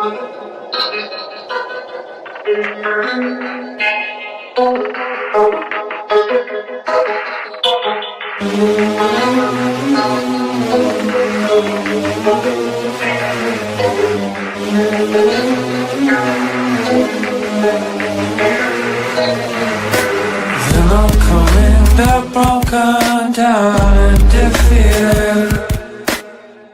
I'm coming back broken down and defeated,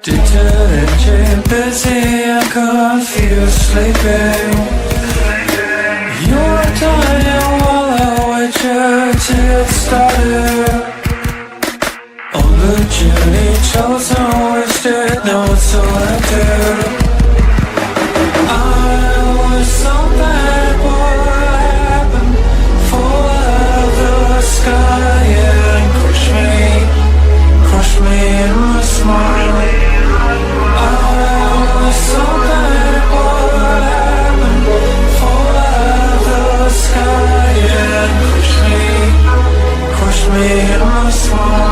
detergent, busy and confused, sleeping. You're dying while I wait you to get started on the journey chosen, wasted, no selected. I was so bad, what happened? Sky and crush me in my smile. I was so bad at what happened. Fall out of the sky and crush me in my smile.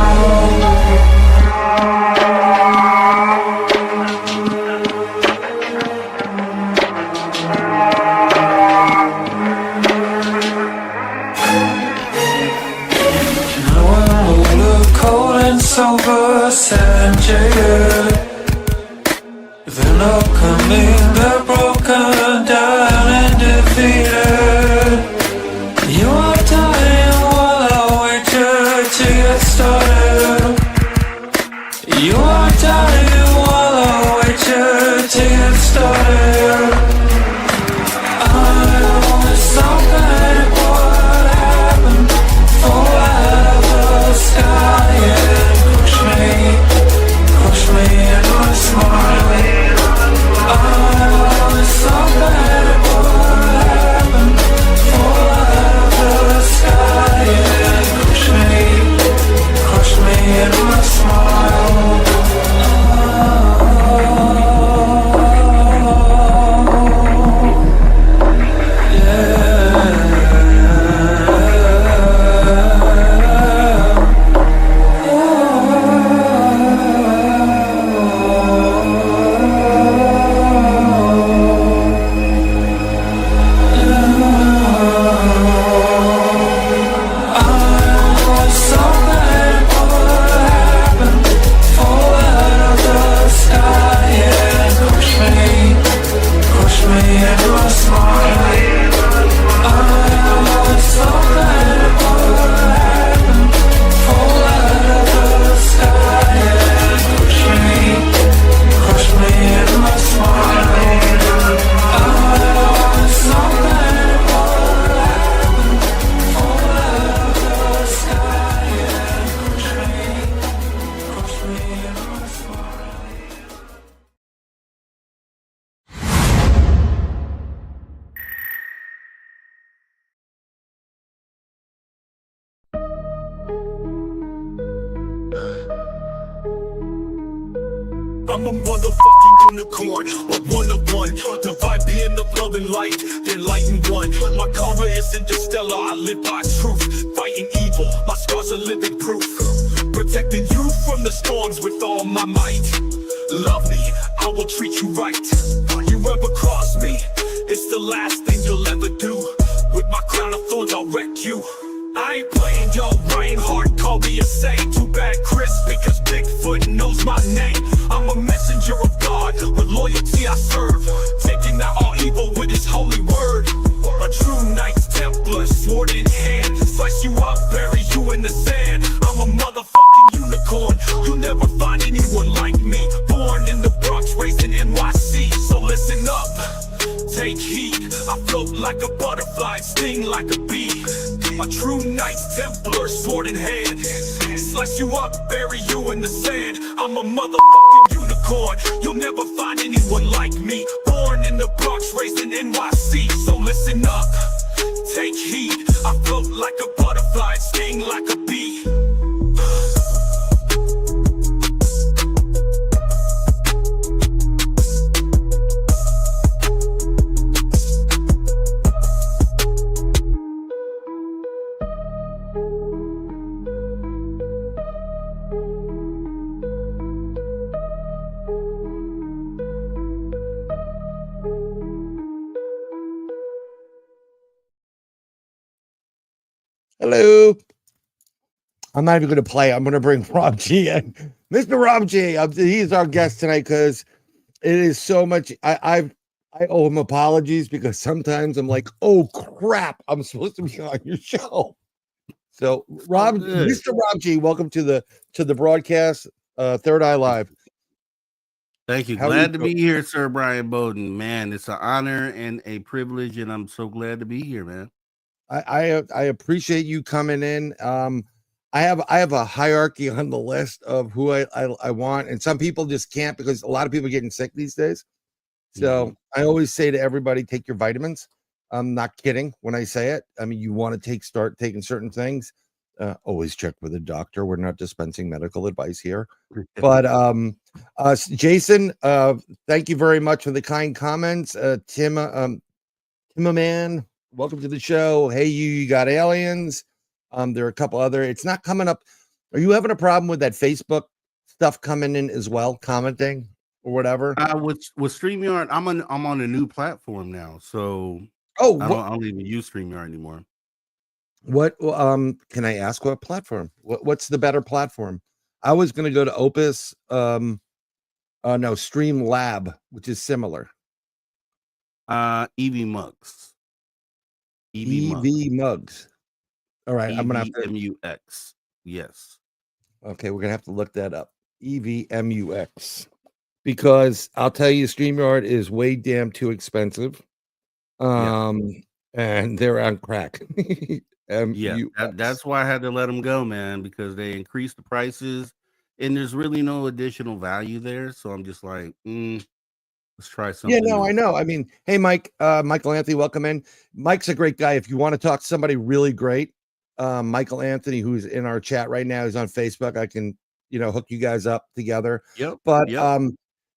Sober, sad and jaded. Then I'm coming back broken down and defeated. You are dying while I wait you to get started. You are dying while I wait you to get started. I was so bad at what happened. Fall out of the sky, yeah. Crush me in my smile. I was so bad at what happened. Fall out of the sky and crush me in my smile. I'm a motherfucking unicorn, a one-of-one. The vibe being of love and light, the enlightened one. My karma is interstellar, I live by truth. Fighting evil, my scars are living proof. Protecting you from the storms with all my might. Love me, I will treat you right. You ever cross me, it's the last thing you'll ever do. With my crown of thorns, I'll wreck you. I ain't playing, yo, Bryan hard, call me a saint. Too bad Chris, because Bigfoot knows my name. I'm a messenger of God, with loyalty I serve, taking out all evil with his holy word. A true Knights Templar, sword in hand, slice you up, bury you in the sand. I'm a motherfucking unicorn, you'll never find anyone like me. Born in the Bronx, raised in NYC, so listen up, take heed. I float like a butterfly, sting like a bee. A true Knights Templar, sword in hand, slice you up, bury you in the sand. I'm a motherfucking unicorn, you'll never find anyone like me. Born in the Bronx, raised in NYC, so listen up, take heed. I float like a butterfly, sting like a bee. Hello. I'm not even going to play. I'm going to bring Rob G in. Mr. Rob G. He's our guest tonight because it is so much. I owe him apologies because sometimes I'm like, oh crap, I'm supposed to be on your show. So Oh, Rob, good. Mr. Rob G, welcome to the broadcast, Third Eye Live. Thank you. How are you Glad to doing? be here, Sir Bryan Bowden. Man, it's an honor and a privilege, and I'm so glad to be here, man. I appreciate you coming in. I have a hierarchy on the list of who I want, and some people just can't because a lot of people are getting sick these days. So I always say to everybody, take your vitamins. I'm not kidding when I say it. I mean, you want to start taking certain things. Always check with a doctor. We're not dispensing medical advice here. But Jason, thank you very much for the kind comments. Tim, man, welcome to the show. Hey, you got aliens. There are a couple other. It's not coming up. Are you having a problem with that Facebook stuff coming in as well, commenting or whatever? With StreamYard, I'm on a new platform now, so Oh, I don't even use StreamYard anymore. what? Can I ask what platform? What's the better platform? I was going to go to Opus. No, Stream Lab, which is similar. EV Mugs. EV Mugs. All right, I'm gonna have to. EVMUX. Yes. Okay, we're gonna have to look that up. EVMUX. Because I'll tell you, StreamYard is way damn too expensive. And they're on crack. Yeah, that's why I had to let them go, man, because they increased the prices and there's really no additional value there. So I'm just like, let's try something. Yeah, no, new. I know. I mean, hey, Mike, Michael Anthony, welcome in. Mike's a great guy. If you want to talk to somebody really great, Michael Anthony, who's in our chat right now, is on Facebook. I can, hook you guys up together. Yep. But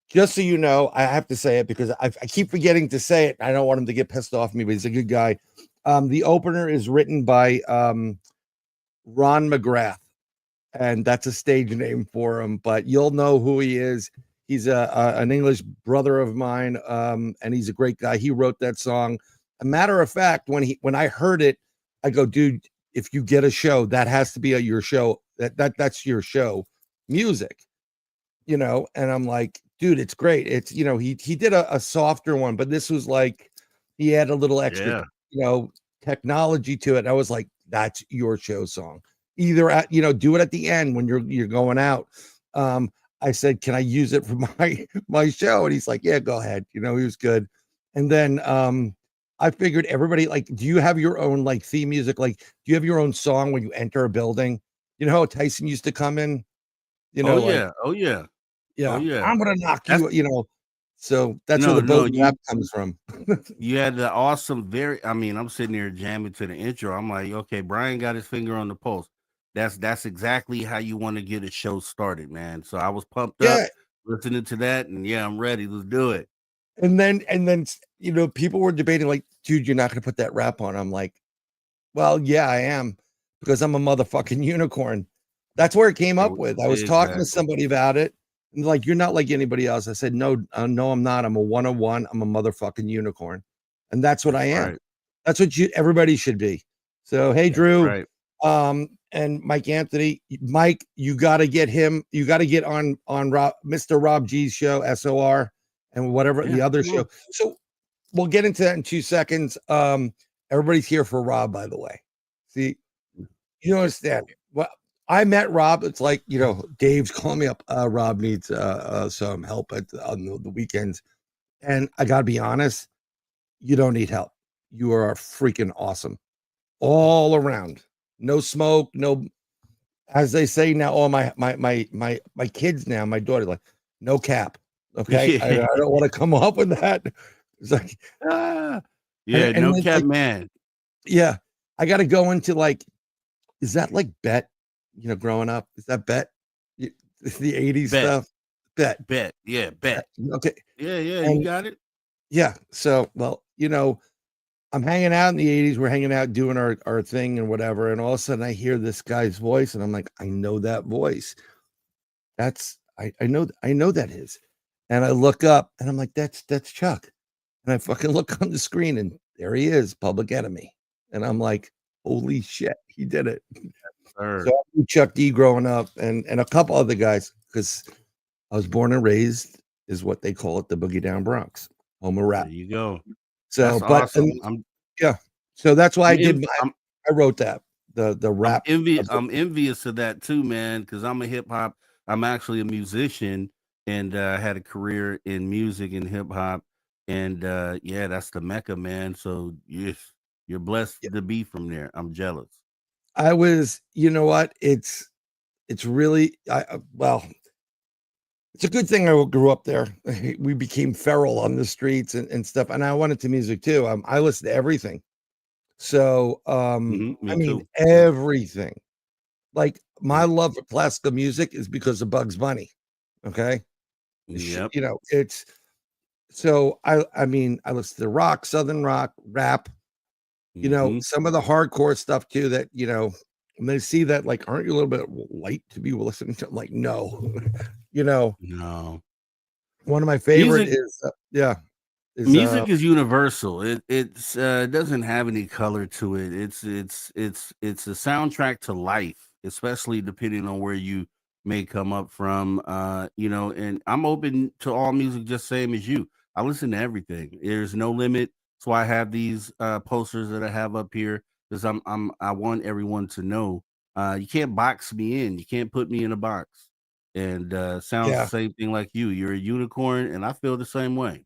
just so you know, I have to say it because I keep forgetting to say it. I don't want him to get pissed off at me, but he's a good guy. The opener is written by Ron McGrath, and that's a stage name for him, but you'll know who he is. He's an English brother of mine, and he's a great guy. He wrote that song. A matter of fact, when I heard it, I go, dude, if you get a show, that has to be your show. That's your show music, and I'm like, dude, it's great. It's he did a softer one, but this was like he had a little extra, technology to it. And I was like, that's your show song. Either at do it at the end when you're going out. I said, can I use it for my show? And he's like, yeah, go ahead. He was good. And then I figured everybody, like, do you have your own like theme music? Like, do you have your own song when you enter a building? You know how Tyson used to come in? Oh yeah. Yeah. I'm gonna knock you. So that's where the Bowden rap comes from. You had the awesome, I'm sitting there jamming to the intro. I'm like, okay, Bryan got his finger on the pulse. That's exactly how you want to get a show started, man. So I was pumped up listening to that, and I'm ready. Let's do it. And then people were debating, like, dude, you're not gonna put that rap on. I'm like, well, yeah, I am, because I'm a motherfucking unicorn. That's where it came up with. I was talking to somebody about it, and like, you're not like anybody else. I said, no, no, I'm not. I'm a 101. I'm a motherfucking unicorn, and that's what I am. Right. That's what everybody should be. So, hey, Drew, right. And Mike Anthony, Mike, you got to get him. You got to get on Mr. Rob G's show, SOR, and whatever the other show. So we'll get into that in 2 seconds. Everybody's here for Rob, by the way. See, you don't understand. Well, I met Rob. It's like, Dave's calling me up. Rob needs some help on the weekends. And I got to be honest, you don't need help. You are freaking awesome all around. No smoke, no, as they say now, all my kids now, my daughter, like, no cap. Okay. I don't want to come up with that. It's like, no cap, like, man. Yeah. I got to go into like, is that like Bet? Growing up, is that Bet? The 80s stuff? Bet. Yeah, Bet. Okay. Yeah, you got it. Yeah. So, well, I'm hanging out in the 80s. We're hanging out doing our thing and whatever. And all of a sudden I hear this guy's voice and I'm like, I know that voice. I know that is. And I look up and I'm like, that's Chuck. And I fucking look on the screen and there he is, Public Enemy. And I'm like, Holy shit, he did it. Sir. So I knew Chuck D growing up and a couple other guys because I was born and raised is what they call it, the Boogie Down Bronx, home of There rap. you go. So, That's but awesome. I'm yeah, so that's why I I'm did env- I'm I wrote that the I'm rap. envious of that too, man, because I'm a hip hop. I'm actually a musician and had a career in music and hip hop. And yeah, that's the mecca, man. So you're blessed to be from there. I'm jealous. I was, you know what? It's really well, it's a good thing I grew up there. We became feral on the streets and stuff, and I wanted to music too. I listen to everything. So, I Me mean too. Yeah. everything. Like my Yep. love for classical music is because of Bugs Bunny. Okay, Yep. you know it's so I mean I listen to rock, southern rock, rap. You know hmm some of the hardcore stuff too. That when they see that, like, aren't you a little bit light to be listening to? I'm like, no, you know. No. One of my favorite Music is is Music is universal. It doesn't have any color to it. It's a soundtrack to life, especially depending on where you may come up from. And I'm open to all music just same as you. I listen to everything. There's no limit. That's why I have these posters that I have up here because I want everyone to know you can't box me in. You can't put me in a box. And sounds the yeah. same thing like you. You're a unicorn, and I feel the same way.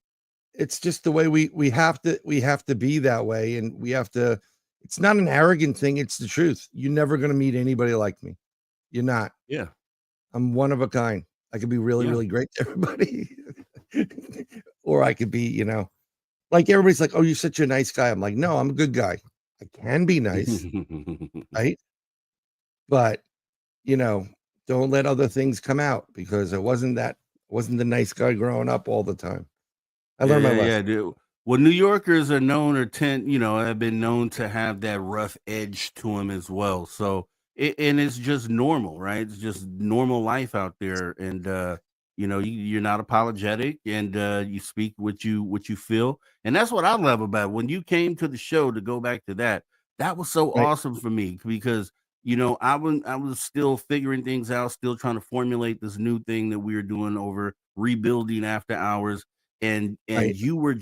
It's just the way we have to be that way, and we have to. It's not an arrogant thing. It's the truth. You're never gonna meet anybody like me. You're not. Yeah. I'm one of a kind. I could be really, Yeah. really great to everybody, or I could be, like everybody's like, "Oh, you're such a nice guy." I'm like, "No, I'm a good guy. I can be nice, right? But you know, don't let other things come out because I wasn't the nice guy growing up all the time. I learned my Yeah, lesson. dude. Well, New Yorkers are known or have been known to have that rough edge to them as well. So, and it's just normal, right? It's just normal life out there, and you're not apologetic, and you speak what you feel, and that's what I love about it. When you came to the show, to go back to that, that was so Right, awesome for me because I was still figuring things out, still trying to formulate this new thing that we were doing over rebuilding after hours and right. you were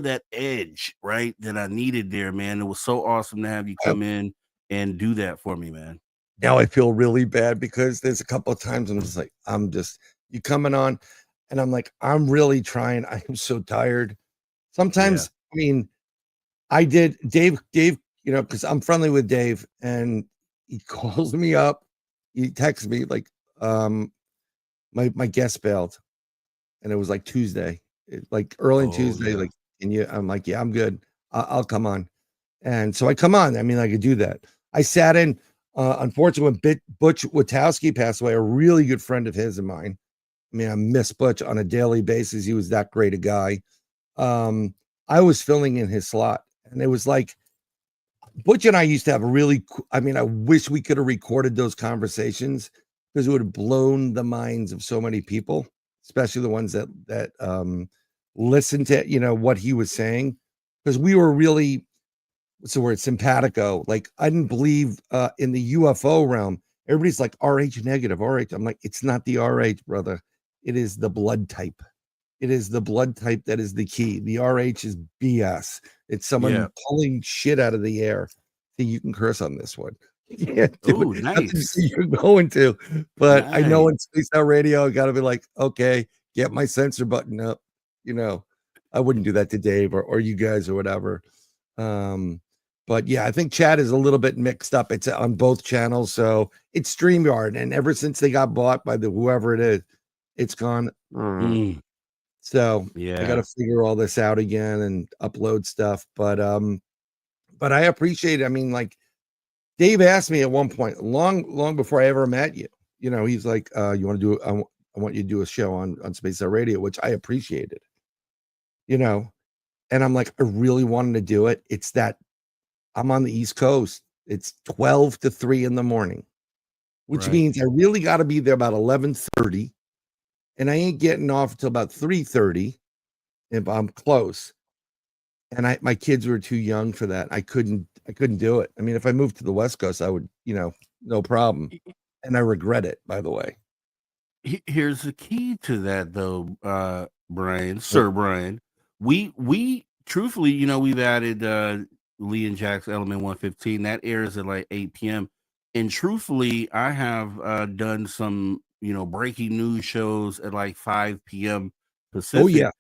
that edge, right, that I needed there, man. It was so awesome to have you I come in and do that for me, man. Now I feel really bad because there's a couple of times I'm just like, I'm just you coming on, and I'm like, I'm really trying. I am so tired. Yeah. Sometimes, I mean, I did Dave, because I'm friendly with Dave, and he calls me up. He texts me like, um, my guest bailed, and it was like Tuesday, like early Oh Tuesday. yeah. Like, and I'm like, yeah, I'm good. I'll come on. And so I come on. I mean, I could do that. I sat in. Unfortunately, when Butch Witowski passed away, a really good friend of his and mine. I mean, I miss Butch on a daily basis. He was that great a guy. Um, I was filling in his slot, and it was like Butch and I used to have a really. I mean, I wish we could have recorded those conversations because it would have blown the minds of so many people, especially the ones that listened to what he was saying, because we were really, what's the word, simpatico. Like, I didn't believe in the UFO realm. Everybody's like RH negative, RH. I'm like, it's not the RH, brother. It is the blood type. It is the blood type that is the key. The RH is BS. It's Yeah. someone pulling shit out of the air. See, you can curse on this one. You can't do Oh, it. Not to nice. say you're going to, but I know Nice. in Space Out Radio, I got to be like, okay, get my censor button up. You know, I wouldn't do that to Dave or you guys or whatever. Um, but yeah, I think chat is a little bit mixed up. It's on both channels, so it's StreamYard, and ever since they got bought by the whoever it is, it's gone. Mm, So I got yeah. to figure all this out again and upload stuff. But I appreciate it. I mean, like Dave asked me at one point, long before I ever met you. He's like, "You want to do? I want you to do a show on Space Out Radio," which I appreciated. You know, and I'm like, I really wanted to do it. It's that I'm on the East Coast. It's 12 to 3 in the morning, which Right. means I really got to be there about 11:30, and I ain't getting off until about 3:30 if I'm close. and my kids were too young for that. I couldn't do it. I mean, if I moved to the West Coast, I would, no problem. And I regret it, by the way. Here's the key to that, though, Brian, But- Sir Brian. We truthfully, we've added Lee and Jack's Element 115. That airs at like 8 p.m. And truthfully, I have done some, breaking news shows at like 5 p.m. Pacific. Oh yeah.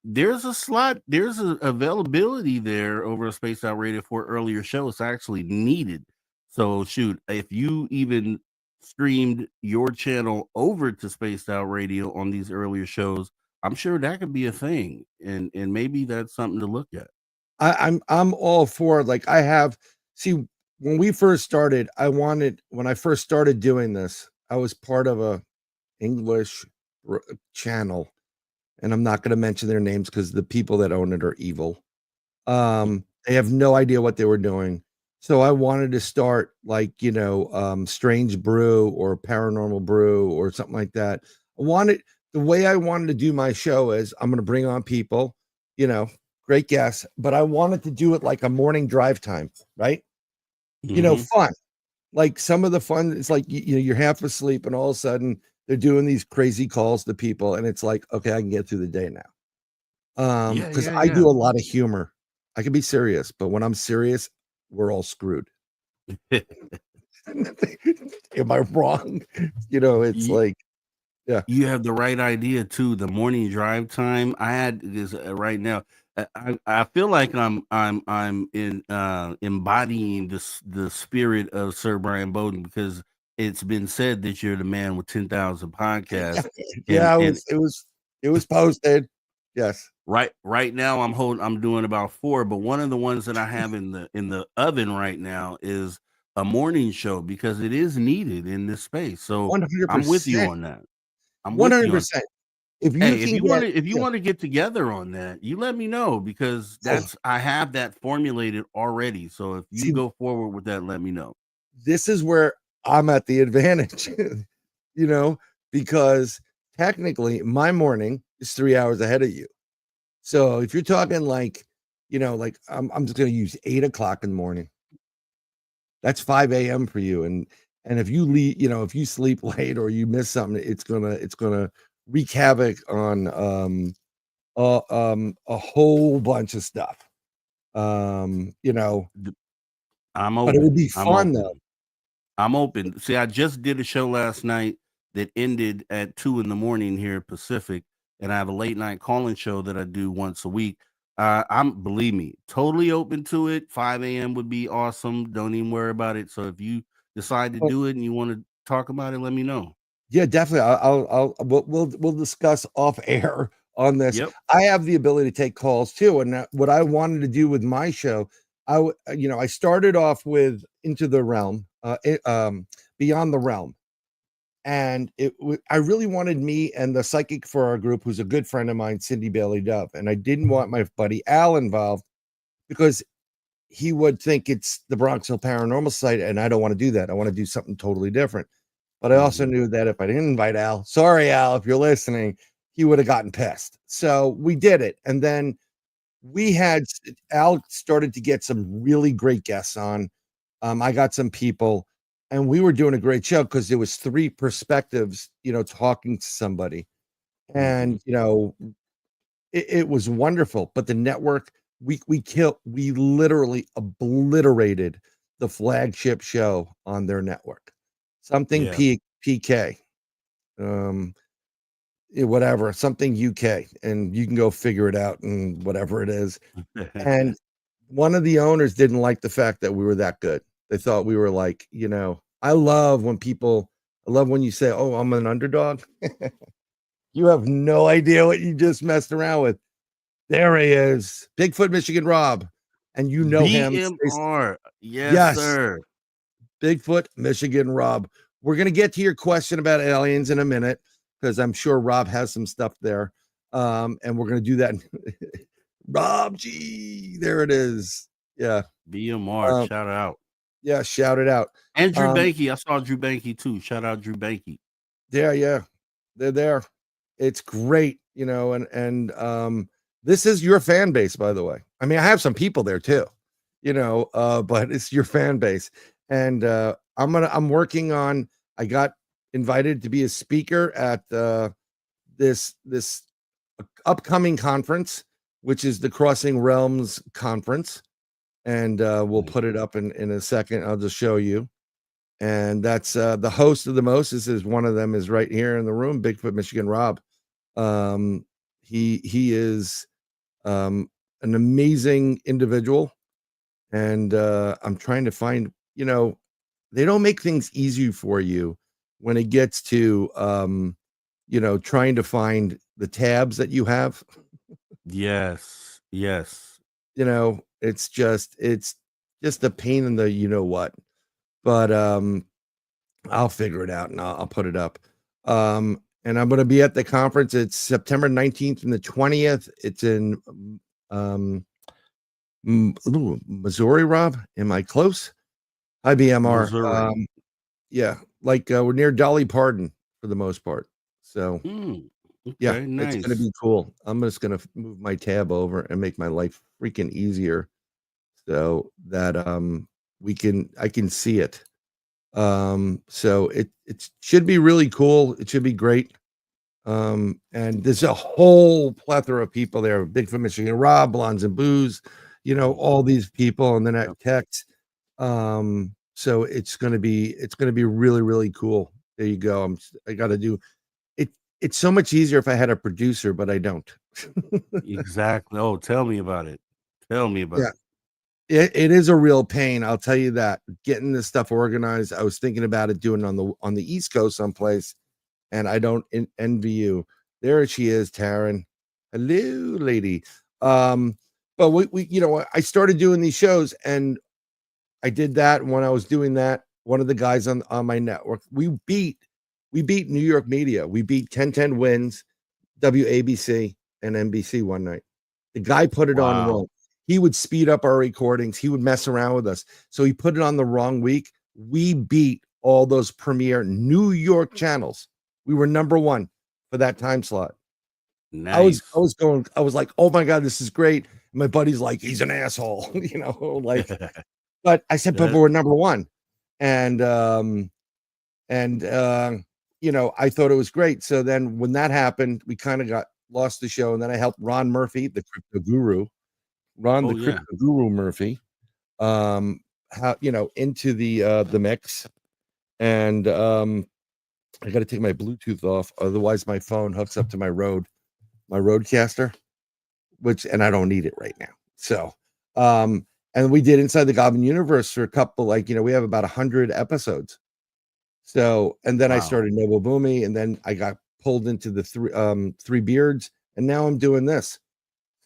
There's a slot, there's a availability there over a Spaced Out Radio for earlier shows. It's actually needed. So shoot, if you even streamed your channel over to Spaced Out Radio on these earlier shows, I'm sure that could be a thing, and maybe that's something to look at. I'm all for it. Like when we first started, when I first started doing this, I was part of a English channel, and I'm not going to mention their names because the people that own it are evil. They have no idea what they were doing. So I wanted to start like, Strange Brew or Paranormal Brew or something like that. The way I wanted to do my show is I'm going to bring on people, great guests, but I wanted to do it like a morning drive time, right? Fun. Like some of the fun, it's like, you're half asleep and all of a sudden they're doing these crazy calls to people. And it's like, okay, I can get through the day now. Because I do a lot of humor. I can be serious, but when I'm serious, we're all screwed. Am I wrong? It's like, yeah. You have the right idea too. The morning drive time. I had this right now. I feel like I'm in embodying the spirit of Sir Brian Bowden, because it's been said that you're the man with 10,000 podcasts. Yeah, it was posted. Yes. Right now I'm doing about 4, but one of the ones that I have in the oven right now is a morning show, because it is needed in this space. So 100%. I'm with you on that. I'm 100%. If you want to get together on that, you let me know, because I have that formulated already. So if you go forward with that, let me know. This is where I'm at the advantage, because technically my morning is 3 hours ahead of you. So if you're talking like, like I'm just going to use 8 o'clock in the morning. That's 5 a.m. for you. And if you leave, if you sleep late or you miss something, it's gonna wreak havoc on a whole bunch of stuff. I'm but open. it would be fun though. I'm open. See, I just did a show last night that ended at 2 in the morning here Pacific, and I have a late night calling show that I do once a week. Believe me, totally open to it. 5 a.m. would be awesome. Don't even worry about it. So if you decide to do it and you want to talk about it, let me know. Yeah, definitely. We'll discuss off air on this. Yep. I have the ability to take calls too, and what I wanted to do with my show, I started off with Into the Realm, Beyond the Realm, and I really wanted me and the psychic for our group, who's a good friend of mine, Cindy Bailey Dove, and I didn't want my buddy Al involved because he would think it's the Bronxville Paranormal Site, and I don't want to do that. I want to do something totally different. But I also knew that if I didn't invite Al, sorry, Al, if you're listening, he would have gotten pissed. So we did it. And then Al started to get some really great guests on. I got some people, and we were doing a great show because there was 3 perspectives, talking to somebody. And, it was wonderful. But the network, we literally obliterated the flagship show on their network. Something PK, whatever, something UK, and you can go figure it out and whatever it is. And one of the owners didn't like the fact that we were that good. They thought we were like, I love when you say, "Oh, I'm an underdog." You have no idea what you just messed around with. There he is, Bigfoot Michigan Rob, and him. BMR. Yes, sir. Bigfoot Michigan Rob. We're going to get to your question about aliens in a minute, because I'm sure Rob has some stuff there. And we're going to do that. Rob G, there it is. Yeah. BMR, shout out. Yeah, shout it out. And Drew Banky. I saw Drew Banky too. Shout out Drew Banky. Yeah. They're there. It's great, and this is your fan base, by the way. I mean, I have some people there too, but it's your fan base. And I'm working on, I got invited to be a speaker at this upcoming conference, which is the Crossing Realms conference. And we'll put it up in a second. I'll just show you. And that's the host of the most. This is one of them is right here in the room, Bigfoot, Michigan Rob. He is an amazing individual, and I'm trying to find, they don't make things easy for you when it gets to trying to find the tabs that you have. Yes. It's just a pain in the what. But I'll figure it out and I'll put it up. And I'm going to be at the conference. It's September 19th and the 20th. It's in Missouri, Rob. Am I close? IBMR. Missouri. Yeah, like we're near Dolly Parton for the most part. So yeah, nice. It's going to be cool. I'm just going to move my tab over and make my life freaking easier so that I can see it. So it should be really cool. It should be great. And there's a whole plethora of people there. Bigfoot, Michigan Rob, Blondes and Booze, all these people, and then at Tex. So it's gonna be really, really cool. There you go. I gotta do it. It's so much easier if I had a producer, but I don't. Exactly. Oh, tell me about it. Tell me about it. It is a real pain. I'll tell you that. Getting this stuff organized. I was thinking about it doing on the East Coast someplace, and I don't envy you. There she is, Taryn. Hello, lady. But we I started doing these shows, and I did that. And when I was doing that, one of the guys on my network, we beat New York media. We beat 1010 Wins, WABC, and NBC one night. The guy put it on wrong. He would speed up our recordings. He would mess around with us. So he put it on the wrong week. We beat all those premier New York channels. We were number one for that time slot. Nice. I was like, oh my God, this is great. My buddy's like, he's an asshole, but I said, but we're number one. And I thought it was great. So then when that happened, we kind of lost the show. And then I helped Ron Murphy, the crypto guru, crypto guru Murphy, into the mix. And I got to take my Bluetooth off. Otherwise my phone hooks up to my Roadcaster, and I don't need it right now. So, and we did Inside the Goblin Universe for a couple, we have about 100 episodes. So, and then I started Noble Boomy, and then I got pulled into the Three Beards, and now I'm doing this.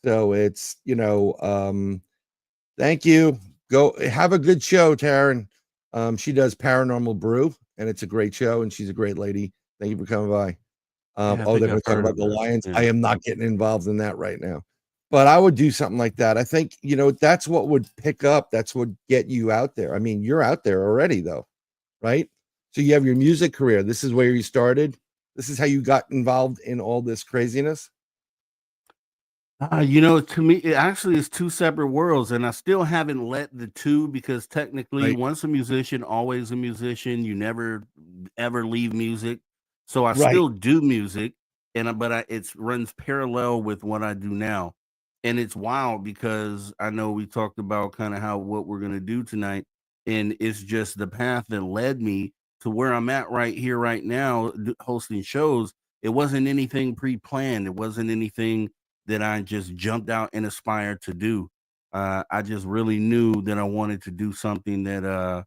So it's, thank you. Go have a good show, Taryn. She does Paranormal Brew, and it's a great show, and she's a great lady. Thank you for coming by. They're going to talk about the Lions. Yeah. I am not getting involved in that right now, but I would do something like that. I think, that's what would pick up. That's what get you out there. I mean, you're out there already though, right? So you have your music career. This is where you started. This is how you got involved in all this craziness. To me, it actually is two separate worlds, and I still haven't let the two, because technically, once a musician, always a musician. You never ever leave music. So I still do music, but it runs parallel with what I do now, and it's wild because I know we talked about kind of what we're gonna do tonight, and it's just the path that led me to where I'm at right here, right now, hosting shows. It wasn't anything pre-planned. It wasn't anything that I just jumped out and aspired to do. I just really knew that I wanted to do something that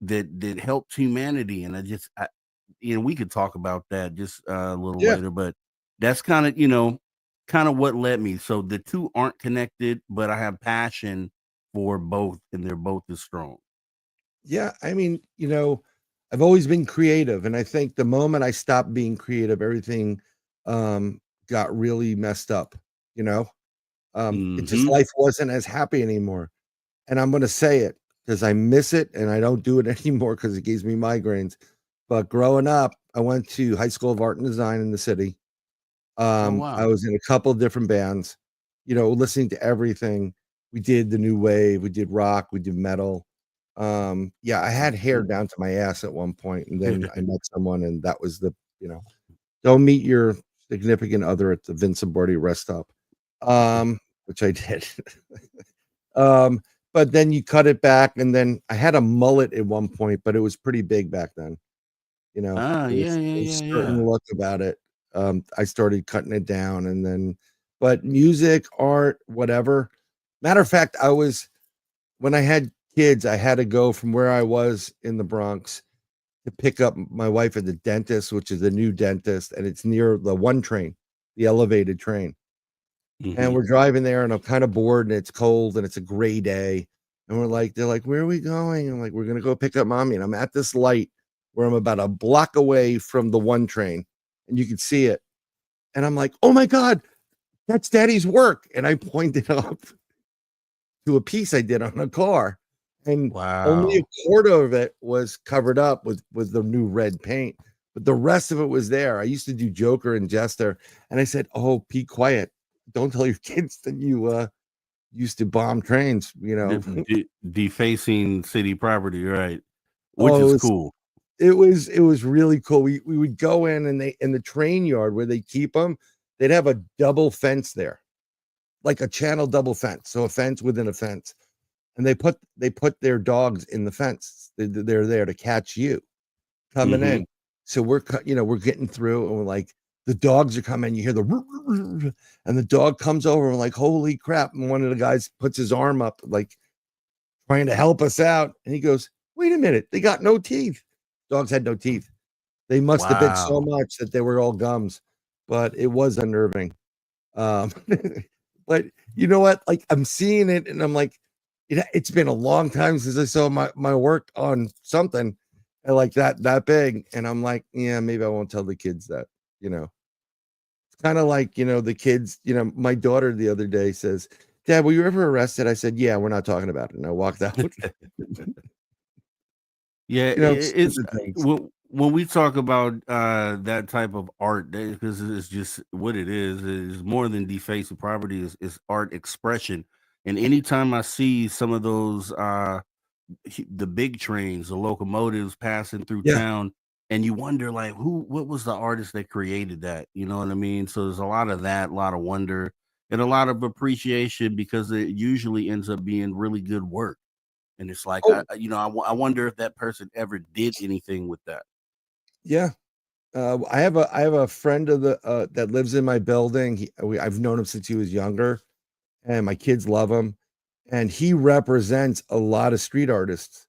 that helped humanity, and we could talk about that just a little later, but that's kind of what led me. So the two aren't connected, but I have passion for both, and they're both as strong. Yeah, I mean, I've always been creative, and I think the moment I stopped being creative, everything got really messed up. It just, life wasn't as happy anymore, and I'm going to say it because I miss it, and I don't do it anymore because it gives me migraines. But growing up, I went to High School of Art and Design in the city. I was in a couple of different bands, listening to everything. We did the new wave, we did rock, we did metal. Yeah, I had hair down to my ass at one point, and then I met someone, and that was the, you know, don't meet your significant other at the Vincent Barty rest stop, which I did. Um, but then you cut it back, and then I had a mullet at one point, but it was pretty big back then. You know, Ah, yeah, yeah, there's yeah, a certain yeah. look about it. I started cutting it down, and then, but music, art, whatever. Matter of fact, when I had kids, I had to go from where I was in the Bronx to pick up my wife at the dentist, which is a new dentist, and it's near the one train, the elevated train. And Mhm. we're driving there, and I'm kind of bored, and it's cold, and it's a gray day. And they're like, where are we going? I'm like, we're gonna go pick up mommy. And I'm at this light where I'm about a block away from the one train, and you can see it. And I'm like, oh my God, that's daddy's work. And I pointed up to a piece I did on a car, and only a Wow. quarter of it was covered up with the new red paint, but the rest of it was there. I used to do Joker and Jester, and I said, "Oh, be quiet! Don't tell your kids that you used to bomb trains." You know, Defacing city property, right? Which oh, is cool. it was really cool. We would go in, and they in the train yard where they keep them, they'd have a double fence there, like a channel double fence, so a fence within a fence. And they put their dogs in the fence. They're there to catch you coming Mhm. in. So we're getting through, and we're like, the dogs are coming. You hear the "Roo, roo, roo, roo," and the dog comes over, and we're like, holy crap! And one of the guys puts his arm up, like trying to help us out, and he goes, "Wait a minute, they got no teeth." Dogs had no teeth. They must have bit so Wow. much that they were all gums, but it was unnerving. Um, but you know what? Like I'm seeing it, and I'm like, it's been a long time since I saw my work on something like that big, and I'm like, yeah, maybe I won't tell the kids that. You know, it's kind of like the kids. My daughter the other day says, "Dad, were you ever arrested?" I said, "Yeah, we're not talking about it," and I walked out. Yeah, it's Stupid things. when we talk about that type of art, because it's just what it is more than defacing property, is art expression. And anytime I see some of those the big trains, the locomotives passing through Yeah. town, and you wonder like what was the artist that created that? You know what I mean? So there's a lot of that, a lot of wonder, and a lot of appreciation because it usually ends up being really good work. And it's like, Oh, I wonder if that person ever did anything with that. yeah. I have a friend of the that lives in my building. I've known him since he was younger, and my kids love him. And he represents a lot of street artists.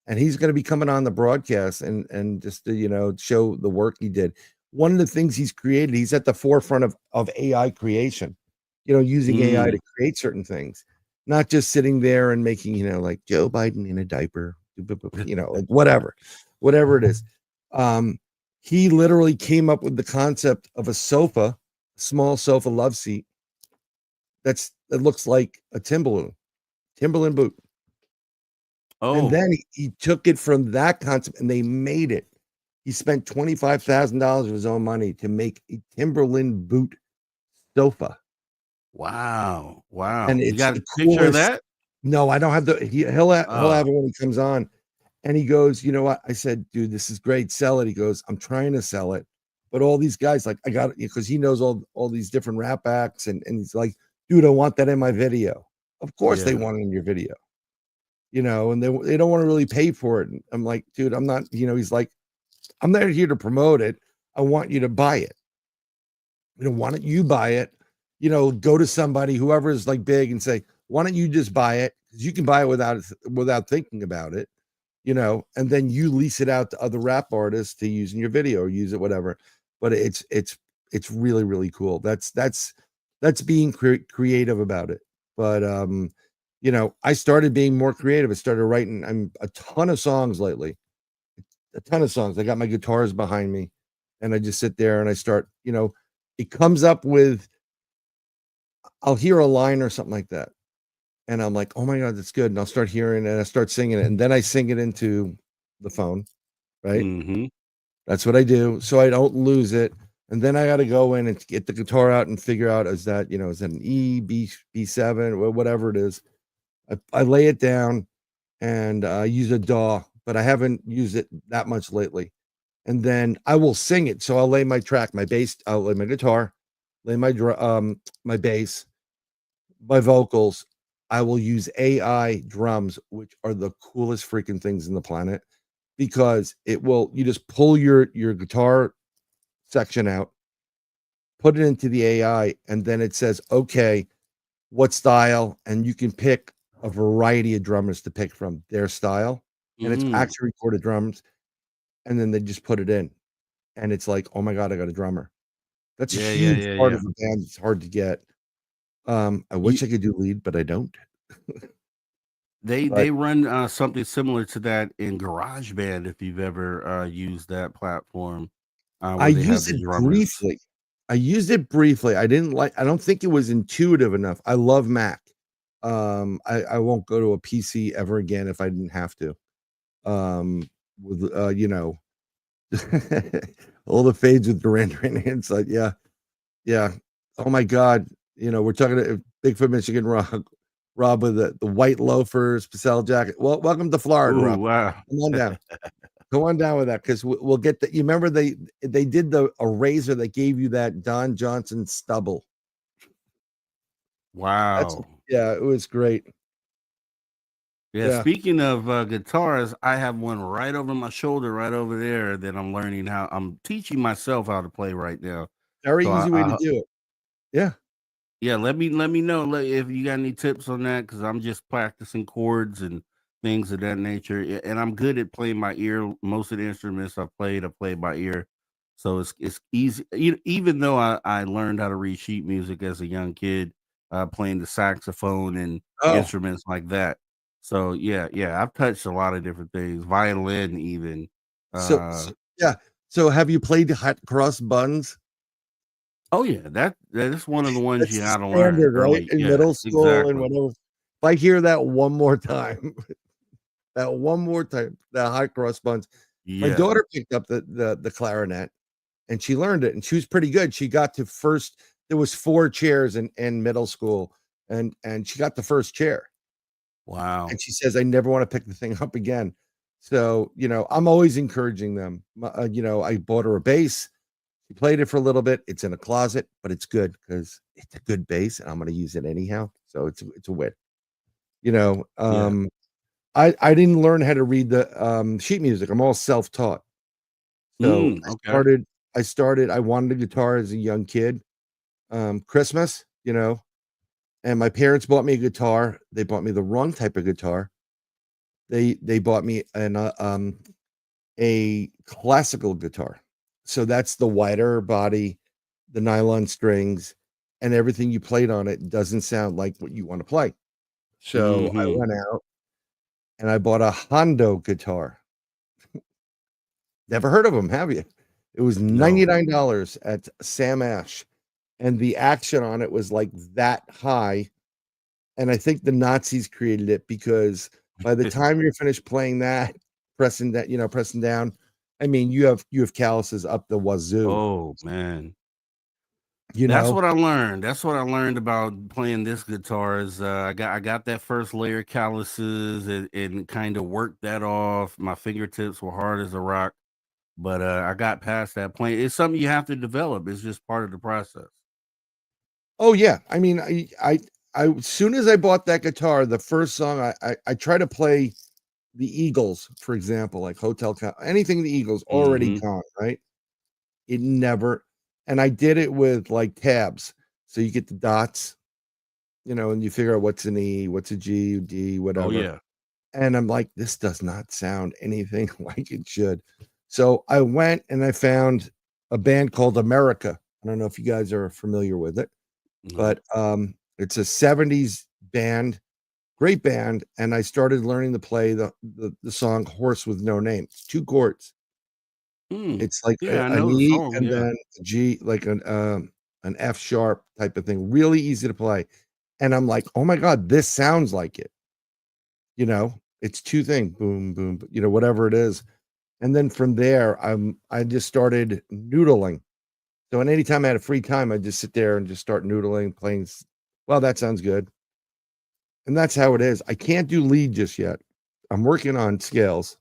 And he's going to be coming on the broadcast and just to show the work he did. One of the things he's created, he's at the forefront of AI creation. Using AI Mm. to create certain things, not just sitting there and making like Joe Biden in a diaper, like whatever it is. Um, he literally came up with the concept of a sofa, small sofa love seat that looks like a Timberland boot. And Oh, then he took it from that concept and they made it. He spent $25,000 of his own money to make a Timberland boot sofa. wow. And Wow. You it's got a the picture of coolest. that? No, I don't have he'll Uh, have it when he comes on. And he goes, "You know what?" I said, "Dude, this is great. Sell it." He goes, "I'm trying to sell it." But all these guys, like, I got it because he knows all these different rap acts, and he's like, "Dude, I want that in my video." Of course they yeah. want it in your video, and they don't want to really pay for it. And I'm like, dude, I'm not, he's like, I'm not here to promote it. I want you to buy it. Why don't you buy it? Go to somebody, whoever is like big, and say, why don't you just buy it? Because you can buy it without thinking about it, and then you lease it out to other rap artists to use in your video or use it, whatever. But it's really, really cool. That's being creative about it. But I started being more creative. I started writing a ton of songs lately, a ton of songs. I got my guitars behind me, and I just sit there and I start, it comes up with, I'll hear a line or something like that. And I'm like, oh my God, that's good. And I'll start hearing it and I start singing it. And then I sing it into the phone, right? Mhm. That's what I do. So I don't lose it. And then I got to go in and get the guitar out and figure out, is that an E, B7, or whatever it is. I lay it down and use a DAW, but I haven't used it that much lately. And then I will sing it. So I'll lay my track, my bass, I'll lay my guitar, lay my bass, my vocals. I will use AI drums, which are the coolest freaking things in the planet because you just pull your guitar section out, put it into the AI, and then it says, okay, what style? And you can pick a variety of drummers to pick from their style. And it's Mm. actually recorded drums. And then they just put it in. And it's like, oh my God, I got a drummer. That's a Yeah, yeah, huge yeah, part yeah. of the band. It's hard to get. I You, wish I could do lead, but I don't. they But run something similar to that in GarageBand if you've ever used that platform I where they have used the it drummers. briefly. I didn't like I don't think it was intuitive enough. I love Mac. I won't go to a PC ever again if I didn't have to. With all the fades with Duran Duran inside. Yeah, yeah. Oh my God. We're talking to Bigfoot, Michigan Rob with the white loafers, Pacell jacket. Well, welcome to Florida, Ooh, Rob. wow. Come on down. Go on down with that because we'll get that. You remember they did a razor that gave you that Don Johnson stubble. That's Wow. yeah, it was great. Yeah, Yeah, speaking of guitars, I have one right over my shoulder, right over there that I'm teaching myself how to play right now. very So easy way to do it. Yeah. yeah, let me know if you got any tips on that because I'm just practicing chords and things of that nature. And I'm good at playing by ear. Most of the instruments I played by ear, so it's easy. Even though I learned how to read sheet music as a young kid, playing the saxophone and Oh, instruments like that. So yeah, yeah, I've touched a lot of different things, violin even. so, Uh, so yeah. So have you played hot cross buns? oh yeah, that's one of the ones That's you the got to learn standard, right? early. In Yeah, middle school and exactly. whatever. If I hear that one more time, that one more time, the hot cross buns. My Yeah. daughter picked up the clarinet and she learned it and she was pretty good. She got to first there was 4 chairs in middle school and she got the first chair. Wow. And she says, "I never wanna pick the thing up again." So, I'm always encouraging them. I bought her a bass. She played it for a little bit. It's in a closet, but it's good because it's a good bass, and I'm gonna use it anyhow. So it's a win. You know, Yeah. um, I didn't learn how to read the, sheet music. I'm all self-taught. So Okay. I wanted a guitar as a young kid. Christmas, and my parents bought me a guitar. They bought me the wrong type of guitar. They bought me a classical guitar. So that's the wider body, the nylon strings, and everything you played on it doesn't sound like what you wanna play. So I Mhm. went out and I bought a Hondo guitar. Never heard of them, have you? It was No. $99 at Sam Ash, and the action on it was, like, that high, and I think the Nazis created it because by the time you're finished playing that, pressing down, I mean, you have calluses up the wazoo, Oh, man. you That's know? what I learned. That's what I learned about playing this guitar is, I got that first layer calluses and kinda worked that off. My fingertips were hard as a rock, but, I got past that point. It's something you have to develop. It's just part of the process. Oh, yeah. I mean, I as soon as I bought that guitar, the first song I try to play the Eagles, for example, like Hotel Cal anything the Eagles, Already Mhm. Gone, right? It never and I did it with, like, tabs. So you get the dots, and you figure out what's an E, what's a G, D, Oh, whatever. yeah. And I'm like, "This does not sound anything like it should." So I went and I found a band called America. I don't know if you guys are familiar with it, No. but, it's a '70s band, great band, and I started learning to play the song "Horse with No Name." It's 2 chords. Mm. It's like Yeah, I an know the E song, and yeah. then a G, like an F sharp type of thing, really easy to play. And I'm like, "Oh my god, this sounds like it." It's 2 things, boom, boom, whatever it is. And then from there, I just started noodling. So, and anytime I had a free time, I'd just sit there and just start noodling, playing "Well, that sounds good." And that's how it is. I can't do lead just yet. I'm working on scales.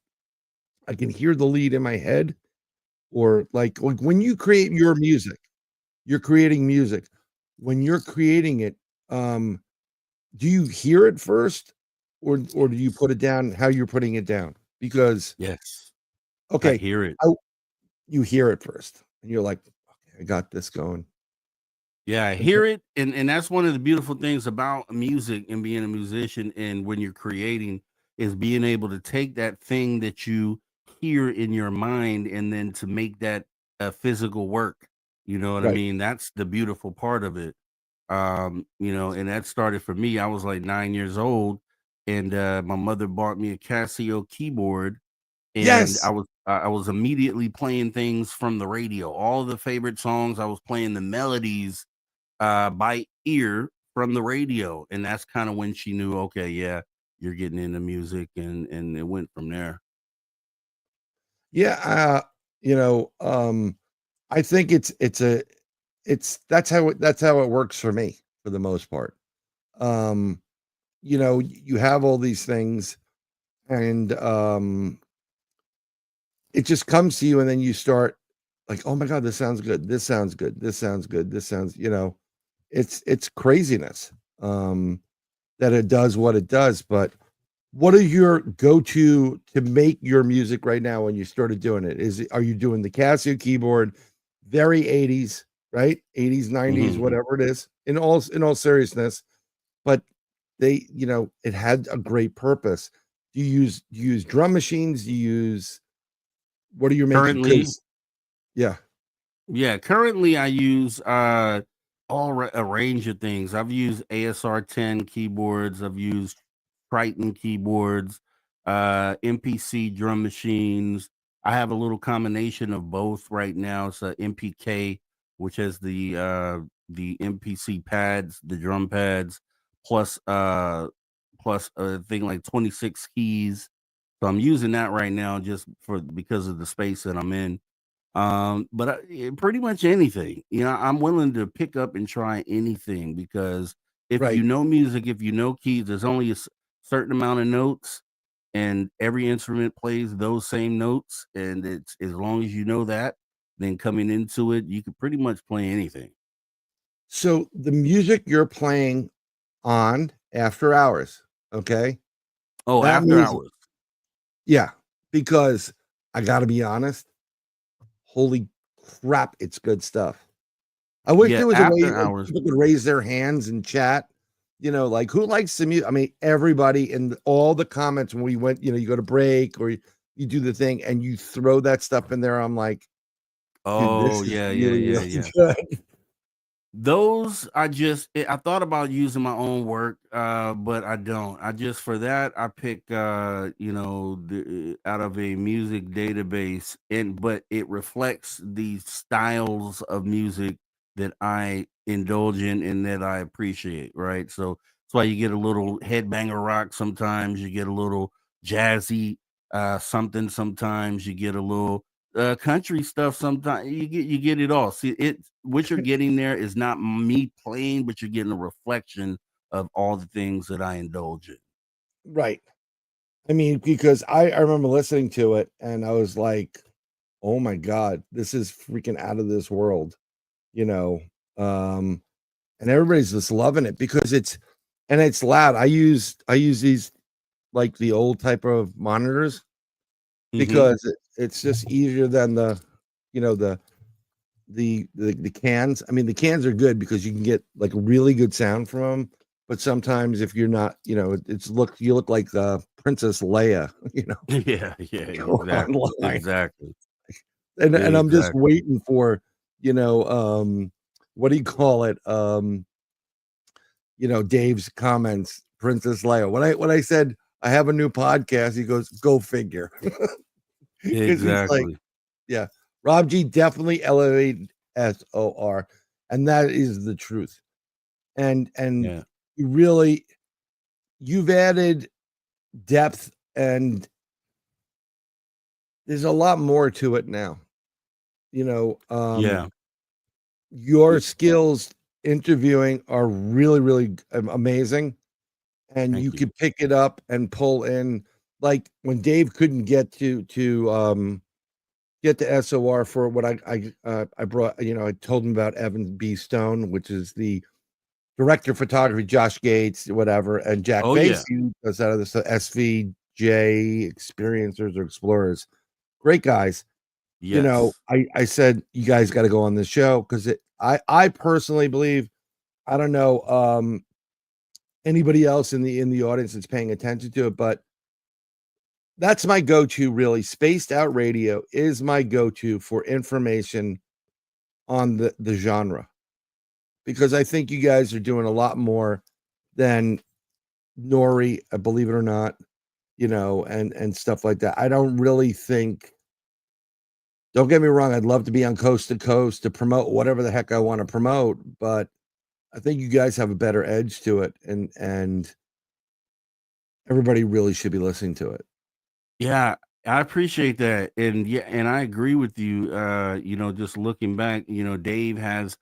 I can hear the lead in my head, or like when you create your music, you're creating music. When you're creating it, um, do you hear it first, or do you put it down how you're putting it down? Because Yes, I okay, hear it. I, you hear it first, and you're like, okay, I got this going. Yeah, I hear it, and that's one of the beautiful things about music and being a musician, and when you're creating, is being able to take that thing that you hear in your mind and then to make that physical work. You know what I Right. mean? That's the beautiful part of it. And that started for me. I was like 9 years old, and my mother bought me a Casio keyboard, and Yes. I was immediately playing things from the radio. All the favorite songs, I was playing the melodies by ear from the radio, and that's kind of when she knew, okay, yeah, you're getting into music, and it went from there. Yeah. You know, I think that's how it works for me for the most part. Um, you have all these things, and it just comes to you, and then you start like, oh my god, this sounds good. This sounds good. This sounds good. This sounds, it's craziness. That it does what it does. But what are your go-to make your music right now when you started doing it? Are you doing the Casio keyboard, very 80s, right? 80s, 90s, Mhm. whatever it is, in all seriousness, but it had a great purpose. Do you use drum machines? Do you use what are you making? Currently, Because yeah, yeah, currently I use a range of things. I've used ASR 10 keyboards, I've used Triton keyboards, MPC drum machines. I have a little combination of both right now. It's a MPK, which has the MPC pads, the drum pads, plus a thing like 26 keys. So I'm using that right now just for because of the space that I'm in. Pretty much anything. I'm willing to pick up and try anything because if you right. know music, if you know keys, there's only certain amount of notes, and every instrument plays those same notes. And it's as long as you know that, then coming into it, you could pretty much play anything. So the music you're playing on after hours, okay? Oh, That after means hours. yeah, because I got to be honest, holy crap, it's good stuff. I wish Yeah, there was a way after like hours. people could raise their hands and chat. Like who likes the music? I mean, everybody in all the comments when we went, you go to break or you do the thing and you throw that stuff in there. I'm like, dude, Oh, this is yeah, yeah, really, yeah, really yeah. good. Those I thought about using my own work, but I don't. I just for that I pick out of a music database, but it reflects the styles of music that I indulge in and that I appreciate, right? So that's why you get a little headbanger rock sometimes, you get a little jazzy something sometimes, you get a little country stuff. Sometimes you get it all. See, it what you're getting there is not me playing, but you're getting a reflection of all the things that I indulge in. Right. I mean, because I remember listening to it and I was like, oh my God, this is freaking out of this world, you know. Um, and everybody's just loving it because it's loud. I use these like the old type of monitors Hmm. because it's just easier than you know the cans. I mean, the cans are good because you can get like really good sound from them. But sometimes if you're not, you look like Princess Leia, Yeah, yeah, exactly, online. exactly, And I'm just exactly. waiting for, what do you call it? Dave's comments, Princess Leia. When I said I have a new podcast, he goes, "Go figure," because he's like, Exactly. yeah, Rob G definitely elevated SOR, and that is the truth. And Yeah, you really you've added depth, and there's a lot more to it now. You know, yeah. your skills interviewing are really, really amazing. and Thank you you. could pick it up and pull in, like when Dave couldn't get to get to SOR for what I brought, I told him about Evan B. Stone, which is the director of photography, Josh Gates, whatever, and Jack Oh yeah. Vasey, who does out of this SVJ Experiencers or Explorers. Great guys. Yes. I said, you guys got to go on this show because I personally believe, I don't know anybody else in the audience that's paying attention to it, but that's my go-to. Really, Spaced Out Radio is my go-to for information on the genre, because I think you guys are doing a lot more than Nori, believe it or not, and stuff like that. I don't really think. Don't get me wrong, I'd love to be on Coast to Coast to promote whatever the heck I want to promote, but I think you guys have a better edge to it, and everybody really should be listening to it. Yeah, I appreciate that. And yeah, and I agree with you. Just looking back, Dave has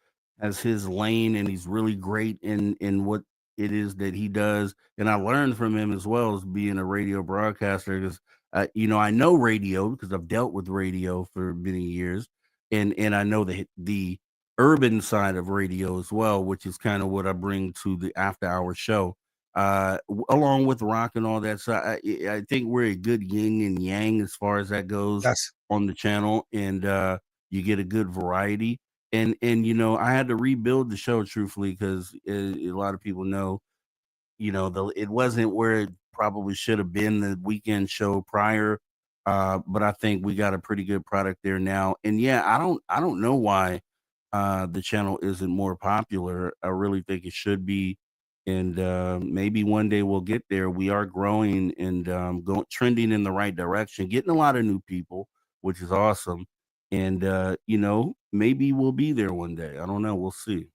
his lane and he's really great in what it is that he does. And I learned from him as well as being a radio broadcaster because I know radio because I've dealt with radio for many years. And I know the urban side of radio as well, which is kind of what I bring to the after hour show along with rock and all that. So I think we're a good yin and yang as far as that goes Yes. on the channel, and you get a good variety. And I had to rebuild the show truthfully because a lot of people know, it wasn't where it probably should have been the weekend show prior. But I think we got a pretty good product there now. And yeah, I don't know why the channel isn't more popular. I really think it should be, and maybe one day we'll get there. We are growing and going trending in the right direction, getting a lot of new people, which is awesome. And maybe we'll be there one day. I don't know. We'll see.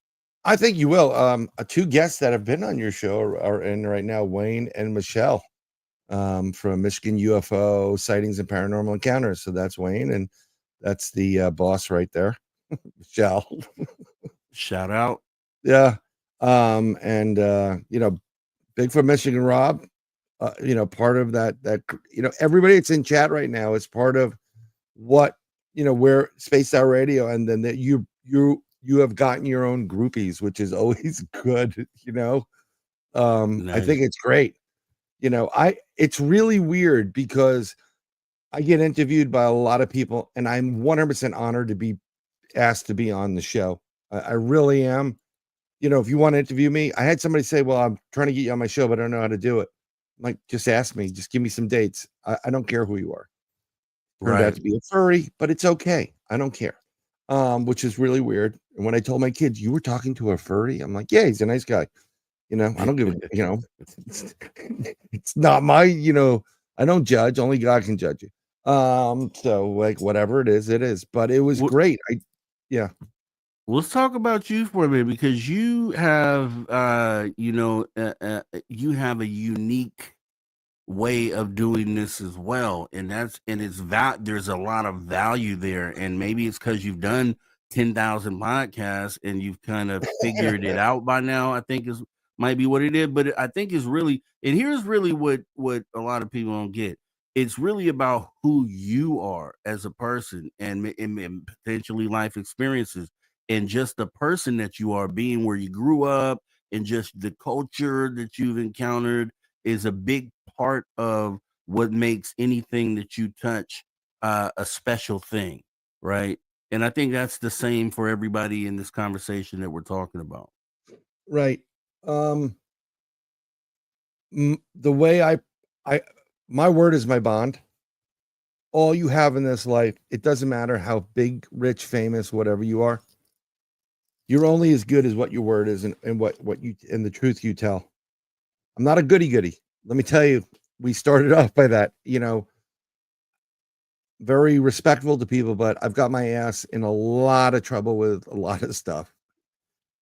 I think you will. Two guests that have been on your show are in right now, Wayne and Michelle, from Michigan UFO Sightings and Paranormal Encounters. So that's Wayne, and that's the boss right there, Michelle. Shout out. Yeah. And Bigfoot Michigan Rob, part of that everybody that's in chat right now is part of what where Spaced Out Radio, and then that you have gotten your own groupies, which is always good. I Nice. think it's great. It's really weird because I get interviewed by a lot of people, and I'm 100% honored to be asked to be on the show. I really am. If you want to interview me, I had somebody say, well, I'm trying to get you on my show, but I don't know how to do it. I'm like, just ask me, just give me some dates. I don't care who you are. Turned out Right. to be a furry, but it's okay. I don't care. Which is really weird. And when I told my kids, you were talking to a furry, I'm like, yeah, he's a nice guy. I don't give a, it's not my, I don't judge. Only God can judge you. So like whatever it is. But it was Well, great. Yeah. let's talk about you for a minute because you have, you have a unique way of doing this as well, and there's a lot of value there, and maybe it's because you've done 10,000 podcasts and you've kind of figured it out by now. I think is might be what it is, but I think it's really, and here's really what a lot of people don't get. It's really about who you are as a person, and potentially life experiences, and just the person that you are, being where you grew up, and just the culture that you've encountered is a big part of what makes anything that you touch a special thing, right? And I think that's the same for everybody in this conversation that we're talking about. Right. The way I my word is my bond. All you have in this life, it doesn't matter how big, rich, famous, whatever you are. You're only as good as what your word is, and what you and the truth you tell. I'm not a goody goody. Let me tell you, we started off by that, very respectful to people, but I've got my ass in a lot of trouble with a lot of stuff,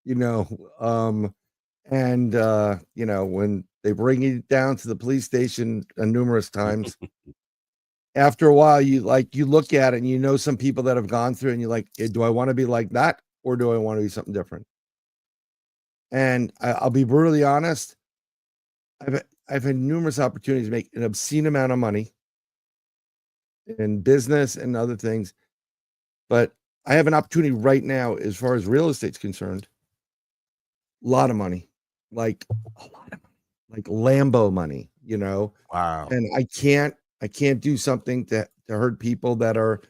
you know. And when they bring you down to the police station numerous times, after a while, you look at it and some people that have gone through, and you're like, do I want to be like that, or do I want to be something different? And I'll be brutally honest. I've had numerous opportunities to make an obscene amount of money in business and other things, but I have an opportunity right now as far as real estate's concerned. A lot of money, like a lot of money, like Lambo money, Wow. and I can't do something to hurt people that are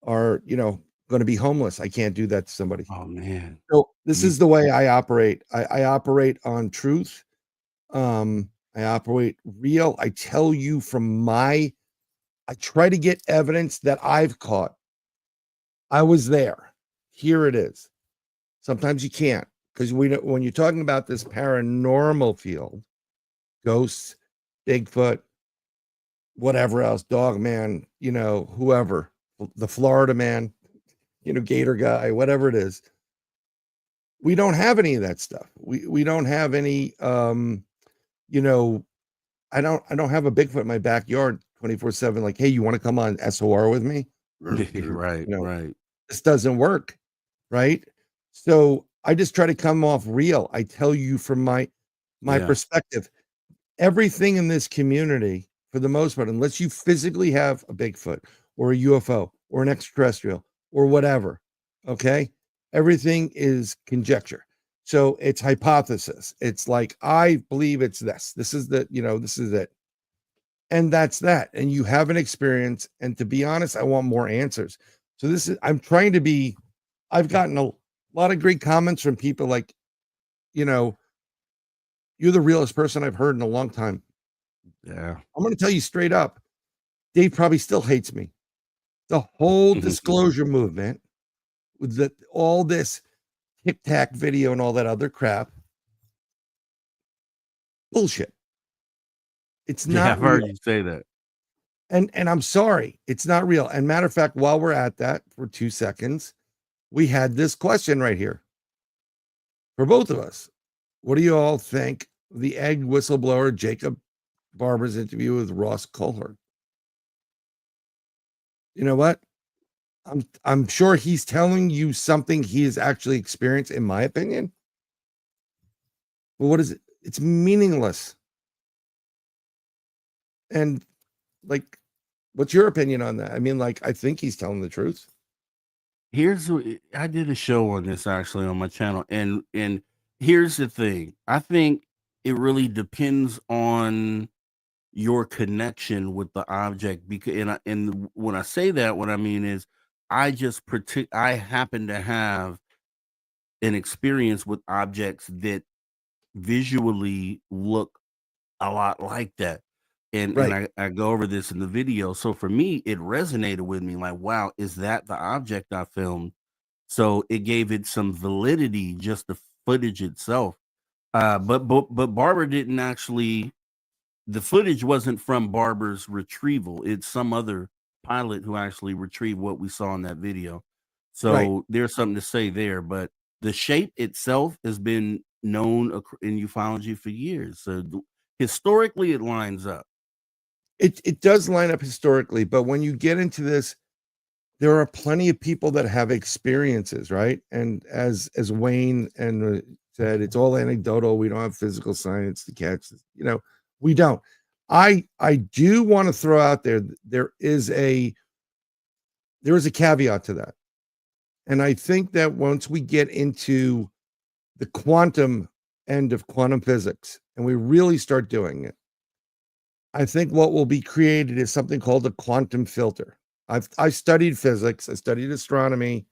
going to be homeless. I can't do that to somebody. Oh man. So this You is the way I operate. I operate on truth. I operate real. I tell you I try to get evidence that I've caught. I was there. Here it is. Sometimes you can't, because when you're talking about this paranormal field, ghosts, Bigfoot, whatever else, dog man, whoever, the Florida man, gator guy, whatever it is, we don't have any of that stuff. We don't have any you know I don't have a Bigfoot in my backyard 24/7 like, hey, you want to come on SOR with me? right, right. This doesn't work, right? So I just try to come off real. I tell you from my Yeah. perspective. Everything in this community, for the most part, unless you physically have a Bigfoot or a UFO or an extraterrestrial or whatever, okay, everything is conjecture. So it's hypothesis. It's like, I believe it's this. This is this is it. And that's that. And you have an experience. And to be honest, I want more answers. So I'm trying to be, I've gotten a lot of great comments from people like, you know, you're the realest person I've heard in a long time. Yeah. I'm going to tell you straight up, Dave probably still hates me. The whole disclosure movement with all this Tic Tac video and all that other crap, bullshit. It's Yeah, not I've heard real. you say that. And I'm sorry, it's not real. And matter of fact, while we're at that for 2 seconds, we had this question right here for both of us. What do you all think of the egg whistleblower Jacob Barber's interview with Ross Coulthard? You know what? I'm sure he's telling you something he has actually experienced, in my opinion. But what is it? It's meaningless. And like, what's your opinion on that? I mean, like, I think he's telling the truth. I did a show on this actually on my channel, and here's the thing. I think it really depends on your connection with the object, because and when I say that, what I mean is I happen to have an experience with objects that visually look a lot like that. And Right. I go over this in the video. So for me, it resonated with me like, wow, is that the object I filmed? So it gave it some validity, just the footage itself. But Barber didn't actually, the footage wasn't from Barber's retrieval. It's some other pilot who actually retrieved what we saw in that video. Right. So there's something to say there. But the shape itself has been known in ufology for years. So historically, it lines up. It does line up historically, but when you get into this, there are plenty of people that have experiences, right? And as Wayne said, it's all anecdotal. We don't have physical science to catch this. We don't. I do want to throw out there is a caveat to that. And I think that once we get into the quantum end of quantum physics and we really start doing it, I think what will be created is something called a quantum filter. I studied physics, I studied astronomy,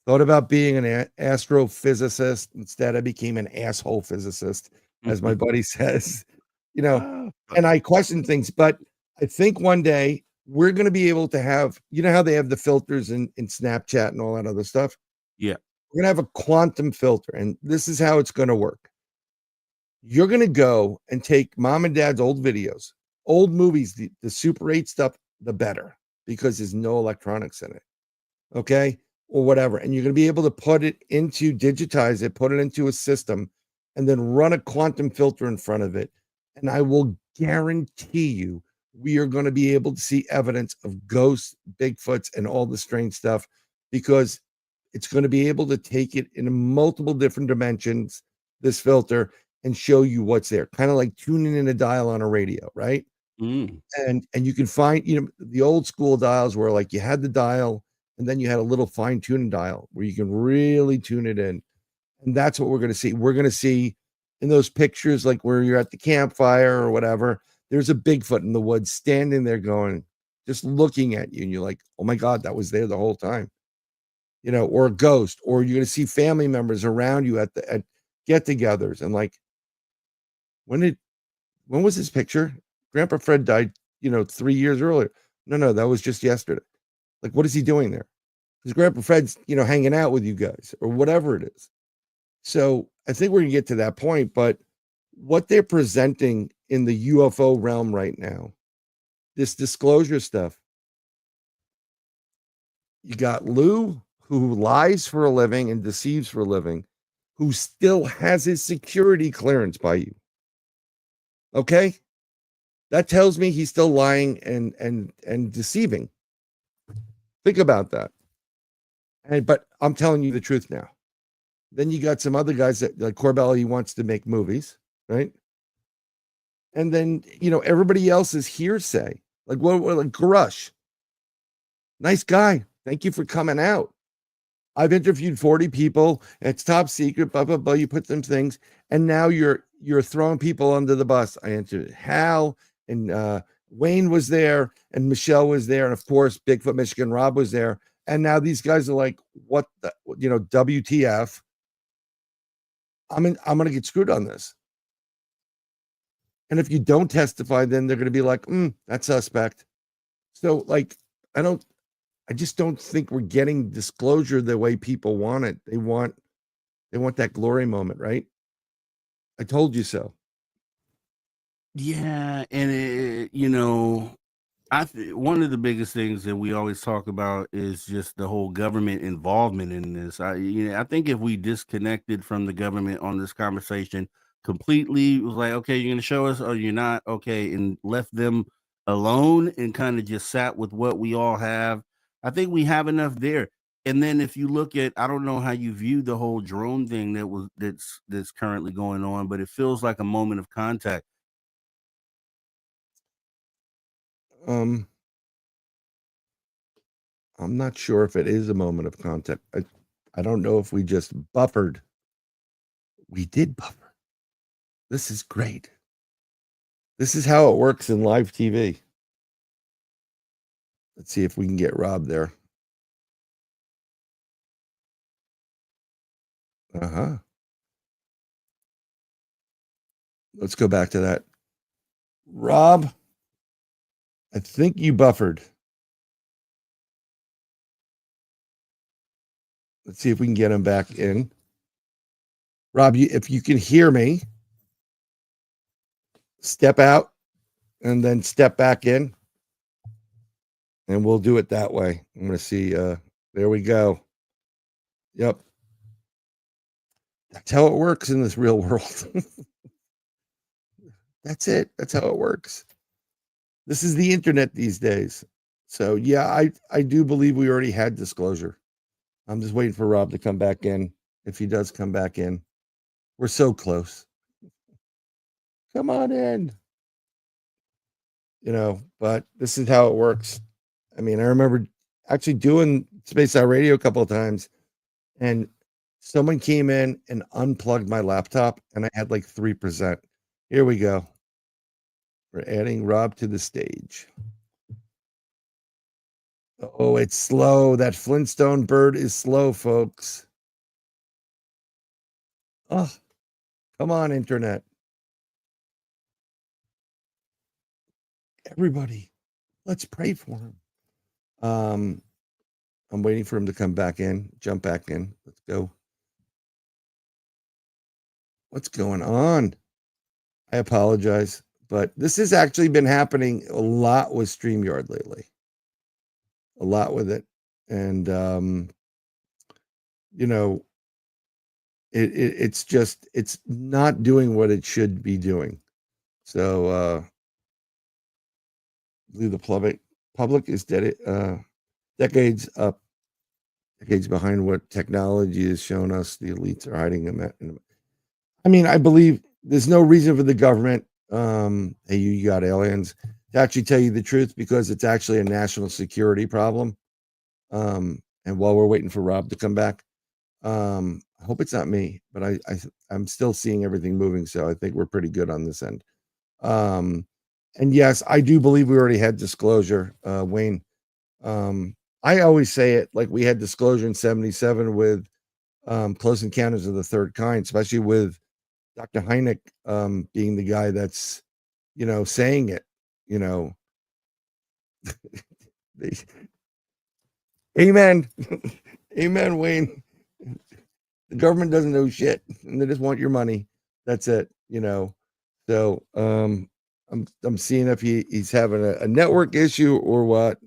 thought about being an astrophysicist. Instead, I became an asshole physicist, as my buddy says. And I question things, but I think one day we're going to be able to have, how they have the filters in Snapchat and all that other stuff. Yeah. We're going to have a quantum filter, and this is how it's going to work. You're going to go and take mom and dad's old videos, old movies, the Super 8 stuff, the better, because there's no electronics in it. Okay. Or whatever. And you're going to be able to digitize it, put it into a system, and then run a quantum filter in front of it. And I will guarantee you, we are going to be able to see evidence of ghosts, Bigfoots, and all the strange stuff, because it's going to be able to take it in multiple different dimensions, this filter, and show you what's there, kind of like tuning in a dial on a radio, right? Mm. And you can find, the old school dials where like you had the dial and then you had a little fine tuning dial where you can really tune it in. And that's what we're going to see. We're going to see in those pictures, like where you're at the campfire or whatever, there's a Bigfoot in the woods standing there going, just looking at you. And you're like, oh my God, that was there the whole time, or a ghost, or you're going to see family members around you at get togethers. And like, when was this picture? Grandpa Fred died, 3 years earlier. No, that was just yesterday. Like, what is he doing there? Because Grandpa Fred's, hanging out with you guys or whatever it is. So I think we're gonna get to that point, but what they're presenting in the UFO realm right now, this disclosure stuff, you got Lou, who lies for a living and deceives for a living, who still has his security clearance by you. Okay? That tells me he's still lying and deceiving. Think about that. But I'm telling you the truth now. Then you got some other guys that, like Corbell, he wants to make movies, right? And then, everybody else is hearsay. Like like Grush. Nice guy. Thank you for coming out. I've interviewed 40 people. It's top secret, blah, blah, blah. You put them things. And now you're throwing people under the bus. I interviewed Hal and Wayne was there and Michelle was there. And of course, Bigfoot Michigan Rob was there. And now these guys are like, what the, WTF? I'm going to get screwed on this. And if you don't testify, then they're going to be like, that's suspect. So like, I just don't think we're getting disclosure the way people want it. They want that glory moment, right? I told you so. Yeah. And one of the biggest things that we always talk about is just the whole government involvement in this. I think if we disconnected from the government on this conversation completely, it was like, okay, you're going to show us or you're not, okay, and left them alone and kind of just sat with what we all have. I think we have enough there. And then if you look at, I don't know how you view the whole drone thing that's currently going on, but it feels like a moment of contact. I'm not sure if it is a moment of contact. I don't know if we just buffered. We did buffer. This is great. This is how it works in live TV. Let's see if we can get Rob there. Let's go back to that. Rob, I think you buffered. Let's see if we can get him back in. Rob, if you can hear me, step out and then step back in. And we'll do it that way. I'm going to see. There we go. Yep. That's how it works in this real world. That's it. That's how it works. This is the internet these days. So yeah, I do believe we already had disclosure. I'm just waiting for Rob to come back in. If he does come back in, we're so close. Come on in. But this is how it works. I mean, I remember actually doing Space Out Radio a couple of times, and someone came in and unplugged my laptop, and I had like 3%. Here we go. We're adding Rob to the stage. Oh, it's slow. That Flintstone bird is slow, folks. Oh, come on, internet. Everybody, let's pray for him. I'm waiting for him to come back in, jump back in. Let's go. What's going on? I apologize, but this has actually been happening a lot with StreamYard lately. A lot with it. And, it's not doing what it should be doing. So, the public is decades behind what technology has shown us. The elites are hiding them. I mean, I believe there's no reason for the government, hey, you got aliens, to actually tell you the truth, because it's actually a national security problem. And while we're waiting for Rob to come back, I hope it's not me, but I'm still seeing everything moving, so I think we're pretty good on this end. Um, and yes, I do believe we already had disclosure, Wayne. I always say it like we had disclosure in 77 with Close Encounters of the Third Kind, especially with Dr. Hynek being the guy that's, saying it, you know. They, amen. Amen, Wayne. The government doesn't know shit, and they just want your money. That's it. So I'm seeing if he's having a network issue or what.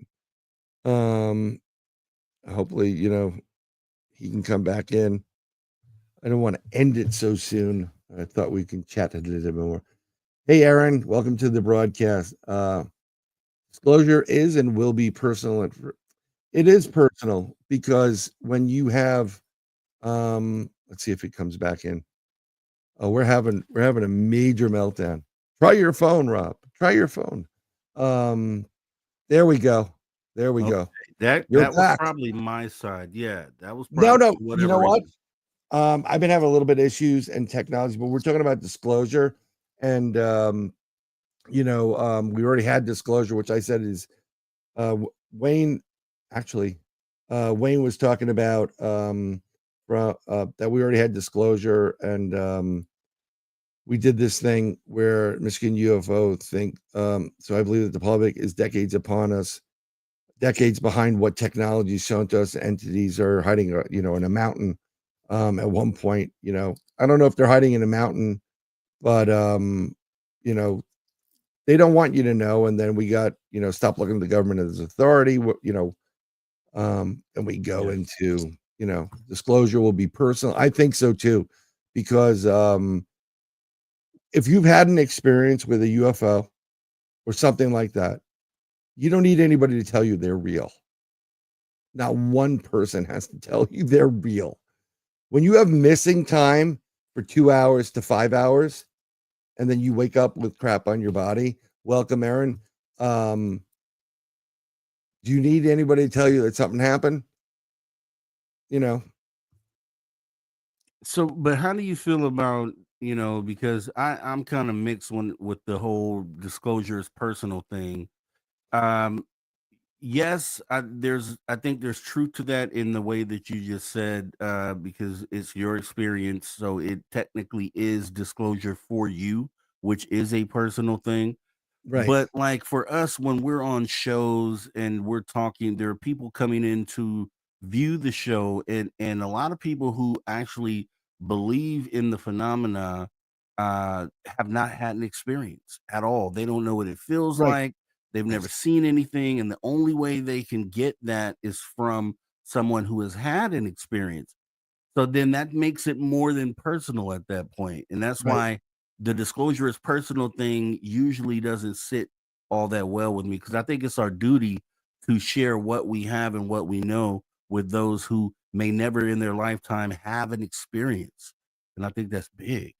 Hopefully, he can come back in. I don't want to end it so soon. I thought we can chat a little bit more. Hey, Aaron, welcome to the broadcast. Disclosure is and will be personal. It is personal because when you have, let's see if it comes back in. Oh, we're having a major meltdown. Try your phone, Rob. Try your phone. There we go. There we go. That You're was back. probably my side. Yeah, that was No. probably You know what? reason. I've been having a little bit of issues and technology, but we're talking about disclosure, and we already had disclosure, which I said is Wayne. Actually, Wayne was talking about that we already had disclosure, and we did this thing where Michigan UFO think. So I believe that the public is decades upon us, decades behind what technology is shown to us. Entities are hiding, in a mountain. At one point, I don't know if they're hiding in a mountain, but you know, they don't want you to know. And then we got, stop looking at the government as authority. And we go into, disclosure will be personal. I think so too, because if you've had an experience with a UFO or something like that, you don't need anybody to tell you they're real. Not one person has to tell you they're real. When you have missing time for 2 hours to 5 hours, and then you wake up with crap on your body, welcome, Aaron. Do you need anybody to tell you that something happened? So, but how do you feel about, because I'm kind of mixed with the whole disclosure is personal thing. Um, yes, I think there's truth to that in the way that you just said, because it's your experience, so it technically is disclosure for you, which is a personal thing. Right. But like for us, when we're on shows and we're talking, there are people coming in to view the show, and a lot of people who actually believe in the phenomena have not had an experience at all. They don't know what it feels Right. like. They've never seen anything, and the only way they can get that is from someone who has had an experience. So then that makes it more than personal at that point. And that's Right. why the disclosure is personal thing usually doesn't sit all that well with me, because I think it's our duty to share what we have and what we know with those who may never in their lifetime have an experience. And I think that's big.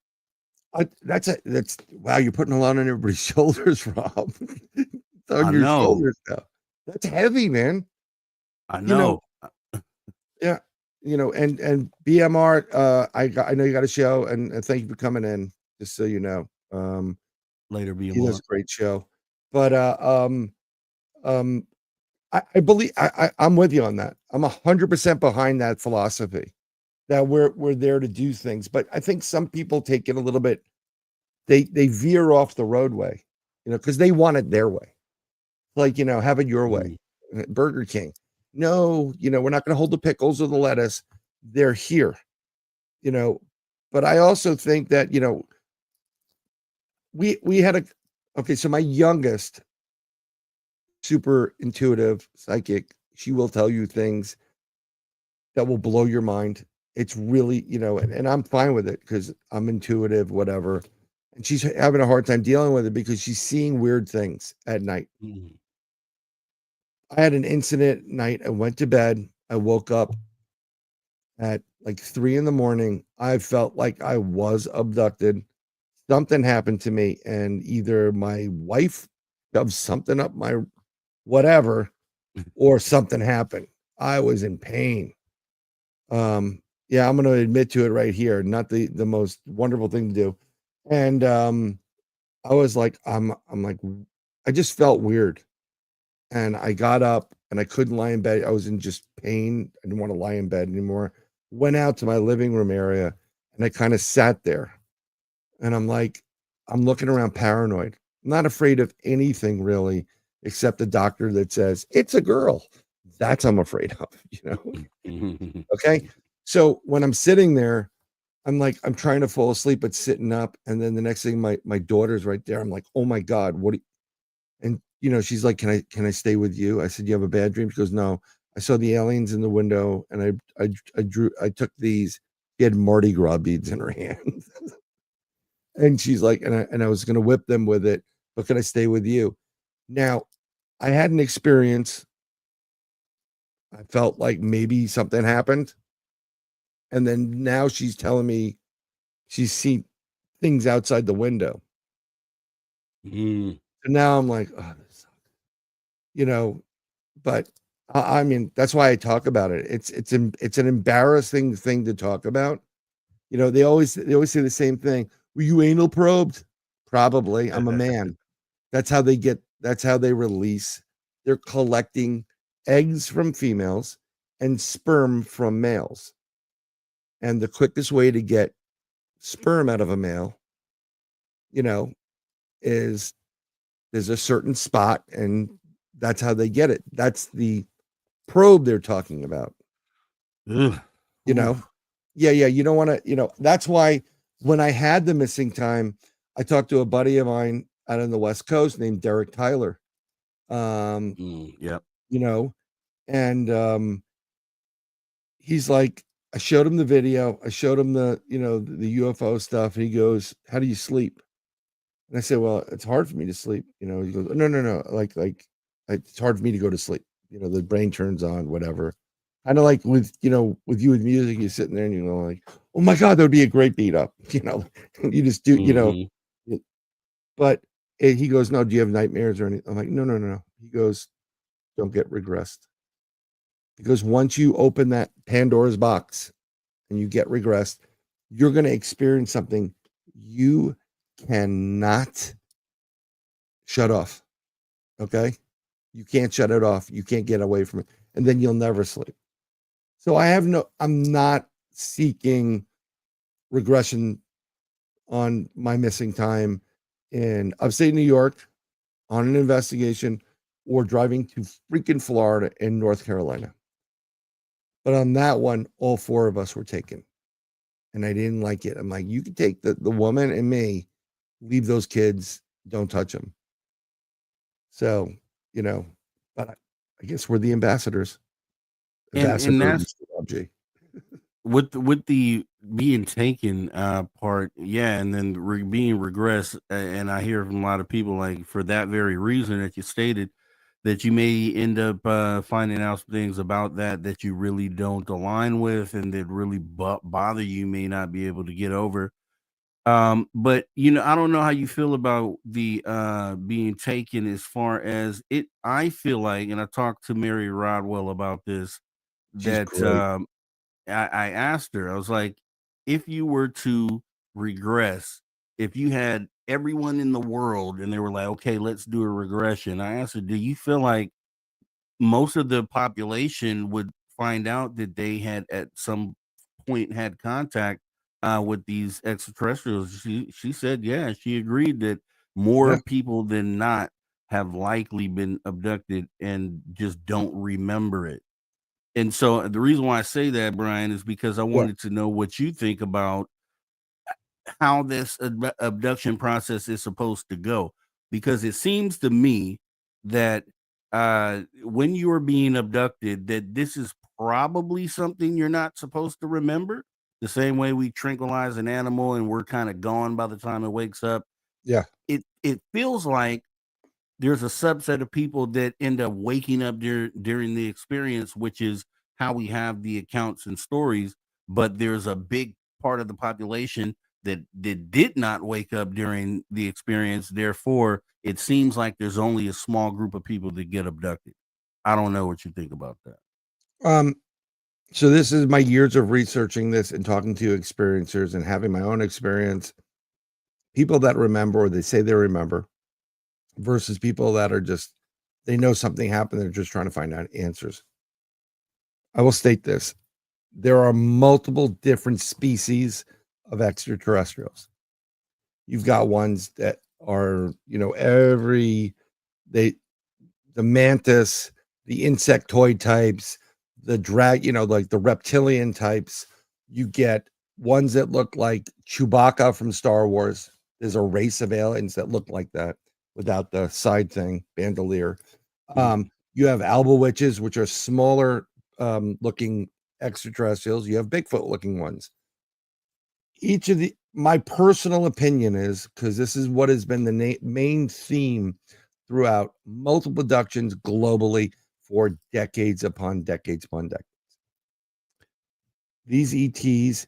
That's wow, you're putting a lot on everybody's shoulders, Rob. It's on I your know. shoulders now. That's heavy, man. I You know, know. yeah, and BMR, I know you got a show, and thank you for coming in, just so you know. Later, be He does more. a great show. But um I believe I'm with you on that. I'm 100% behind that philosophy that we're there to do things. But I think some people take it a little bit, they veer off the roadway, because they want it their way. Like, have it your way. Mhm. Burger King. No, we're not going to hold the pickles or the lettuce. They're here, you know. But I also think that, we had okay, so my youngest super intuitive psychic, she will tell you things that will blow your mind. It's really, and I'm fine with it because I'm intuitive, whatever. And she's having a hard time dealing with it because she's seeing weird things at night. Mhm. I had an incident at night. I went to bed. I woke up at like 3 in the morning. I felt like I was abducted. something happened to me, and either my wife shoved something up my whatever, or something happened. I was in pain. Yeah, I'm going to admit to it right here. Not the most wonderful thing to do, and I was like, I'm like, I just felt weird, and I got up and I couldn't lie in bed. I was in just pain. I didn't want to lie in bed anymore. Went out to my living room area, and I kind of sat there, and I'm like, I'm looking around paranoid. I'm not afraid of anything really, except the doctor that says it's a girl. That's I'm afraid of, you know. Okay. So when I'm sitting there, I'm like, I'm trying to fall asleep, but sitting up. And then the next thing, my daughter's right there. I'm like, oh my God, what? And she's like, can I stay with you? I said, you have a bad dream? She goes, no. I saw the aliens in the window, and I took these. She had Mardi Gras beads in her hand. And she's like, and I was gonna whip them with it, but can I stay with you? Now, I had an experience. I felt like maybe something happened. And then now she's telling me she's seen things outside the window. Mm. So now I'm like, oh, this sucks. But I mean, that's why I talk about it. It's an embarrassing thing to talk about. They always say the same thing. Were you anal probed? Probably. I'm a man. That's how they release. They're collecting eggs from females and sperm from males. And the quickest way to get sperm out of a male, is there's a certain spot, and that's how they get it. That's the probe they're talking about. Ugh. You know, yeah, you don't want to, that's why when I had the missing time, I talked to a buddy of mine out on the West Coast named Derek Tyler. Yep. And he's like, I showed him the video, I showed him the UFO stuff, and he goes, how do you sleep? And I said, well, it's hard for me to sleep. He goes, no, like it's hard for me to go to sleep. The brain turns on, whatever. Kind of like with with music, you're sitting there and you're like, oh my God, that would be a great beat up. You just do, but he goes, no, do you have nightmares or anything? I'm like, no. He goes, don't get regressed. Because once you open that Pandora's box and you get regressed, you're going to experience something you cannot shut off. Okay. You can't shut it off. You can't get away from it. And then you'll never sleep. So I'm not seeking regression on my missing time in upstate New York on an investigation or driving to freaking Florida and North Carolina. But on that one, all four of us were taken. And I didn't like it. I'm like, you can take the woman and me, leave those kids, don't touch them. So, but I guess we're the ambassadors. And Ambassador that's with the being taken part, yeah, and then being regressed. And I hear from a lot of people, like, for that very reason that you stated, that you may end up finding out some things about that you really don't align with, and that really bother you, may not be able to get over. But I don't know how you feel about the being taken, as far as it. I feel like, and I talked to Mary Rodwell about this, she's that great. I asked her, I was like, if you were to regress, if you had everyone in the world and they were like, okay, let's do a regression. I asked her, do you feel like most of the population would find out that they had at some point had contact with these extraterrestrials? She said, yeah, she agreed that more Yeah. people than not have likely been abducted and just don't remember it. And so the reason why I say that, Brian, is because I Yeah. wanted to know what you think about how this abduction process is supposed to go. Because it seems to me that when you are being abducted, that this is probably something you're not supposed to remember. The same way we tranquilize an animal and we're kind of gone by the time it wakes up. Yeah. It feels like there's a subset of people that end up waking up during the experience, which is how we have the accounts and stories. But there's a big part of the population that did not wake up during the experience. Therefore, it seems like there's only a small group of people that get abducted. I don't know what you think about that. So this is my years of researching this and talking to experiencers and having my own experience. People that remember, or they say they remember, versus people that are just, they know something happened. They're just trying to find out answers. I will state this. There are multiple different species of extraterrestrials. You've got ones that are, they, the mantis, the insectoid types, the like the reptilian types. You get ones that look like Chewbacca from Star Wars. There's a race of aliens that look like that without the side thing, bandolier. You have alba witches, which are smaller looking extraterrestrials. You have Bigfoot looking ones. Each of my personal opinion is, because this is what has been the main theme throughout multiple abductions globally for decades upon decades upon decades. These ETs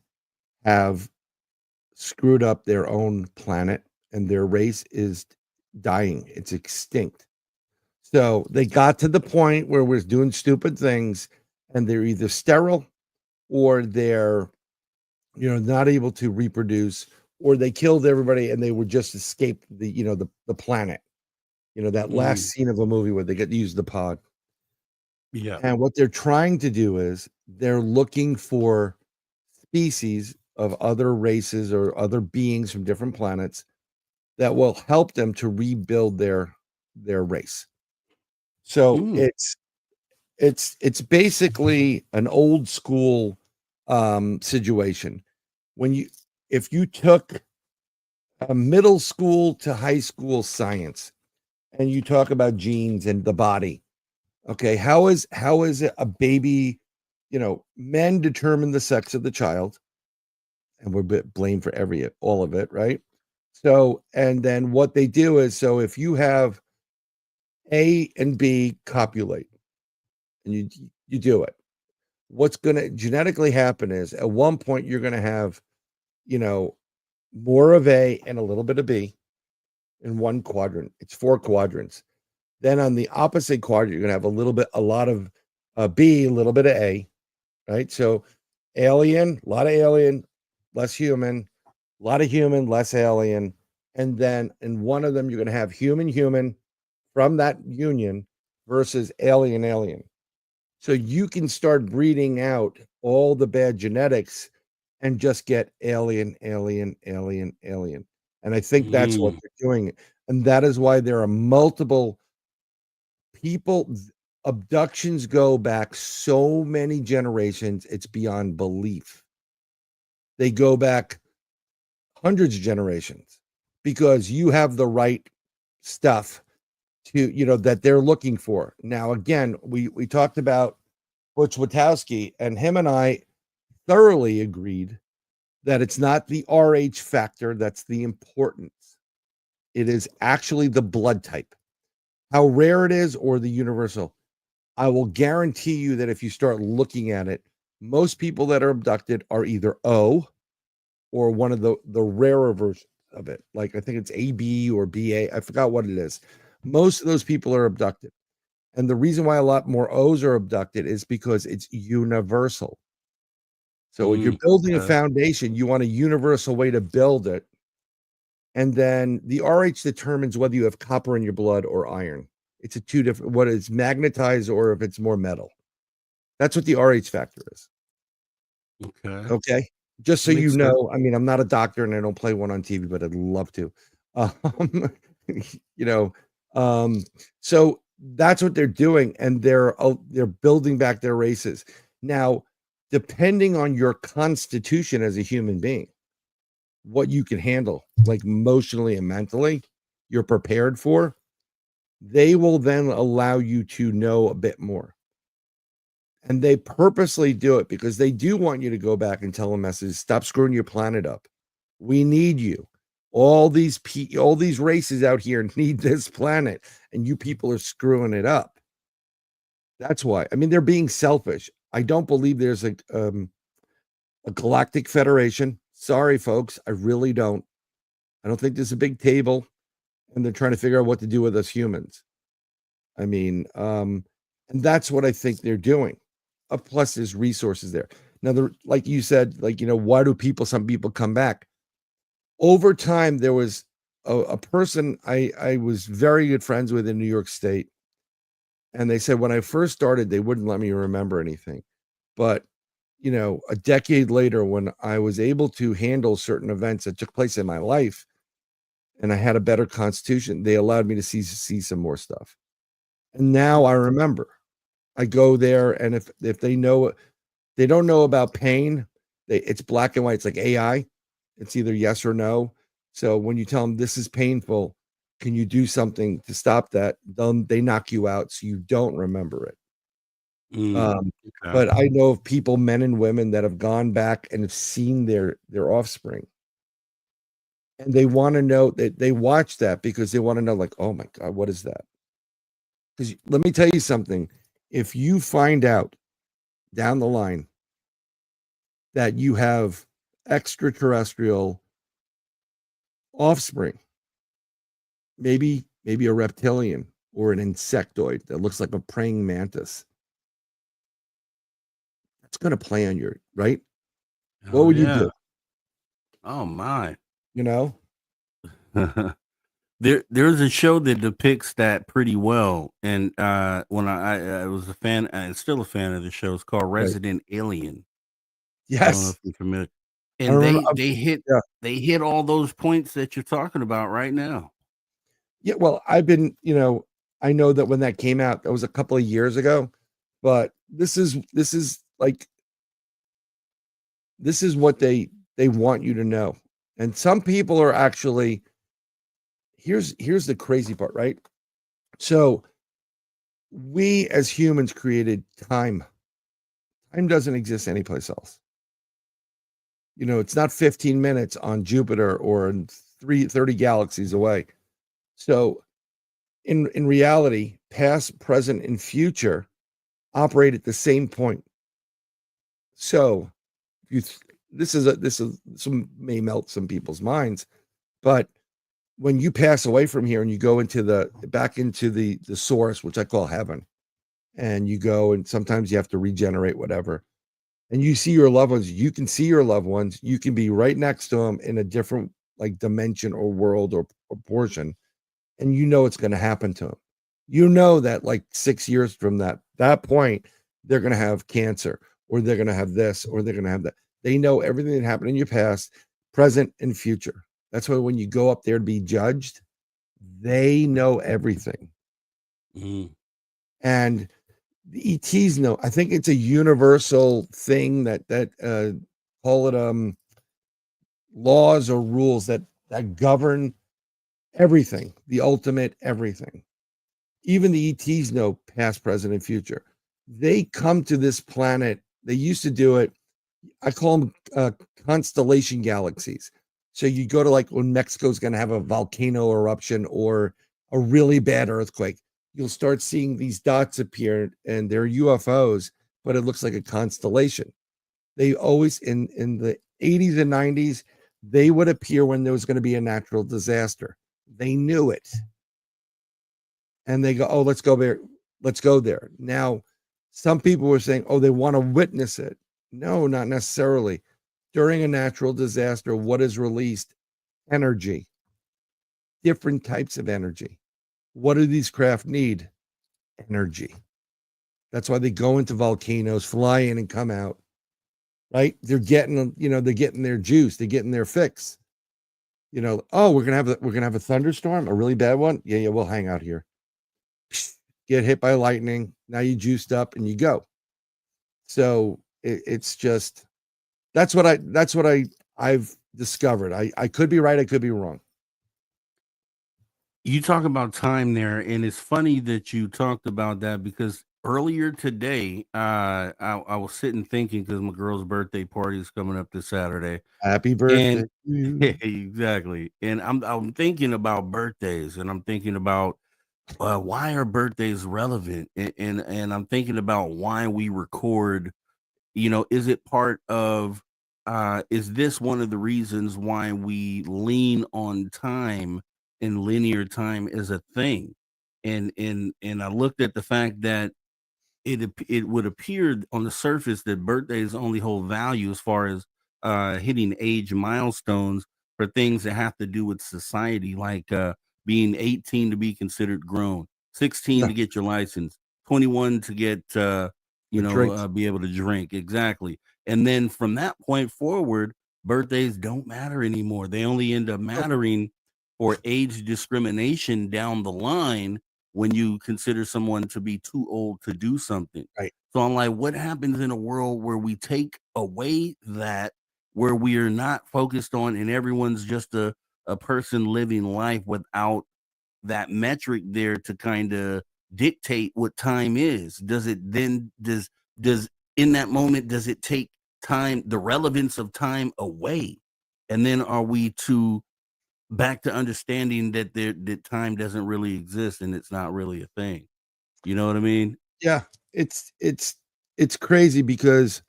have screwed up their own planet, and their race is dying. It's extinct. So they got to the point where we're doing stupid things, and they're either sterile or they're, not able to reproduce, or they killed everybody and they would just escape the planet. That last scene of a movie where they get to use the pod. Yeah. And what they're trying to do is they're looking for species of other races or other beings from different planets that will help them to rebuild their race. So it's basically an old school situation. If you took a middle school to high school science and you talk about genes and the body, okay, how is it a baby? Men determine the sex of the child, and we're blamed for all of it, right? So, and then what they do is, so if you have A and B copulate, and you do it, what's going to genetically happen is at one point you're going to have, more of A and a little bit of B in one quadrant. It's 4 quadrants. Then on the opposite quadrant, you're going to have a lot of B, a little bit of A, right? So alien, a lot of alien, less human, a lot of human, less alien. And then in one of them, you're going to have human from that union versus alien. So you can start breeding out all the bad genetics and just get alien. And I think that's what they're doing. And that is why there are multiple people. Abductions go back so many generations, it's beyond belief. They go back hundreds of generations because you have the right stuff to, that they're looking for. Now, again, we talked about Butch Witowski, and him and I thoroughly agreed that it's not the RH factor that's the importance. It is actually the blood type, how rare it is, or the universal. I will guarantee you that if you start looking at it, most people that are abducted are either O or one of the rarer versions of it. Like I think it's AB or BA. I forgot what it is. Most of those people are abducted. And the reason why a lot more O's are abducted is because it's universal. So when you're building a foundation, you want a universal way to build it. And then the RH determines whether you have copper in your blood or iron. It's a two different, what is magnetized or if it's more metal. That's what the RH factor is. Okay. Just so you know, I mean, I'm not a doctor and I don't play one on TV, but I'd love to. So that's what they're doing, and they're building back their races. Now, depending on your constitution as a human being, what you can handle, like emotionally and mentally, you're prepared for, they will then allow you to know a bit more. And they purposely do it because they do want you to go back and tell a message, stop screwing your planet up. We need you. All these races out here need this planet, and you people are screwing it up. That's why. I mean, they're being selfish. I don't believe there's a galactic federation. Sorry, folks, I really don't. I don't think there's a big table, and they're trying to figure out what to do with us humans. I mean, and that's what I think they're doing. Plus, there's resources there. Now, like you said, like, why do some people come back? Over time, there was a person I was very good friends with in New York State, and they said when I first started, they wouldn't let me remember anything. But, a decade later, when I was able to handle certain events that took place in my life, and I had a better constitution, they allowed me to see some more stuff. And now I remember. I go there, and if they don't know about pain, it's black and white. It's like AI. It's either yes or no. So when you tell them this is painful, can you do something to stop that? They knock you out, so you don't remember it. Okay. But I know of people, men and women, that have gone back and have seen their offspring, and they want to know that they watch that because they want to know, like, oh my God, what is that? Because let me tell you something. If you find out down the line that you have extraterrestrial offspring, maybe a reptilian or an insectoid that looks like a praying mantis, that's going to play on your right. What Oh would you yeah. do? Oh my. You know? There's a show that depicts that pretty well, and when I was a fan and still a fan of the show, it's called Right. Resident Alien. I don't know Yes. if you're familiar. I And remember. Yeah. they hit all those points that you're talking about right now. Yeah. Well, I've been. I know that when that came out, that was a couple of years ago, but this is what they want you to know. And some people are actually here's the crazy part, right? So we as humans created time. Time doesn't exist anyplace else. It's not 15 minutes on Jupiter or in 30 galaxies away. So in reality, past, present, and future operate at the same point. So if this may melt some people's minds, but when you pass away from here and you go back into the source, which I call heaven, and you go, and sometimes you have to regenerate, whatever, and you see your loved ones, you can see your loved ones, you can be right next to them in a different like dimension or world or portion, and it's going to happen to them. That like 6 years from that point, they're going to have cancer, or they're going to have this, or they're going to have that. They know everything that happened in your past, present, and future. That's why when you go up there to be judged, they know everything. And the ETs know. I think it's a universal thing that call it laws or rules that govern everything, the ultimate everything. Even the ETs know past, present, and future. They come to this planet. They used to do it. I call them constellation galaxies. So you go to, like, when Mexico's going to have a volcano eruption or a really bad earthquake, you'll start seeing these dots appear, and they're UFOs, but it looks like a constellation. They always in the 80s and 90s, they would appear when there was going to be a natural disaster. They knew it. And they go, oh, let's go there. Let's go there. Now, some people were saying, oh, they want to witness it. No, not necessarily. During a natural disaster, what is released? Energy. Different types of energy. What do these craft need? Energy. That's why they go into volcanoes, fly in and come out. Right? They're getting their juice, they're getting their fix. Oh, we're gonna have a thunderstorm, a really bad one. Yeah, we'll hang out here. Get hit by lightning. Now you juiced up and you go. So it's just that's what I've discovered. I could be right, I could be wrong. You talk about time there, and it's funny that you talked about that because earlier today, I was sitting thinking because my girl's birthday party is coming up this Saturday, Happy birthday and to you. exactly, and I'm thinking about birthdays, and I'm thinking about why are birthdays relevant, and I'm thinking about why we record. Is it part of is this one of the reasons why we lean on time and linear time as a thing? And I looked at the fact that it would appear on the surface that birthdays only hold value as far as hitting age milestones for things that have to do with society, like being 18 to be considered grown, 16 Yeah, to get your license, 21 to get the drink. be able to drink. Exactly. And then from that point forward, birthdays don't matter anymore. They only end up Oh, mattering for age discrimination down the line when you consider someone to be too old to do something. right. So I'm like, what happens in a world where we take away that, where we are not focused on, and everyone's just a person living life without that metric there to kind of dictate what time is? Does it then, does in that moment, does it take time, the relevance of time away? And then are we to back to understanding that that time doesn't really exist and it's not really a thing. You know what I mean? Yeah, it's crazy because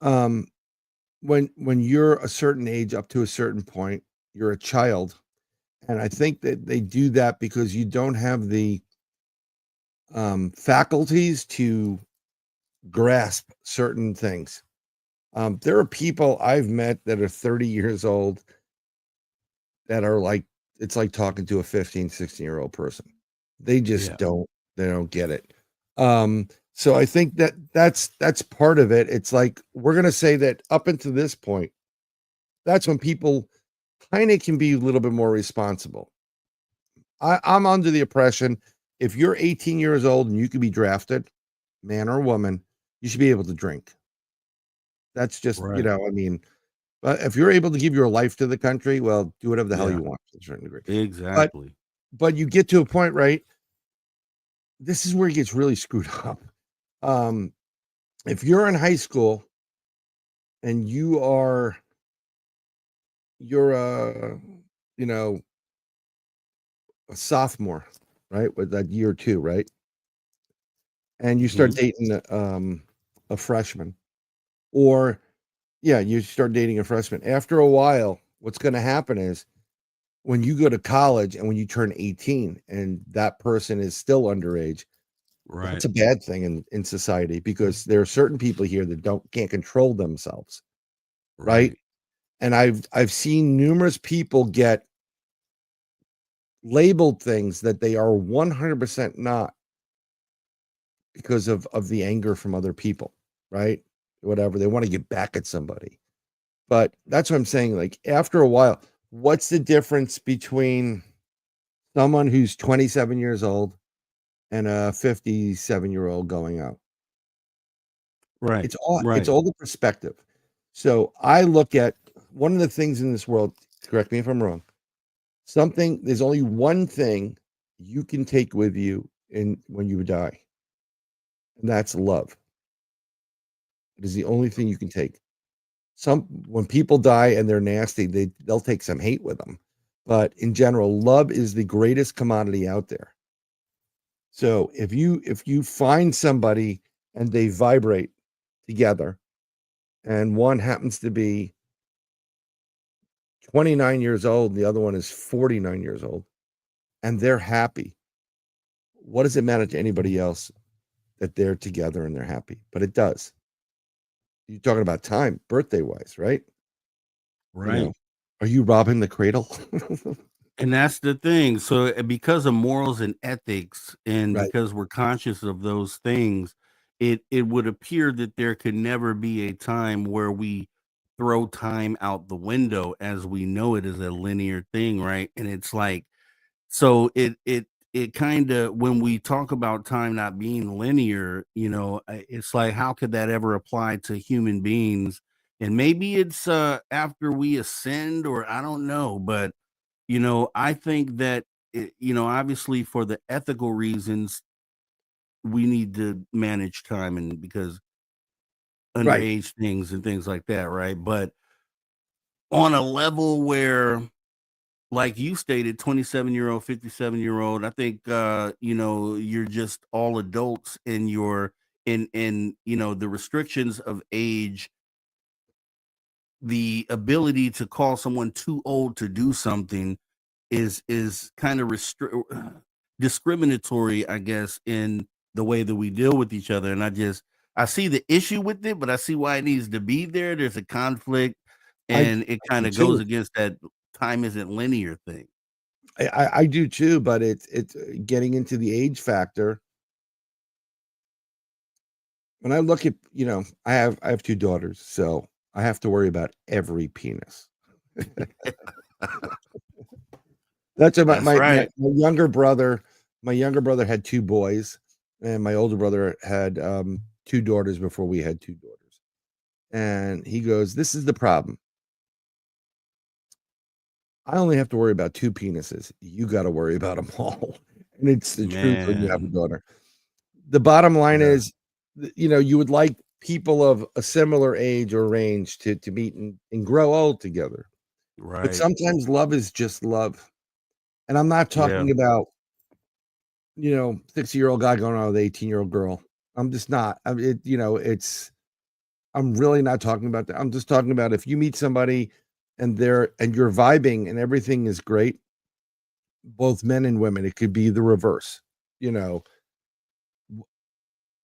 um when you're a certain age up to a certain point, you're a child. And I think that they do that because you don't have the faculties to grasp certain things. There are people I've met that are 30 years old that are like, it's like talking to a 15, 16-year-old person. They just Yeah. don't get it. So I think that that's part of it. It's like we're gonna say that up until this point, that's when people kind of can be a little bit more responsible. I'm under the impression if you're 18 years old and you could be drafted, man or woman, you should be able to drink. That's just, Right. I mean, if you're able to give your life to the country, well, do whatever the hell Yeah. you want to a certain degree. But Exactly. but you get to a point, right? This is where it gets really screwed up. Um, if you're in high school and you're you know, a sophomore, right? With that year two, right? And you start Hmm. dating a freshman, or yeah, you start dating a freshman. After a while, what's going to happen is when you go to college and when you turn 18 and that person is still underage, that's Right. a bad thing in society because there are certain people here that can't control themselves, right? Right. And I've seen numerous people get labeled things that they are 100% not because of the anger from other people, right? Whatever, they want to get back at somebody. But that's what I'm saying. Like after a while, what's the difference between someone who's 27 years old and a 57-year-old going out? Right. It's Right. all the perspective. So I look at one of the things in this world, correct me if I'm wrong. There's only one thing you can take with you in when you die, and that's love. It is the only thing you can take. Some When people die and they're nasty, they'll take some hate with them. But in general, love is the greatest commodity out there. So if you find somebody and they vibrate together, and one happens to be 29 years old, and the other one is 49 years old, and they're happy, what does it matter to anybody else that they're together and they're happy? But it does. You're talking about time, birthday wise, right? You know, Right. are you robbing the cradle? And that's the thing. So because of morals and ethics, and Right. because we're conscious of those things, it would appear that there could never be a time where we throw time out the window as we know it as a linear thing, right? And it's like, so it kind of, when we talk about time not being linear, it's like, how could that ever apply to human beings? And maybe it's after we ascend, or I don't know, but I think that obviously for the ethical reasons, we need to manage time, and because Right. underage things and things like that, right? But on a level where, like you stated, 27-year-old, 57-year-old, I think you're just all adults in your, in the restrictions of age the ability to call someone too old to do something is kind of discriminatory, I guess, in the way that we deal with each other. And I see the issue with it, but I see why it needs to be there. There's a conflict, I and it I kind do of goes too. against that time isn't linear thing. I do too, but it's getting into the age factor. When I look at, I have 2 daughters, so I have to worry about every penis. That's what That's right. my younger brother had 2 boys, and my older brother had, 2 daughters before we had 2 daughters. And he goes, "This is the problem. I only have to worry about 2 penises. You gotta worry about them all." And it's the truth when you have a Man. daughter. The bottom line Yeah. is, you would like people of a similar age or range to meet and grow old together. But Right. sometimes love is just love. And I'm not Yeah. talking about, 60-year-old guy going on with 18-year-old girl. I'm just not. I mean, I'm really not talking about that. I'm just talking about if you meet somebody and you're vibing and everything is great, both men and women, it could be the reverse. You know, wh-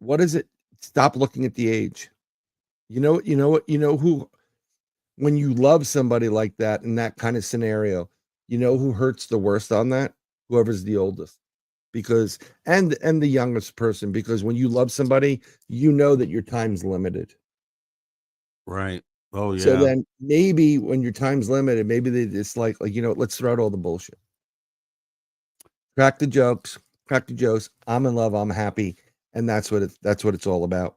what is it? Stop looking at the age. Who when you love somebody like that in that kind of scenario, you know who hurts the worst on that? Whoever's the oldest. Because and the youngest person, because when you love somebody, you know that your time's limited. Right. Oh So yeah. then maybe when your time's limited, maybe they just like, let's throw out all the bullshit. Crack the jokes, crack the jokes. I'm in love, I'm happy, and that's what it's all about,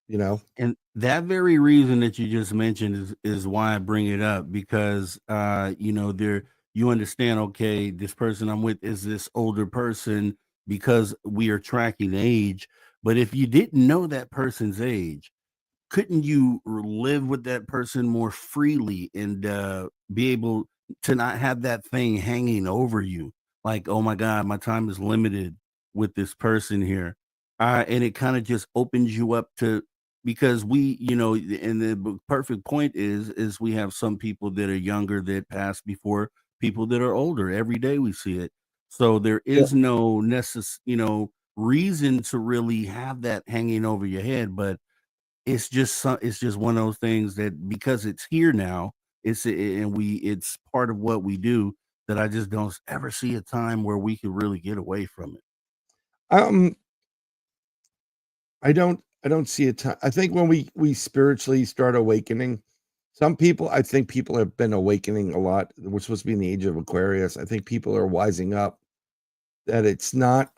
you know? And that very reason that you just mentioned is why I bring it up because there you understand, okay, this person I'm with is this older person because we are tracking age. But if you didn't know that person's age, couldn't you live with that person more freely and be able to not have that thing hanging over you like, oh my god, my time is limited with this person here, and it kind of just opens you up to, because and the perfect point is we have some people that are younger that pass before people that are older. Every day we see it, so there Yeah. is no reason to really have that hanging over your head. But it's just one of those things that because it's here now, it's part of what we do, that I just don't ever see a time where we could really get away from it. Um, I don't see a time. I think when we spiritually start awakening, I think people have been awakening a lot. We're supposed to be in the age of Aquarius. I think people are wising up that it's not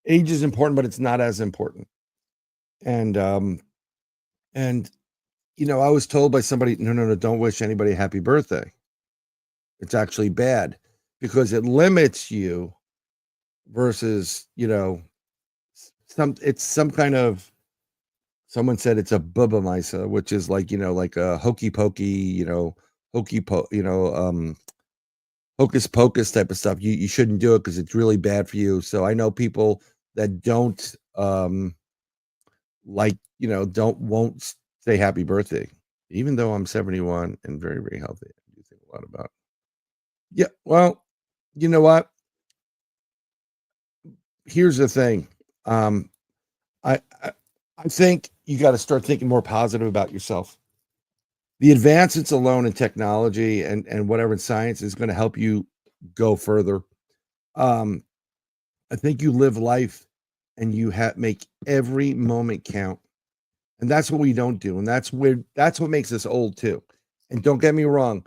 age is important, but it's not as important. And and I was told by somebody, no, no, no, don't wish anybody a happy birthday. It's actually bad because it limits you versus, some kind of someone said it's a bubba misa, which is like, like a hokey pokey, hokey po, hocus pocus type of stuff. You shouldn't do it because it's really bad for you. So I know people that don't don't won't say happy birthday, even though I'm 71 and very, very healthy. I do think a lot about. Yeah, well, you know what? Here's the thing. Um, I I, I think you got to start thinking more positive about yourself. The advancements alone in technology and whatever in science is going to help you go further. Um, I think you live life and you make every moment count. And that's what we don't do. And that's what makes us old too. And don't get me wrong,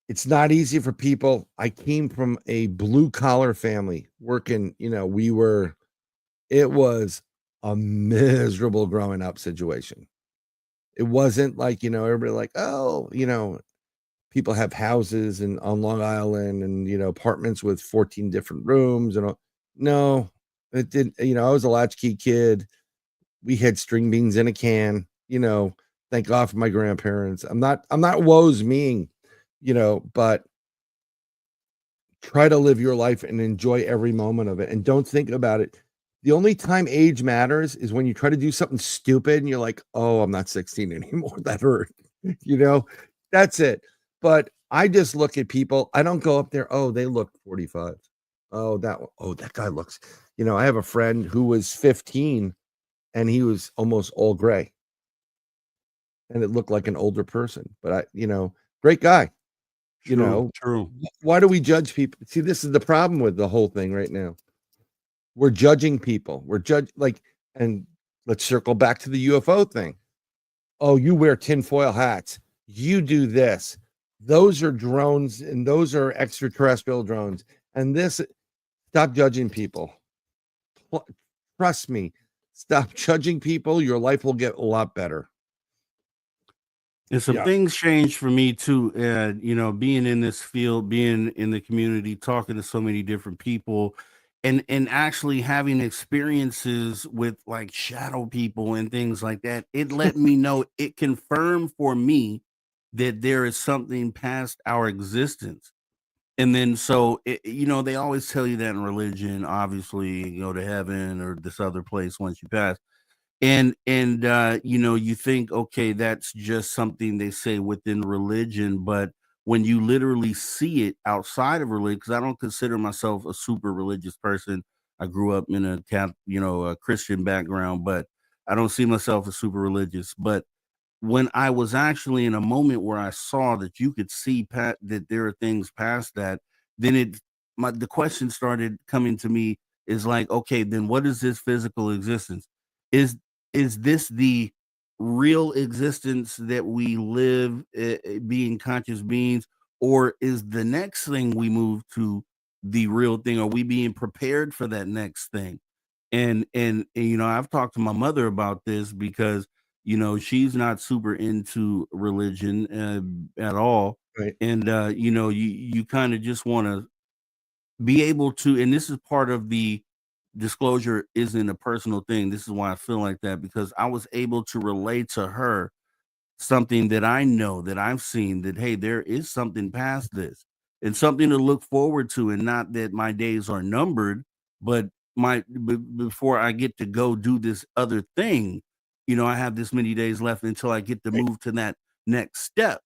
it's not easy for people. I came from a blue collar family working, it was a miserable growing up situation. It wasn't like, everybody like, oh, people have houses and on Long Island and, apartments with 14 different rooms and all. No, it didn't. I was a latchkey kid. We had string beans in a can, thank God for my grandparents. I'm not woes meing, but try to live your life and enjoy every moment of it and don't think about it. The only time age matters is when you try to do something stupid and you're like, oh, I'm not 16 anymore. That hurt. That's it. But I just look at people. I don't go up there. Oh, they look 45. Oh, that guy looks, I have a friend who was 15 and he was almost all gray. And it looked like an older person. But great guy. True. Why do we judge people? See, this is the problem with the whole thing right now. We're judging people. And let's circle back to the UFO thing. Oh, you wear tinfoil hats. You do this. Those are drones and those are extraterrestrial drones. And stop judging people. Trust me. Stop judging people. Your life will get a lot better. And some things changed for me too. Being in this field, being in the community, talking to so many different people, and actually having experiences with like shadow people and things like that. It let me know, it confirmed for me that there is something past our existence. And then so they always tell you that in religion, obviously, you go to heaven or this other place once you pass. And you think, okay, that's just something they say within religion, but when you literally see it outside of religion, because I don't consider myself a super religious person. I grew up in a Christian background, but I don't see myself as super religious. But when I was actually in a moment where I saw that you could see that there are things past that, then the question started coming to me, is like, okay, then what is this physical existence? Is is this the real existence that we live, being conscious beings, or is the next thing we move to the real thing? Are we being prepared for that next thing? And I've talked to my mother about this because she's not super into religion at all. Right. And you kind of just want to be able to, and this is part of the disclosure, isn't a personal thing. This is why I feel like that, because I was able to relate to her something that I know, that I've seen, that hey, there is something past this and something to look forward to, and not that my days are numbered, but before I get to go do this other thing, I have this many days left until I get to Right. move to that next step.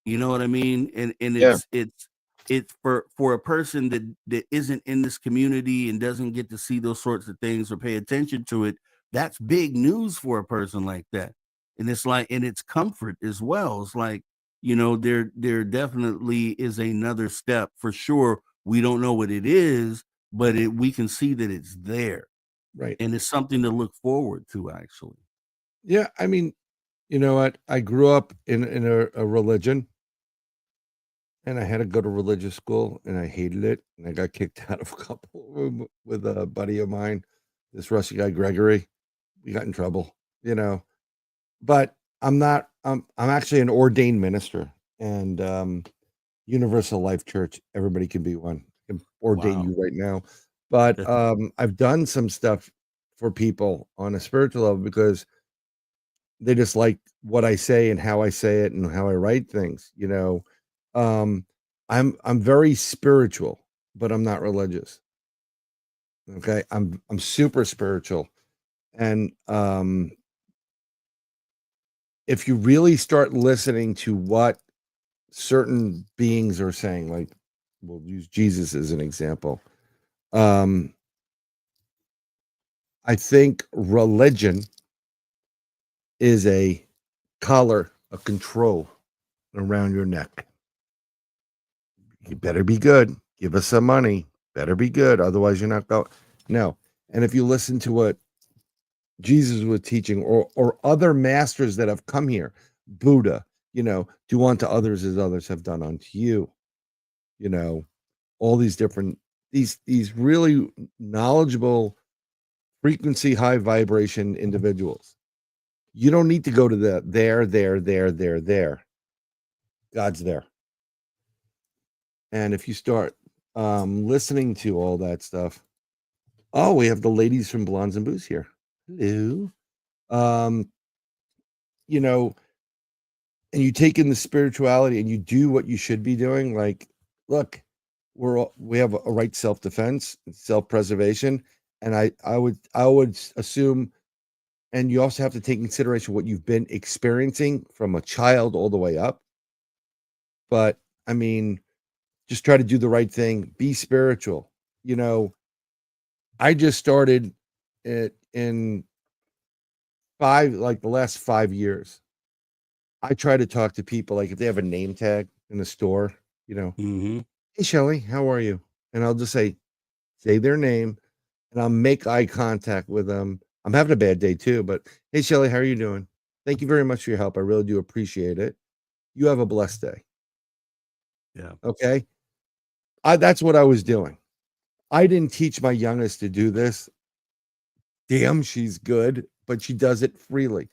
You know what I mean? And Yeah. it's for a person that isn't in this community and doesn't get to see those sorts of things or pay attention to it. That's big news for a person like that. And it's like, and it's comfort as well. It's like, there definitely is another step for sure. We don't know what it is, but we can see that it's there, Right. and it's something to look forward to, actually. Yeah. I mean, you know what? I grew up in a religion. And I had to go to religious school, and I hated it, and I got kicked out of a couple of 'em with a buddy of mine, this Rusty guy, Gregory. We got in trouble, but I'm actually an ordained minister, and, Universal Life Church, everybody can be one. I can ordain Wow. you right now. But, I've done some stuff for people on a spiritual level because they just like what I say and how I say it and how I write things. Um, I'm very spiritual, but I'm not religious. Okay. I'm super spiritual. And if you really start listening to what certain beings are saying, like we'll use Jesus as an example. Um, I think religion is a collar of control around your neck. You better be good. Give us some money. Better be good. Otherwise, you're not going. No. And if you listen to what Jesus was teaching or other masters that have come here, Buddha, do unto others as others have done unto you. All these different, these really knowledgeable, frequency, high vibration individuals. You don't need to go to there. God's there. And if you start listening to all that stuff, oh, we have the ladies from Blondes and Booze here. Hello. Um, and you take in the spirituality and you do what you should be doing. Like, look, we have a right self-defense and self-preservation. And I would assume, and you also have to take consideration what you've been experiencing from a child all the way up. But I mean, just try to do the right thing, be spiritual. You know, I just started it in the last 5 years. I try to talk to people like if they have a name tag in the store, you know, Mm-hmm. hey Shelly, how are you? And I'll just say their name, and I'll make eye contact with them. I'm having a bad day too, but hey Shelly, how are you doing? Thank you very much for your help. I really do appreciate it. You have a blessed day. Yeah. Okay. That's what I was doing. I didn't teach my youngest to do this. Damn, she's good, but she does it freely.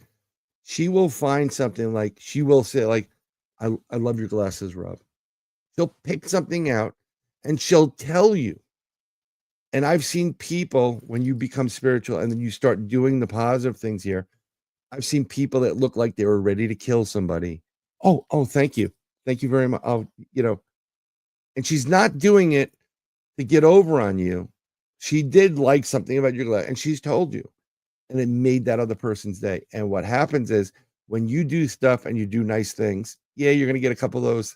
She will find something like she will say, like, I love your glasses, Rob. She'll pick something out and she'll tell you. And I've seen people when you become spiritual and then you start doing the positive things here. I've seen people that look like they were ready to kill somebody. Oh, thank you. Thank you very much. Oh, and she's not doing it to get over on you. She did like something about your glass and she's told you. And it made that other person's day. And what happens is when you do stuff and you do nice things, yeah, you're going to get a couple of those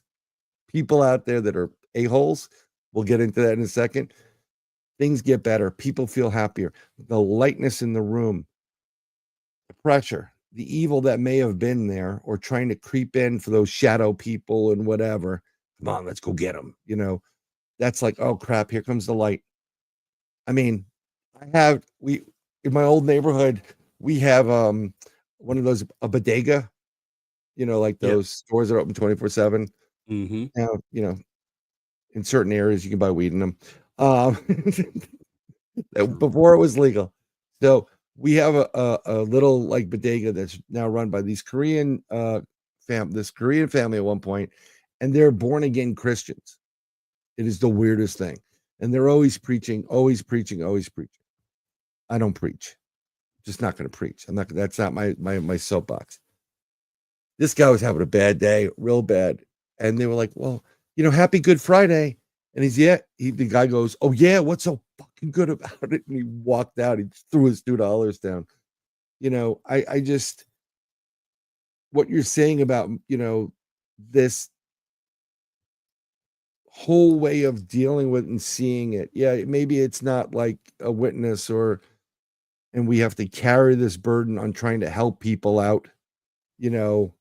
people out there that are a-holes. We'll get into that in a second. Things get better. People feel happier. The lightness in the room, the pressure, the evil that may have been there or trying to creep in for those shadow people and whatever. Come on, let's go get them. That's like, oh crap, here comes the light. I mean, we in my old neighborhood, we have one of those a bodega, like Yeah. those stores that are open 24/7. Mm-hmm. Now, in certain areas you can buy weed in them. Um, before it was legal. So we have a little like bodega that's now run by these Korean this Korean family at one point, and they're born again Christians. It is the weirdest thing. And they're always preaching, always preaching, always preaching. I don't preach. Just not going to preach. I'm not. That's not my soapbox. This guy was having a bad day, real bad, and they were like, "Well, happy Good Friday." And the guy goes, "Oh yeah, what's so fucking good about it?" And he walked out. He threw his $2 down. I just what you're saying about this whole way of dealing with and seeing it. Yeah, maybe it's not like a witness and we have to carry this burden on trying to help people out. You know,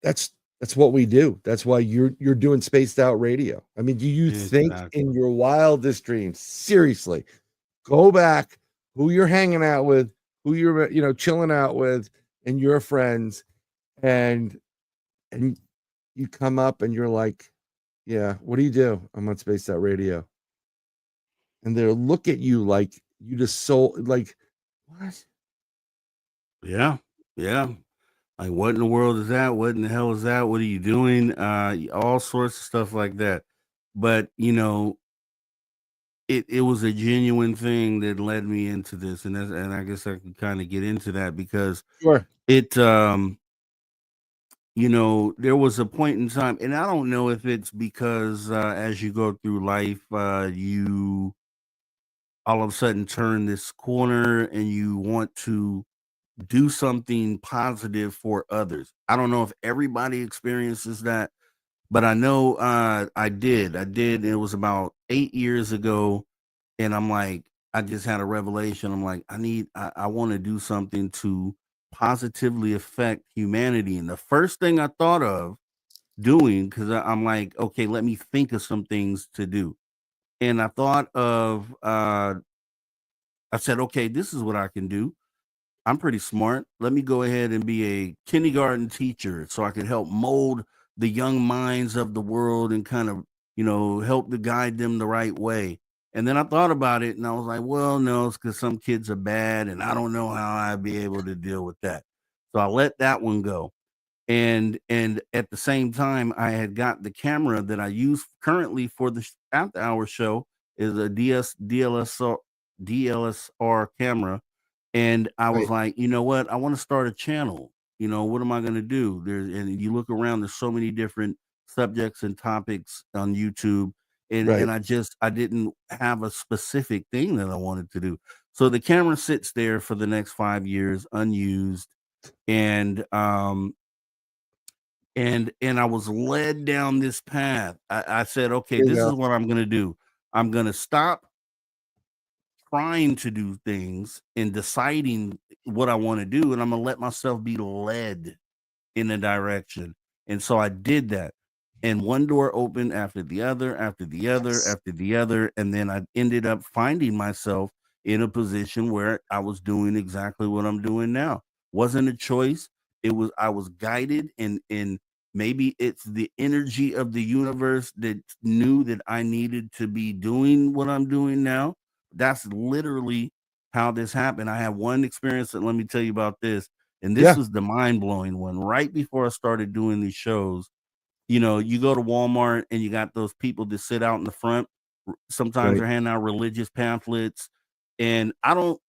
that's that's what we do. That's why you're doing spaced out radio. I mean, do you think Exactly. in your wildest dreams, seriously, go back who you're hanging out with, who you're chilling out with, and your friends, and and you come up and you're like, yeah, what do you do? I'm on spaced out radio, and they'll look at you like you just sold like what? Yeah. Yeah. Like, what in the world is that? What in the hell is that? What are you doing? All sorts of stuff like that. But it was a genuine thing that led me into this, and I guess I can kind of get into that because Sure. it there was a point in time, and I don't know if it's because as you go through life, you all of a sudden turn this corner and you want to do something positive for others. I don't know if everybody experiences that, but I know I did. I did. It was about 8 years ago, and I'm like, I just had a revelation. I'm like, I want to do something to positively affect humanity. And the first thing I thought of doing, because I'm like, okay, let me think of some things to do. And I thought of, I said, okay, this is what I can do. I'm pretty smart. Let me go ahead and be a kindergarten teacher so I can help mold the young minds of the world and kind of, help to guide them the right way. And then I thought about it and I was like, well, no, it's because some kids are bad and I don't know how I'd be able to deal with that. So I let that one go. And at the same time, I had got the camera that I use currently for the after hour show is a DLSR camera, and I was Right. like, you know what? I want to start a channel. What am I going to do? And you look around, there's so many different subjects and topics on YouTube. and I didn't have a specific thing that I wanted to do. So the camera sits there for the next 5 years unused, and and I was led down this path. I said, okay, There you this is go. what I'm gonna do. I'm gonna stop trying to do things and deciding what I want to do, and I'm gonna let myself be led in a direction. And so I did that. And one door opened after the other, after the other, Yes. after the other. And then I ended up finding myself in a position where I was doing exactly what I'm doing now. Wasn't a choice. It was I was guided, and maybe it's the energy of the universe that knew that I needed to be doing what I'm doing now. That's literally how this happened. I had one experience that let me tell you about this, and this Yeah. was the mind-blowing one. Right before I started doing these shows, you go to Walmart and you got those people that sit out in the front. Sometimes Right. they're handing out religious pamphlets. And I don't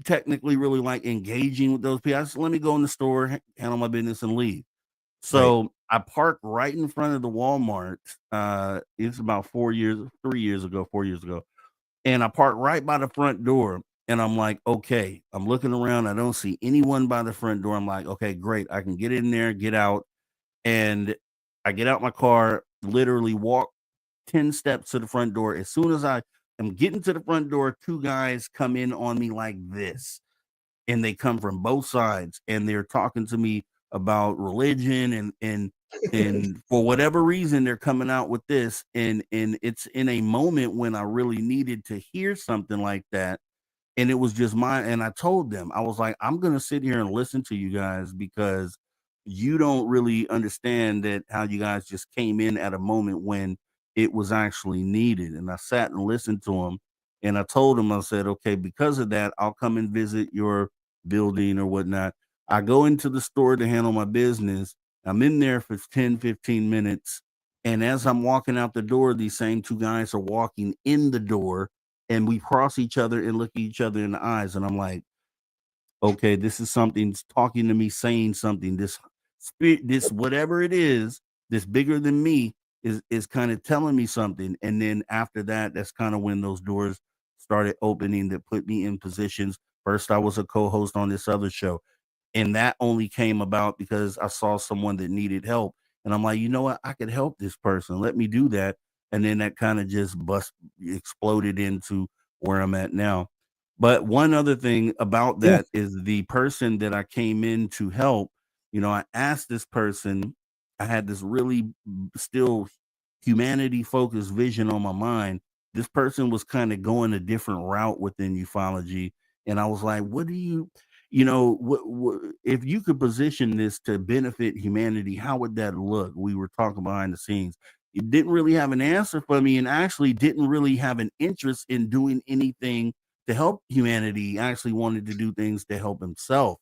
technically really like engaging with those people. I just let me go in the store, handle my business, and leave. Right. So I parked right in front of the Walmart. It's about 4 years, 3 years ago, 4 years ago. And I parked right by the front door. And I'm like, okay, I'm looking around. I don't see anyone by the front door. I'm like, okay, great. I can get in there, get out. And I get out my car, literally walk 10 steps to the front door. As soon as I am getting to the front door, two guys come in on me like this, and they come from both sides, and they're talking to me about religion, and for whatever reason they're coming out with this, and it's in a moment when I really needed to hear something like that. And it was just mine. And I told them, I was like, I'm gonna sit here and listen to you guys because you don't really understand that how you guys just came in at a moment when it was actually needed. And I sat and listened to them, and I told them, I said, okay, because of that, I'll come and visit your building or whatnot. I go into the store to handle my business. I'm in there for 10, 15 minutes. And as I'm walking out the door, these same two guys are walking in the door, and we cross each other and look each other in the eyes. And I'm like, okay, this is something's talking to me, saying something. This spirit, this whatever it is, this bigger than me is kind of telling me something. And then after that, that's kind of when those doors started opening that put me in positions. First, I was a co-host on this other show, and that only came about because I saw someone that needed help. And I'm like, you know what? I could help this person. Let me do that. And then that kind of just exploded into where I'm at now. But one other thing about Yeah. that is the person that I came in to help, I asked this person, I had this really still humanity focused vision on my mind. This person was kind of going a different route within ufology. And I was like, what do you, what if you could position this to benefit humanity, how would that look? We were talking behind the scenes. It didn't really have an answer for me, and actually didn't really have an interest in doing anything to help humanity. He actually wanted to do things to help himself.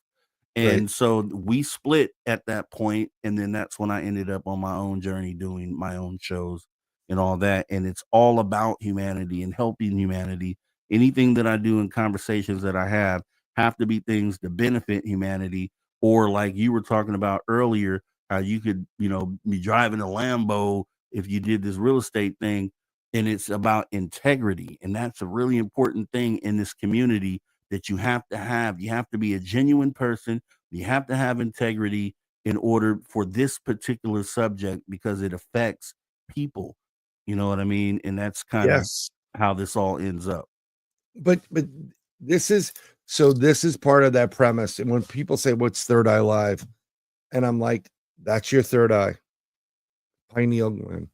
Right. And so we split at that point, and then that's when I ended up on my own journey doing my own shows and all that. And it's all about humanity and helping humanity. Anything that I do in conversations that I have to be things to benefit humanity, or like you were talking about earlier, how you could, be driving a Lambo if you did this real estate thing. And it's about integrity. And that's a really important thing in this community that you have to have. You have to be a genuine person. You have to have integrity in order for this particular subject because it affects people. You know what I mean? And that's kind of Yes. how this all ends up. But this is this is part of that premise. And when people say, "What's third eye live?" and I'm like, "That's your third eye, pineal gland."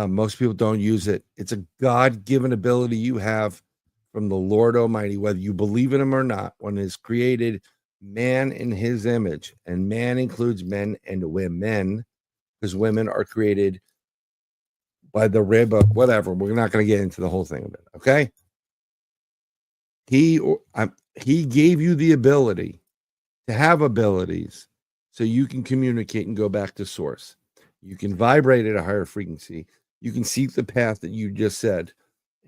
Most people don't use it. It's a God-given ability you have from the Lord Almighty, whether you believe in Him or not. When He's created man in His image, and man includes men and women, because women are created by the rib of whatever. We're not going to get into the whole thing of it. Okay. He gave you the ability to have abilities so you can communicate and go back to source. You can vibrate at a higher frequency. You can seek the path that you just said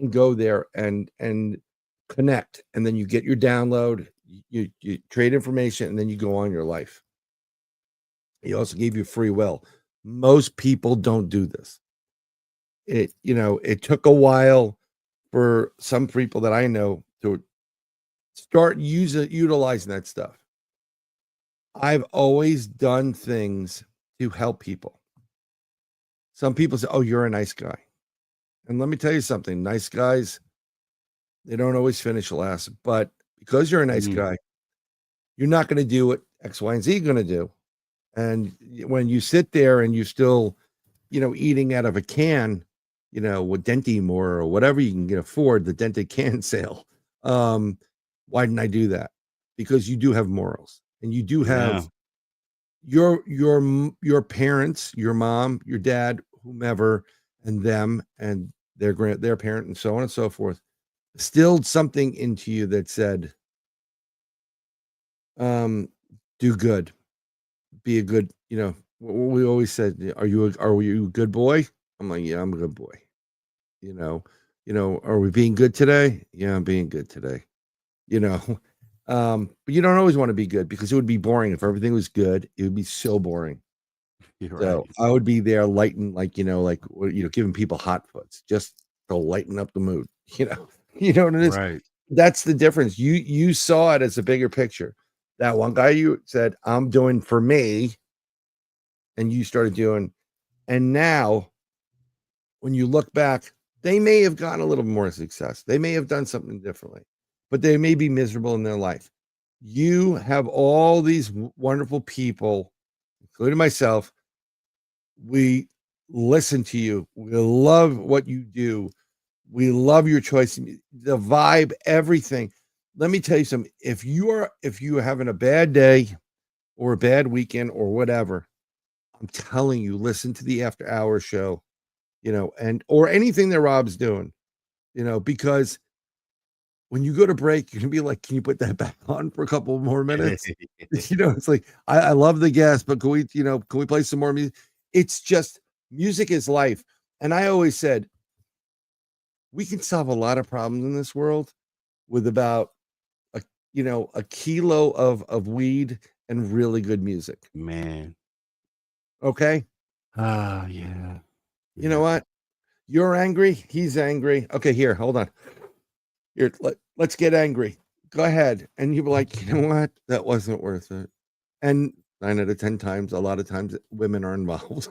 and go there and connect. And then you get your download, you trade information, and then you go on your life. He also gave you free will. Most people don't do this. it took a while for some people that I know to start utilizing that stuff. I've always done things to help people. Some people say, "Oh, you're a nice guy." And let me tell you something, nice guys, they don't always finish last, but because you're a nice Mhm. guy, you're not going to do what X, Y, and Z going to do. And when you sit there and you still, eating out of a can, with Dentimore or whatever you can get afford, the dented can sale. Um, why didn't I do that? Because you do have morals and you do Yeah. have your parents, your mom, your dad, whomever, and them and their parent and so on and so forth, stilled something into you that said, um, do good, be a good, what we always said, are you a good boy? I'm like, yeah, I'm a good boy. You know, are we being good today? Yeah, I'm being good today. You know, but you don't always want to be good because it would be boring if everything was good. It would be so boring. You're So right. I would be there lighting, giving people hot foots just to lighten up the mood. You know what it is. Right. That's the difference. You saw it as a bigger picture. That one guy you said, I'm doing for me, and you started doing, and now when you look back, they may have gotten a little more success. They may have done something differently, but they may be miserable in their life. You have all these wonderful people, including myself. We listen to you. We love what you do. We love your choice, the vibe, everything. Let me tell you something. If you are having a bad day or a bad weekend or whatever, I'm telling you, listen to the after hour show, and or anything that Rob's doing, because when you go to break, you're gonna be like, can you put that back on for a couple more minutes? It's like I love the guest, but can we play some more music? It's just music is life. And I always said we can solve a lot of problems in this world with about a kilo of weed and really good music. Man. Okay. Ah, yeah. You know Yeah. what? You're angry. He's angry. Okay, here, hold on. Here, let's get angry. Go ahead. And you were like, you know what? That wasn't worth it. And 9 out of 10 times, a lot of times women are involved.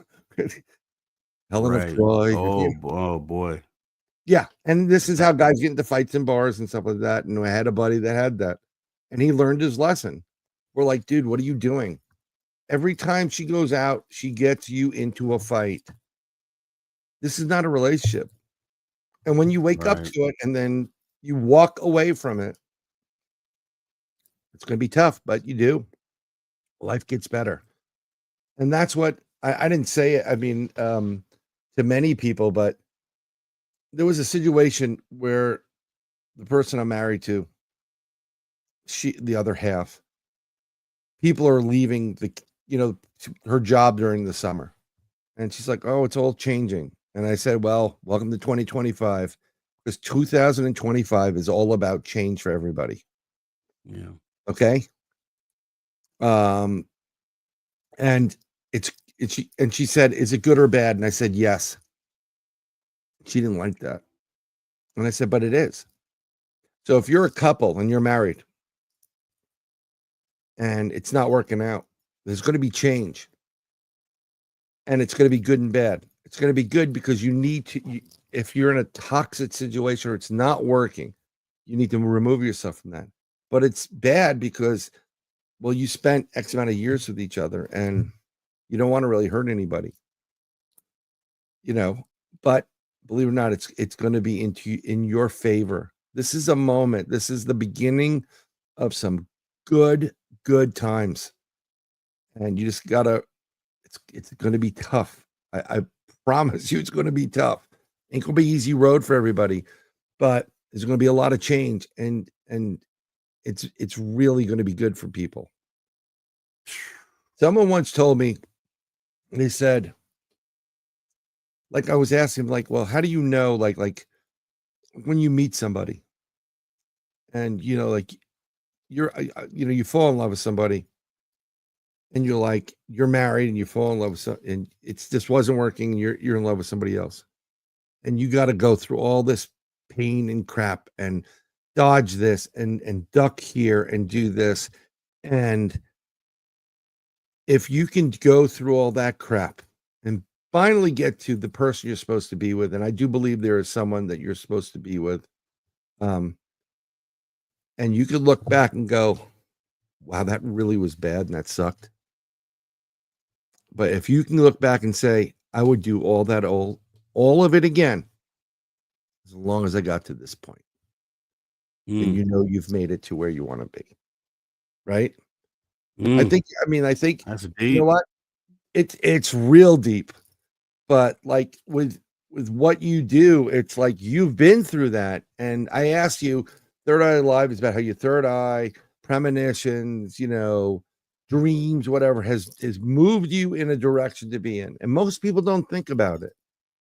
Helen of Right. Troy. Oh boy. Yeah. And this is how guys get into fights in bars and stuff like that. And I had a buddy that had that. And he learned his lesson. We're like, dude, what are you doing? Every time she goes out, she gets you into a fight. This is not a relationship. And when you wake up Right. to it and then you walk away from it, it's going to be tough, but you do. Life gets better. And that's what I didn't say it. I mean, to many people, but there was a situation where the person I'm married to, the other half, people are leaving her job during the summer. And she's like, oh, it's all changing. And I said, well, welcome to 2025, because 2025 is all about change for everybody. Yeah. Okay. Um, and she said, is it good or bad? And I said, yes. She didn't like that. And I said, but it is. So if you're a couple and you're married and it's not working out, there's going to be change. And it's going to be good and bad. It's going to be good because you need to, if you're in a toxic situation or it's not working, you need to remove yourself from that. But it's bad because, well, you spent X amount of years with each other and you don't want to really hurt anybody, but believe it or not, it's going to be in your favor. This is a moment. This is the beginning of some good times. And you just gotta, it's going to be tough. I promise you, it's going to be tough. Ain't gonna be easy road for everybody, but there's going to be a lot of change, and it's really going to be good for people. Someone once told me, they said, like I was asking, like, well, how do you know, like when you meet somebody, and like you fall in love with somebody, and you're married, and you fall in love with and it's just wasn't working. And you're in love with somebody else. and you got to go through all this pain and crap and dodge this and duck here and do this. And if you can go through all that crap and finally get to the person you're supposed to be with, and I do believe there is someone that you're supposed to be with, and you could look back and go, wow, that really was bad and that sucked. But if you can look back and say, I would do all of it again, as long as I got to this point, then you know you've made it to where you want to be. Right? I think That's you know deep. what? It's real deep. But like with what you do, it's like you've been through that. And I asked you, Third Eye Alive is about how your third eye, premonitions, dreams, whatever, has moved you in a direction to be in. And most people don't think about it.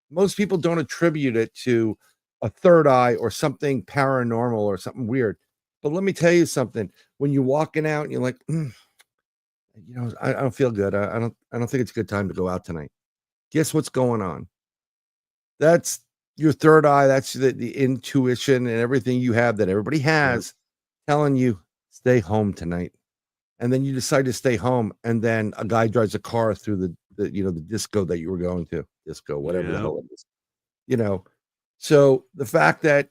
Most people don't attribute it to a third eye or something paranormal or something weird. But let me tell you something. When you're walking out and you're like, I don't feel good. I don't think it's a good time to go out tonight. Guess what's going on? That's your third eye. That's the intuition and everything you have that everybody has telling you stay home tonight. And then you decide to stay home, and then a guy drives a car through the disco that you were going to, disco, whatever the hell it is. So the fact that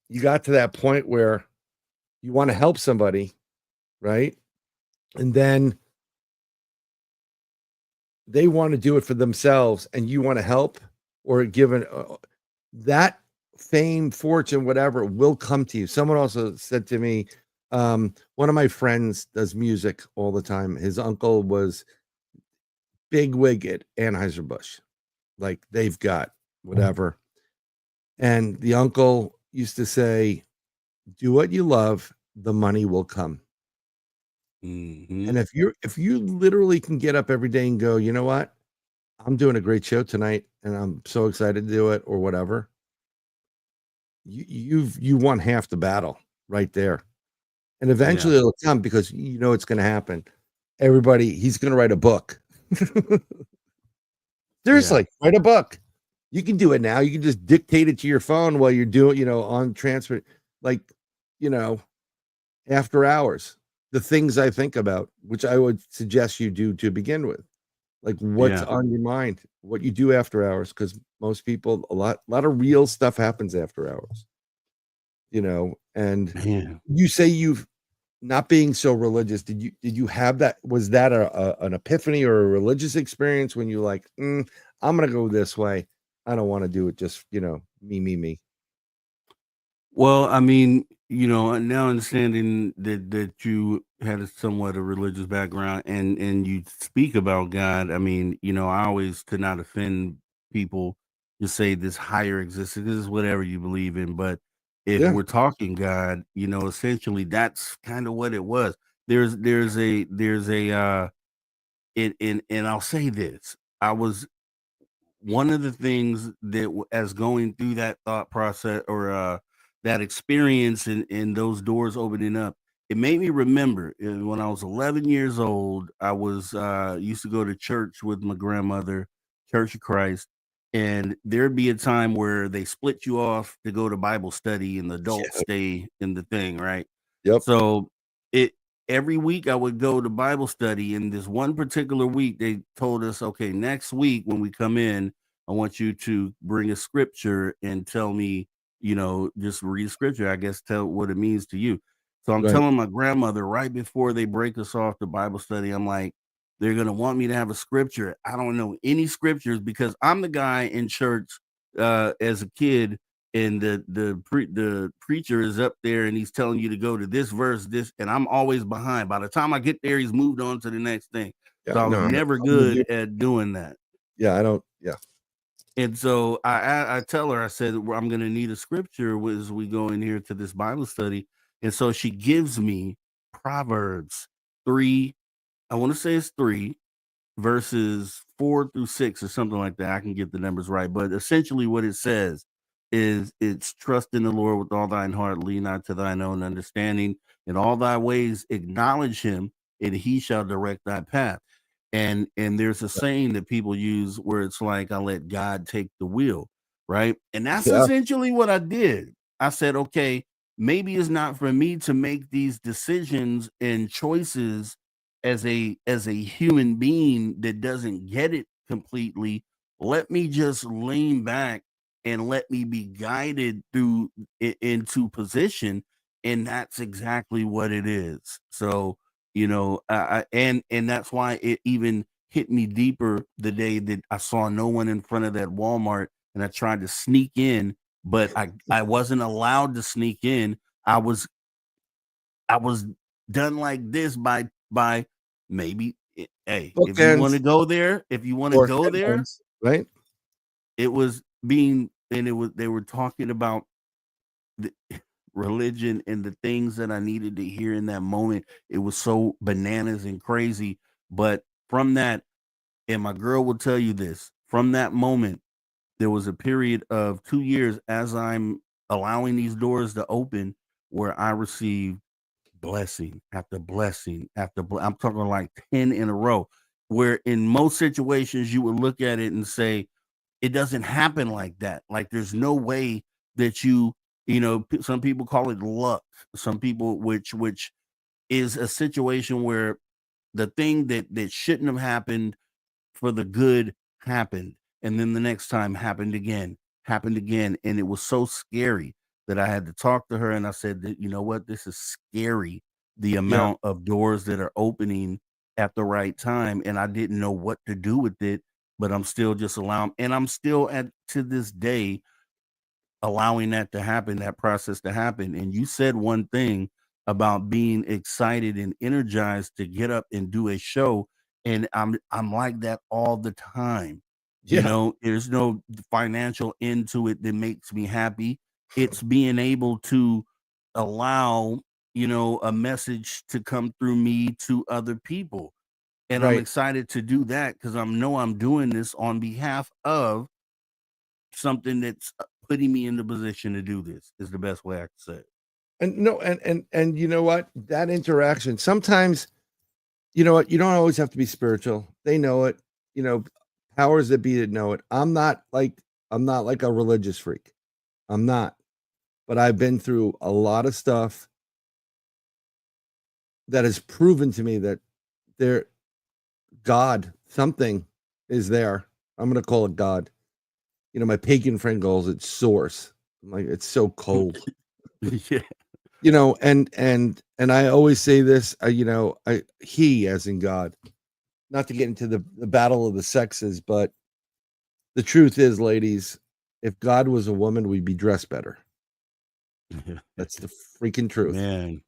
you got to that point where you want to help somebody, right? And then they want to do it for themselves and you want to help or give that fame, fortune, whatever will come to you. Someone also said to me, one of my friends does music all the time. His uncle was big wig at Anheuser-Busch. Like they've got whatever. And the uncle used to say, do what you love, the money will come. And if you literally can get up every day and go, you know what? I'm doing a great show tonight and I'm so excited to do it or whatever. You won half the battle right there. And eventually it'll come because you know it's going to happen. He's going to write a book. Seriously, write a book. You can do it now. You can just dictate it to your phone while you're doing, on transfer, like, after hours. The things I think about, which I would suggest you do to begin with. Like what's on your mind, what you do after hours, because most people, a lot of real stuff happens after hours. And you say you've not being so religious. Did you have that? Was that an epiphany or a religious experience when you like, I'm gonna go this way. I don't want to do it just, me. Well, I mean, now understanding that you had a somewhat a religious background and you speak about God, I mean, I always could not offend people to say this higher existence, this is whatever you believe in. But if Yeah. we're talking God, essentially that's kind of what it was. There's a and I'll say this. I was one of the things that as going through that thought process or that experience and those doors opening up, it made me remember when I was 11 years old. I was used to go to church with my grandmother, Church of Christ, and there'd be a time where they split you off to go to Bible study and the adults stay in the thing, right? Yep. So it every week I would go to Bible study. And this one particular week, they told us, okay, next week when we come in, I want you to bring a scripture and tell me, just read scripture, I guess, tell what it means to you. So I'm Right. telling my grandmother right before they break us off the Bible study, I'm like, they're going to want me to have a scripture. I don't know any scriptures because I'm the guy in church as a kid and the preacher is up there and he's telling you to go to this verse, this, and I'm always behind. By the time I get there, he's moved on to the next thing. Yeah. So I was No, never I'm with you. good at doing that. Yeah. I don't. Yeah. And so I tell her, I said, well, I'm going to need a scripture as we go in here to this Bible study. And so she gives me Proverbs 3. I want to say it's 3 verses 4 through 6 or something like that. I can get the numbers right. But essentially what it says is it's trust in the Lord with all thine heart, lean not to thine own understanding. In all thy ways acknowledge him, and he shall direct thy path. And there's a saying that people use where it's like, I let God take the wheel, right? And that's Yeah. essentially what I did. I said, okay, maybe it's not for me to make these decisions and choices as a human being that doesn't get it completely. Let me just lean back and let me be guided through into position, and that's exactly what it is. So, and that's why it even hit me deeper the day that I saw no one in front of that Walmart and I tried to sneak in, but I wasn't allowed to sneak in. I was done like this by maybe hey, if you want Bookends to go there, if you want to or go there, headphones, right? it was being and it was they were talking about the religion and the things that I needed to hear in that moment. It was so bananas and crazy. But from that, and my girl will tell you this, from that moment, there was a period of 2 years as I'm allowing these doors to open where I received blessing after blessing after I'm talking like 10 in a row. Where in most situations you would look at it and say, it doesn't happen like that. Like there's no way that some people call it luck. Some people, which is a situation where the thing that shouldn't have happened for the good happened, and then the next time happened again, and it was so scary that I had to talk to her, and I said that, you know what, this is scary, the Yeah, amount of doors that are opening at the right time, and I didn't know what to do with it, but I'm still just allowing, and I'm still at to this day allowing that to happen, that process to happen. And you said one thing about being excited and energized to get up and do a show, and I'm like that all the time. yeah, There's no financial end to it that makes me happy. It's being able to allow, a message to come through me to other people. And I'm right. excited to do that because I'm doing this on behalf of something that's putting me in the position to do this is the best way I can say it. And no, and you know what? That interaction sometimes, you know what? You don't always have to be spiritual. They know it. You know, powers that be that know it. I'm not like a religious freak. I'm not. But I've been through a lot of stuff that has proven to me that there God, something is there. I'm gonna call it God. My pagan friend calls it source. I'm like, it's so cold. Yeah. And I always say this, he as in God, not to get into the battle of the sexes, but the truth is, ladies, if God was a woman, we'd be dressed better. That's the freaking truth. Man.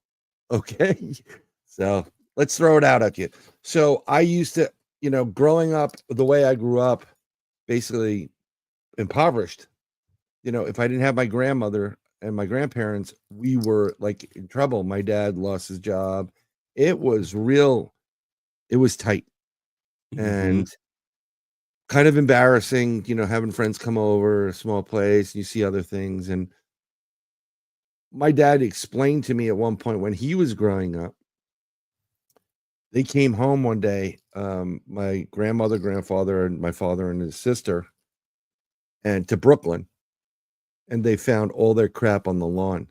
Okay. So let's throw it out at you. So I used to, growing up the way I grew up, basically impoverished. If I didn't have my grandmother and my grandparents, we were like in trouble. My dad lost his job. It was real, it was tight Mhm. and kind of embarrassing, having friends come over, a small place, and you see other things. And my dad explained to me at one point when he was growing up, they came home one day, my grandmother, grandfather, and my father and his sister, and to Brooklyn, and they found all their crap on the lawn.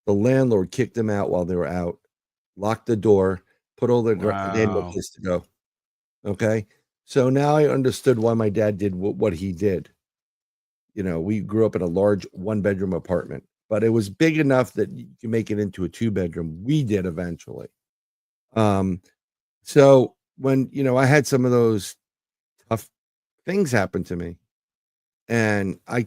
The landlord kicked them out while they were out, locked the door, put all their they had no Wow. place to go. Okay. So now I understood why my dad did what he did. We grew up in a large one-bedroom apartment, but it was big enough that you can make it into a two-bedroom. We did eventually. Um, so when I had some of those tough things happen to me, and I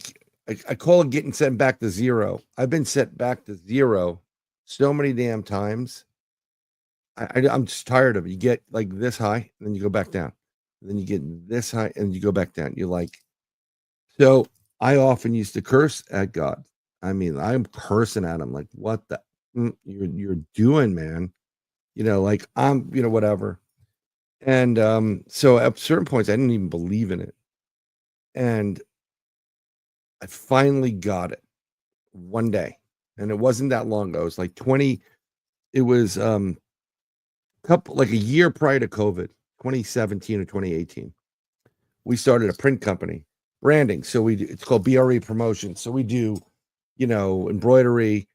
call it getting sent back to zero. I've been sent back to zero so many damn times. I'm just tired of it. You get like this high, and then you go back down. And then you get this high, and you go back down. You're like, so I often used to curse at God. I mean, I'm cursing at him, like, what the you're doing, man? Like I'm, whatever. And so at certain points, I didn't even believe in it. And I finally got it one day, and it wasn't that long ago. It was like 20. It was couple like a year prior to COVID. 2017 or 2018. We started a print company, branding. So it's called BRE Promotion. So we do, embroidery,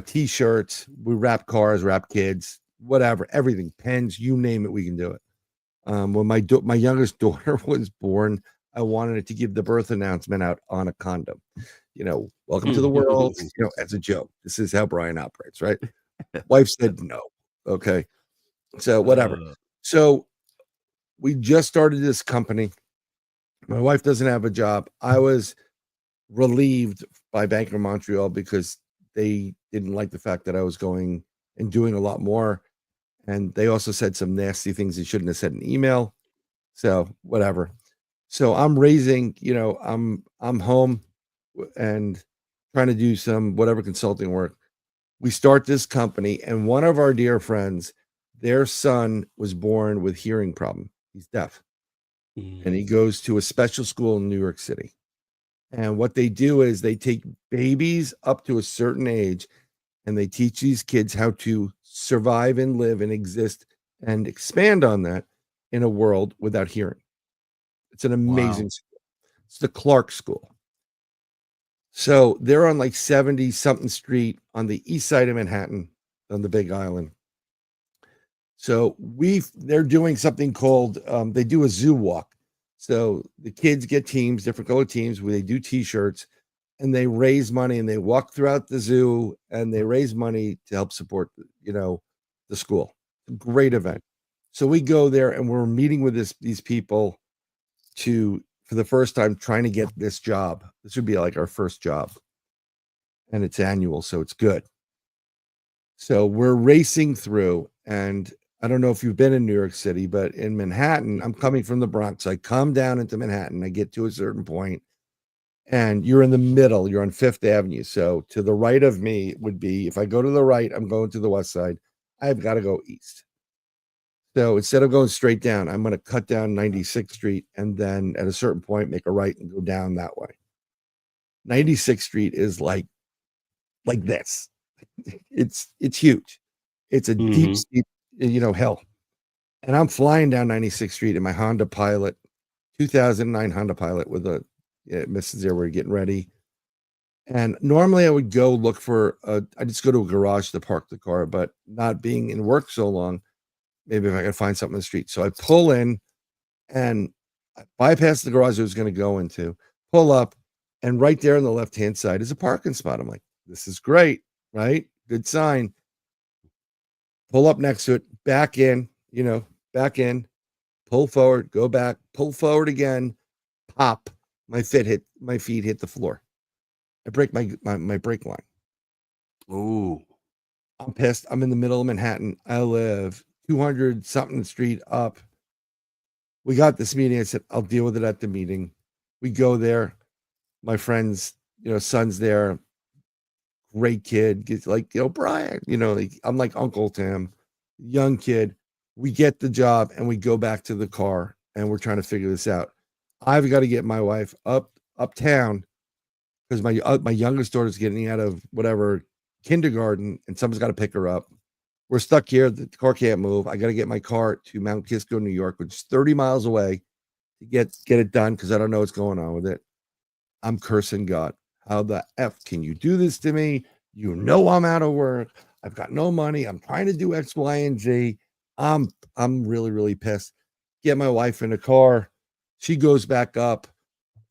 t-shirts, we wrap cars, wrap kids, whatever, everything, pens, you name it, we can do it. When my youngest daughter was born, I wanted it to give the birth announcement out on a condom. Welcome to the world, as a joke. This is how Bryan operates, right? Wife said no. Okay. So whatever. So we just started this company. My wife doesn't have a job. I was relieved by Bank of Montreal because they didn't like the fact that I was going and doing a lot more. And they also said some nasty things they shouldn't have said in email. So whatever. So I'm raising, I'm home and trying to do some whatever consulting work. We start this company, and one of our dear friends, their son was born with hearing problem. He's deaf. And he goes to a special school in New York City. And what they do is they take babies up to a certain age and they teach these kids how to survive and live and exist and expand on that in a world without hearing. It's an amazing school. It's the Clark School. So they're on like 70 something street on the east side of Manhattan on the Big Island. So they're doing something called they do a zoo walk. So the kids get teams, different color teams, where they do t-shirts and they raise money and they walk throughout the zoo and they raise money to help support the school. Great event. So we go there and we're meeting with these people for the first time trying to get this job. This would be like our first job. And it's annual, so it's good. So we're racing through, and I don't know if you've been in New York City, but in Manhattan, I'm coming from the Bronx. I come down into Manhattan, I get to a certain point, and you're in the middle, you're on Fifth Avenue. So to the right of me would be, if I go to the right, I'm going to the west side. I've got to go east. So instead of going straight down, I'm going to cut down 96th Street and then at a certain point make a right and go down that way. 96th Street is like this. It's huge. It's a deep, steep, hill. And I'm flying down 96th Street in my Honda Pilot, 2009 Honda Pilot with a Mrs. There, we're getting ready. And normally I would go look for I just go to a garage to park the car, but not being in work so long, maybe if I could find something in the street. So I pull in and I bypass the garage I was going to go into, pull up, and right there on the left-hand side is a parking spot. I'm like, this is great, right? Good sign. Pull up next to it, back in, pull forward, go back, pull forward again, pop. My feet hit the floor. I break my brake line. Ooh. I'm pissed. I'm in the middle of Manhattan. I live 200 something street up. We got this meeting. I said, I'll deal with it at the meeting. We go there. My friend's, son's there. Great kid. Gets like, Bryan, I'm like uncle to him. Young kid. We get the job and we go back to the car and we're trying to figure this out. I've got to get my wife uptown because my youngest daughter's getting out of whatever kindergarten and someone's got to pick her up. We're stuck here. The car can't move. I got to get my car to Mount Kisco, New York, which is 30 miles away to get it done because I don't know what's going on with it. I'm cursing God. How the F can you do this to me? I'm out of work. I've got no money. I'm trying to do X, Y, and Z. I'm really, really pissed. Get my wife in a car. She goes back up.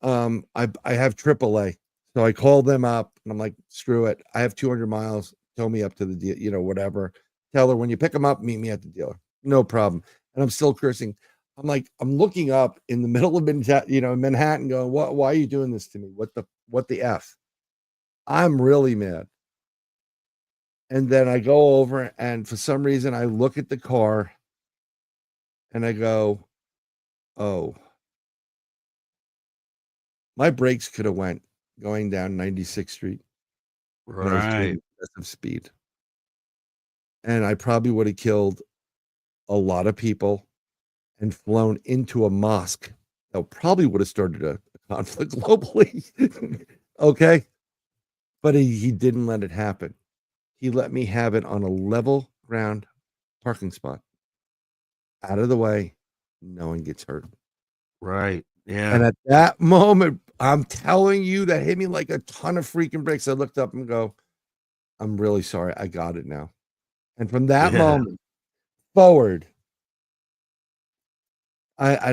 I have AAA. So I call them up and I'm like, screw it. I have 200 miles. Tow me up to the deal, whatever. Tell her when you pick them up, meet me at the dealer. No problem. And I'm still cursing. I'm looking up in the middle of Manhattan going, why are you doing this to me? What the F? I'm really mad. And then I go over and for some reason I look at the car and I go, oh, my brakes could have went going down 96th Street. When I was doing excessive speed. And I probably would have killed a lot of people and flown into a mosque that probably would have started a conflict globally. Okay. But he didn't let it happen. He let me have it on a level ground parking spot out of the way. no one gets hurt. Right. Yeah. And at that moment, I'm telling you, that hit me like a ton of freaking bricks. I looked up and go, I'm really sorry. I got it now. And from that Yeah. moment forward, I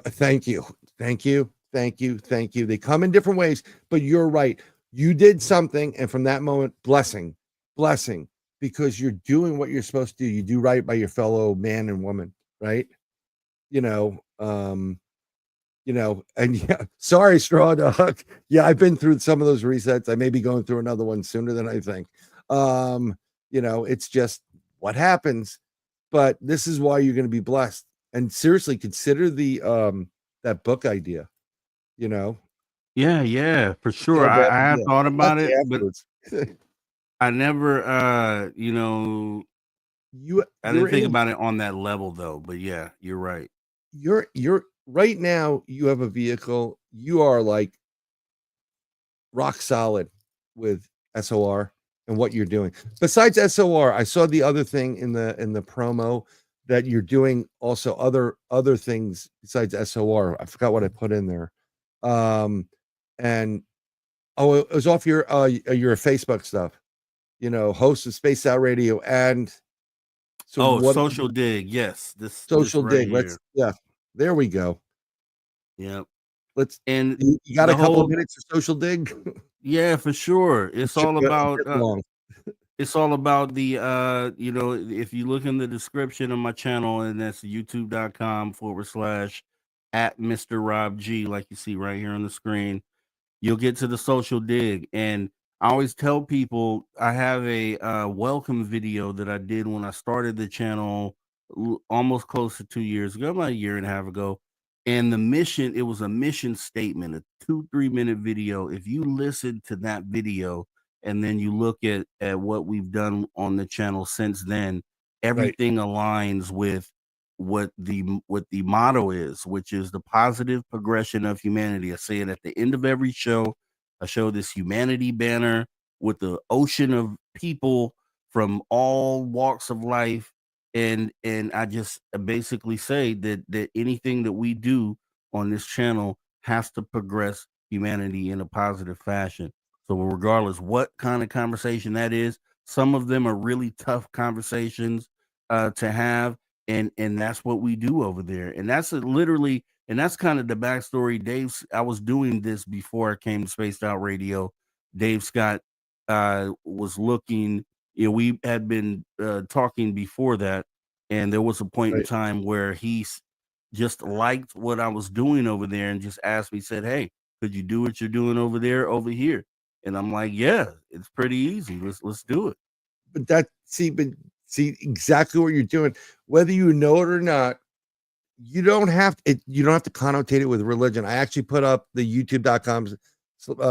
thank you. Thank you. Thank you. Thank you. They come in different ways, but you're right. You did something, and from that moment, blessing, blessing, because you're doing what you're supposed to do. You do right by your fellow man and woman, right? You know, and yeah, sorry, Straw Dog. Yeah, I've been through some of those resets. I may be going through another one sooner than I think. It's just what happens, but this is why you're going to be blessed. And seriously, consider the that book idea. You know, Yeah, for it's not sure. a bad I have idea. thought I'll talk about to it, you but afterwards. I never you I you're didn't in think a about it on that level though. But yeah, you're right. you're right now. You have a vehicle. You are like rock solid with SOR and what you're doing. Besides SOR, I saw the other thing in the promo that you're doing also other things besides SOR. I forgot what I put in there. And oh, it was off your Facebook stuff. Host of Space Out Radio, and so Oh, what social dig. Yes, this social right dig. Let's here. yeah, there we go. Yep. Let's And you got a the couple of whole minutes of social dig? yeah, for sure. It should go a bit long. It's all about the if you look in the description of my channel, and that's youtube.com/ at Mr. Rob G, like you see right here on the screen, you'll get to the social dig. And I always tell people I have a welcome video that I did when I started the channel almost close to 2 years ago, about a year and a half ago. And the mission, it was a mission statement, a 2-3 minute video. If you listen to that video and then you look at what we've done on the channel since then, Right. everything aligns with what the motto is, which is the positive progression of humanity. I say it at the end of every show. I show this humanity banner with the ocean of people from all walks of life, and I just basically say that anything that we do on this channel has to progress humanity in a positive fashion. So regardless what kind of conversation that is, some of them are really tough conversations to have, and that's what we do over there. And literally, and that's kind of the backstory. I was doing this before I came to Spaced Out Radio. Dave Scott was looking. We had been talking before that, and there was a point in Right. time where just liked what I was doing over there and just asked me, said, "Hey, could you do what you're doing over here?" And I'm like, "Yeah, it's pretty easy. Let's do it." But see exactly what you're doing, whether you know it or not. You don't have to connotate it with religion. I actually put up the youtube.com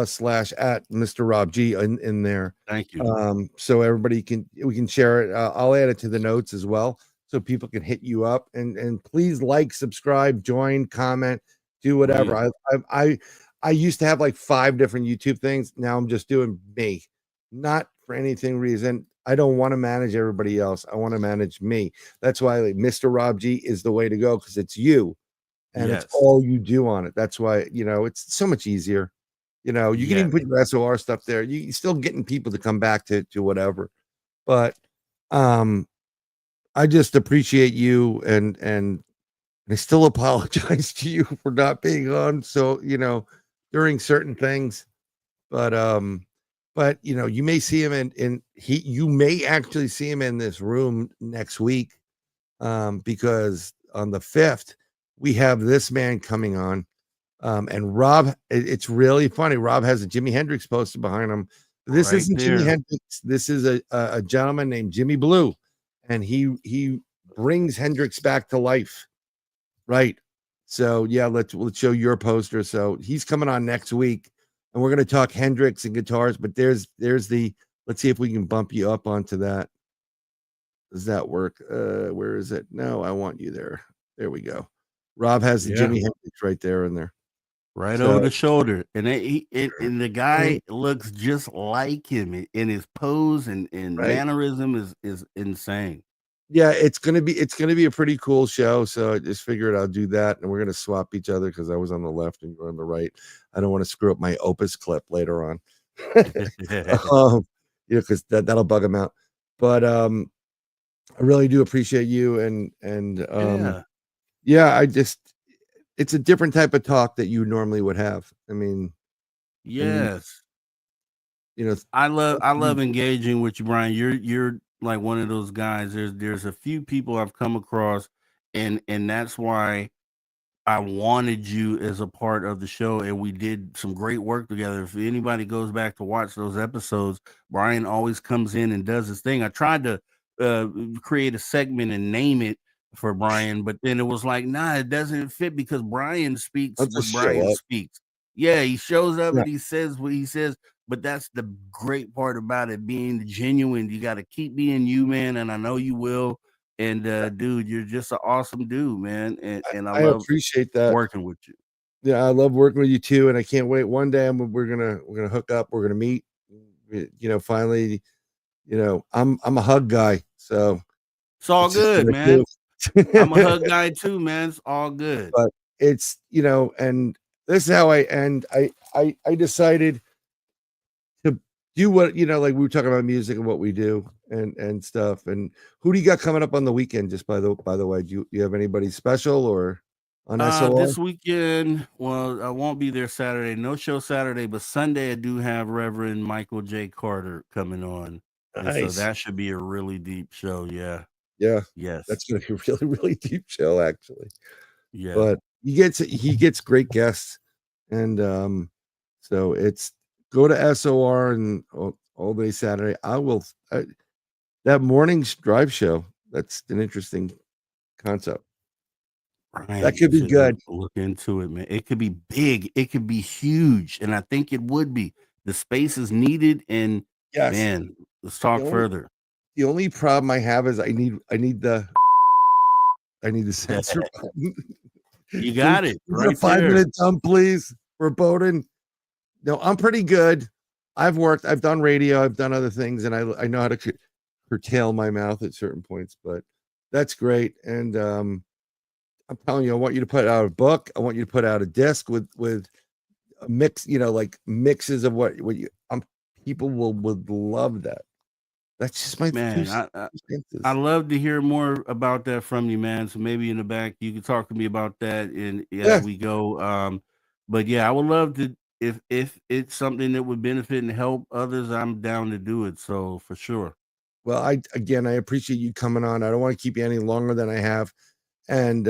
slash at Mr. Rob G in there. Thank you. So we can share it. I'll add it to the notes as well, so people can hit you up, and please like, subscribe, join, comment, do whatever. Please. I used to have like 5 different YouTube things. Now I'm just doing me, not for anything reason. I don't want to manage everybody else. I want to manage me. That's why like Mr. Rob G is the way to go, because it's you and it's Yes. all you do on it. That's why, it's so much easier. You can even Yes. put your SOR stuff there. You're still getting people to come back to whatever. But I just appreciate you, and I still apologize to you for not being on. So, during certain things, but you may see him you may actually see him in this room next week. Because on the 5th, we have this man coming on. And Rob, it's really funny. Rob has a Jimi Hendrix poster behind him. This Right isn't Jimi there. Hendrix. This is a gentleman named Jimmy Blue, and he brings Hendrix back to life. Right. So yeah, let's show your poster. So he's coming on next week, and we're going to talk Hendrix and guitars. But there's the. Let's see if we can bump you up onto that. Does that work? Where is it? No, I want you there. There we go. Rob has the Yeah. Jimi Hendrix right there in there. Right So over the shoulder, and and the guy looks just like him in his pose and right. mannerism is insane. Yeah, it's gonna be a pretty cool show. So I just figured I'll do that, and we're gonna swap each other because I was on the left and you're on the right. I don't want to screw up my Opus clip later on. um, because that'll bug him out. But I really do appreciate you and Yeah. yeah, I just it's a different type of talk that you normally would have. I mean, and Yes. you know, I love engaging with you, Brian. You're like one of those guys. There's a few people I've come across, and that's why I wanted you as a part of the show, and we did some great work together. If anybody goes back to watch those episodes, Brian always comes in and does his thing. I tried to create a segment and name it for Brian, but then it was like, nah, it doesn't fit because Brian speaks I'll what just show Brian up. speaks. Yeah, he shows up Yeah, and he says what he says, but that's the great part about it being genuine. You got to keep being you, man, and I know you will. And dude, you're just an awesome dude, man, and I I love appreciate that. working with you. Yeah, I love working with you too, and I can't wait. One day we're gonna hook up. We're gonna meet. Finally, I'm a hug guy, so It's all it's just good, what I man. do. I'm a hug guy too, man. It's all good. But it's and this is how I end. I decided to do what like we were talking about music and what we do and stuff. And who do you got coming up on the weekend? Just by the way, do you have anybody special or on SOR? This weekend, well, I won't be there Saturday. No show Saturday, but Sunday I do have Reverend Michael J. Carter coming on. And so Nice. that should be a really deep show. Yeah. Yeah, Yes. that's gonna be a really, really deep show, actually. Yeah. But he gets great guests, and so it's go to SOR and all day Saturday. That morning's drive show. That's an interesting concept. Brian, That you could be should good. look into it, man. It could be big, it could be huge, and I think it would be. The space is needed, and Yes. man, let's The talk only further. the only problem I have is I need the censor button. You got it Is it a right 5-minute there. dump, please, for Bowden? No, I'm pretty good. I've done radio, I've done other things, and I know how to curtail my mouth at certain points, but that's great. And I'm telling you, I want you to put out a book. I want you to put out a disc with a mix, like mixes of what you people would love that. That's just my two Man, I senses. love to hear more about that from you, man. So maybe in the back you can talk to me about that and Yeah. as we go. But yeah, I would love to if it's something that would benefit and help others, I'm down to do it. So for sure. Well, I appreciate you coming on. I don't want to keep you any longer than I have. And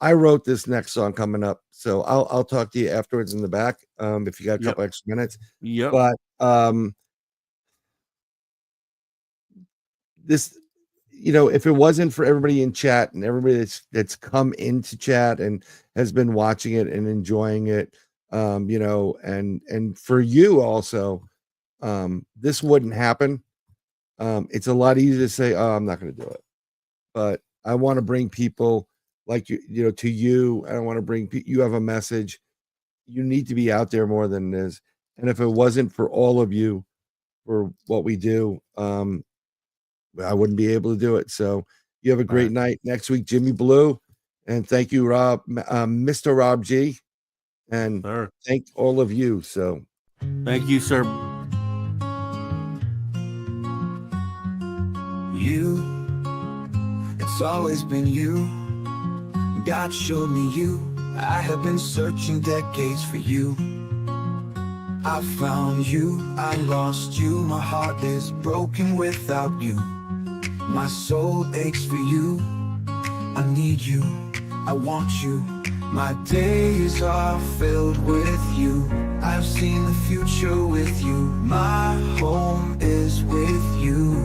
I wrote this next song coming up. So I'll talk to you afterwards in the back. If you got a Yep. couple extra minutes. Yep. But this, if it wasn't for everybody in chat and everybody that's come into chat and has been watching it and enjoying it, and for you also, this wouldn't happen. It's a lot easier to say, oh, I'm not going to do it. But I want to bring people like you, to you. I don't want to bring you have a message. You need to be out there more than it is. And if it wasn't for all of you for what we do, I wouldn't be able to do it. So you have a great night. Next week, Jimmy Blue. And thank you, Rob, Mr. Rob G. And thank all of you. So thank you, sir. You, it's always been you. God showed me you. I have been searching decades for you. I found you, I lost you. My heart is broken without you. My soul aches for you. I need you, I want you. My days are filled with you. I've seen the future with you. My home is with you.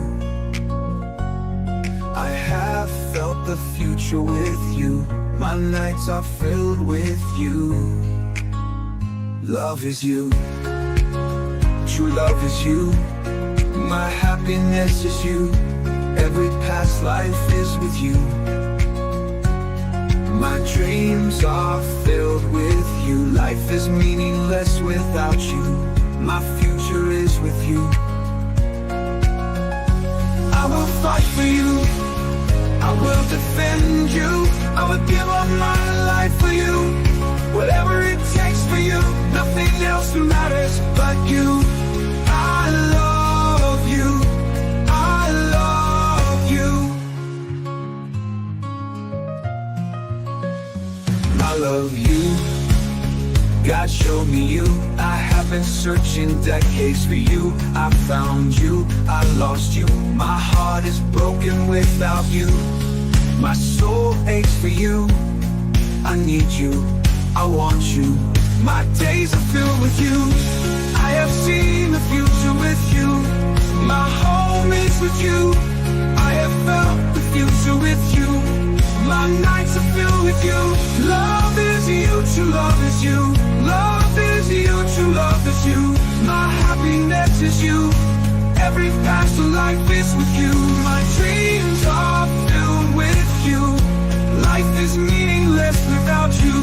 I have felt the future with you. My nights are filled with you. Love is you. True love is you. My happiness is you. Every past life is with you. My dreams are filled with you. Life is meaningless without you. My future is with you. I will fight for you. give up my life for you. Whatever it takes for you, nothing else matters but you. I love you, I love you. I love you, God showed me you. I have been searching decades for you. I found you, I lost you. My heart is broken without you. My soul aches for you. I need you, I want you. My days are filled with you. I have seen the future with you. My home is with you. I have felt the future with you. My nights are filled with you. Love is you, true love is you. Love is you, true love is you. My happiness is you. Every past life is with you. My dreams are filled with you. Life is meaningless without you.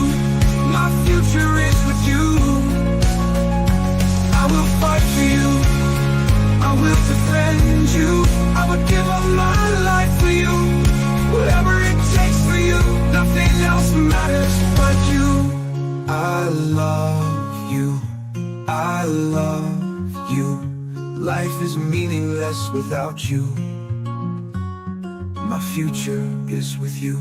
My future is with you. I will fight for you. I will defend you. I would give up my life for you. Whatever it takes for you, nothing else matters but you. I love you, I love you. Life is meaningless without you. My future is with you.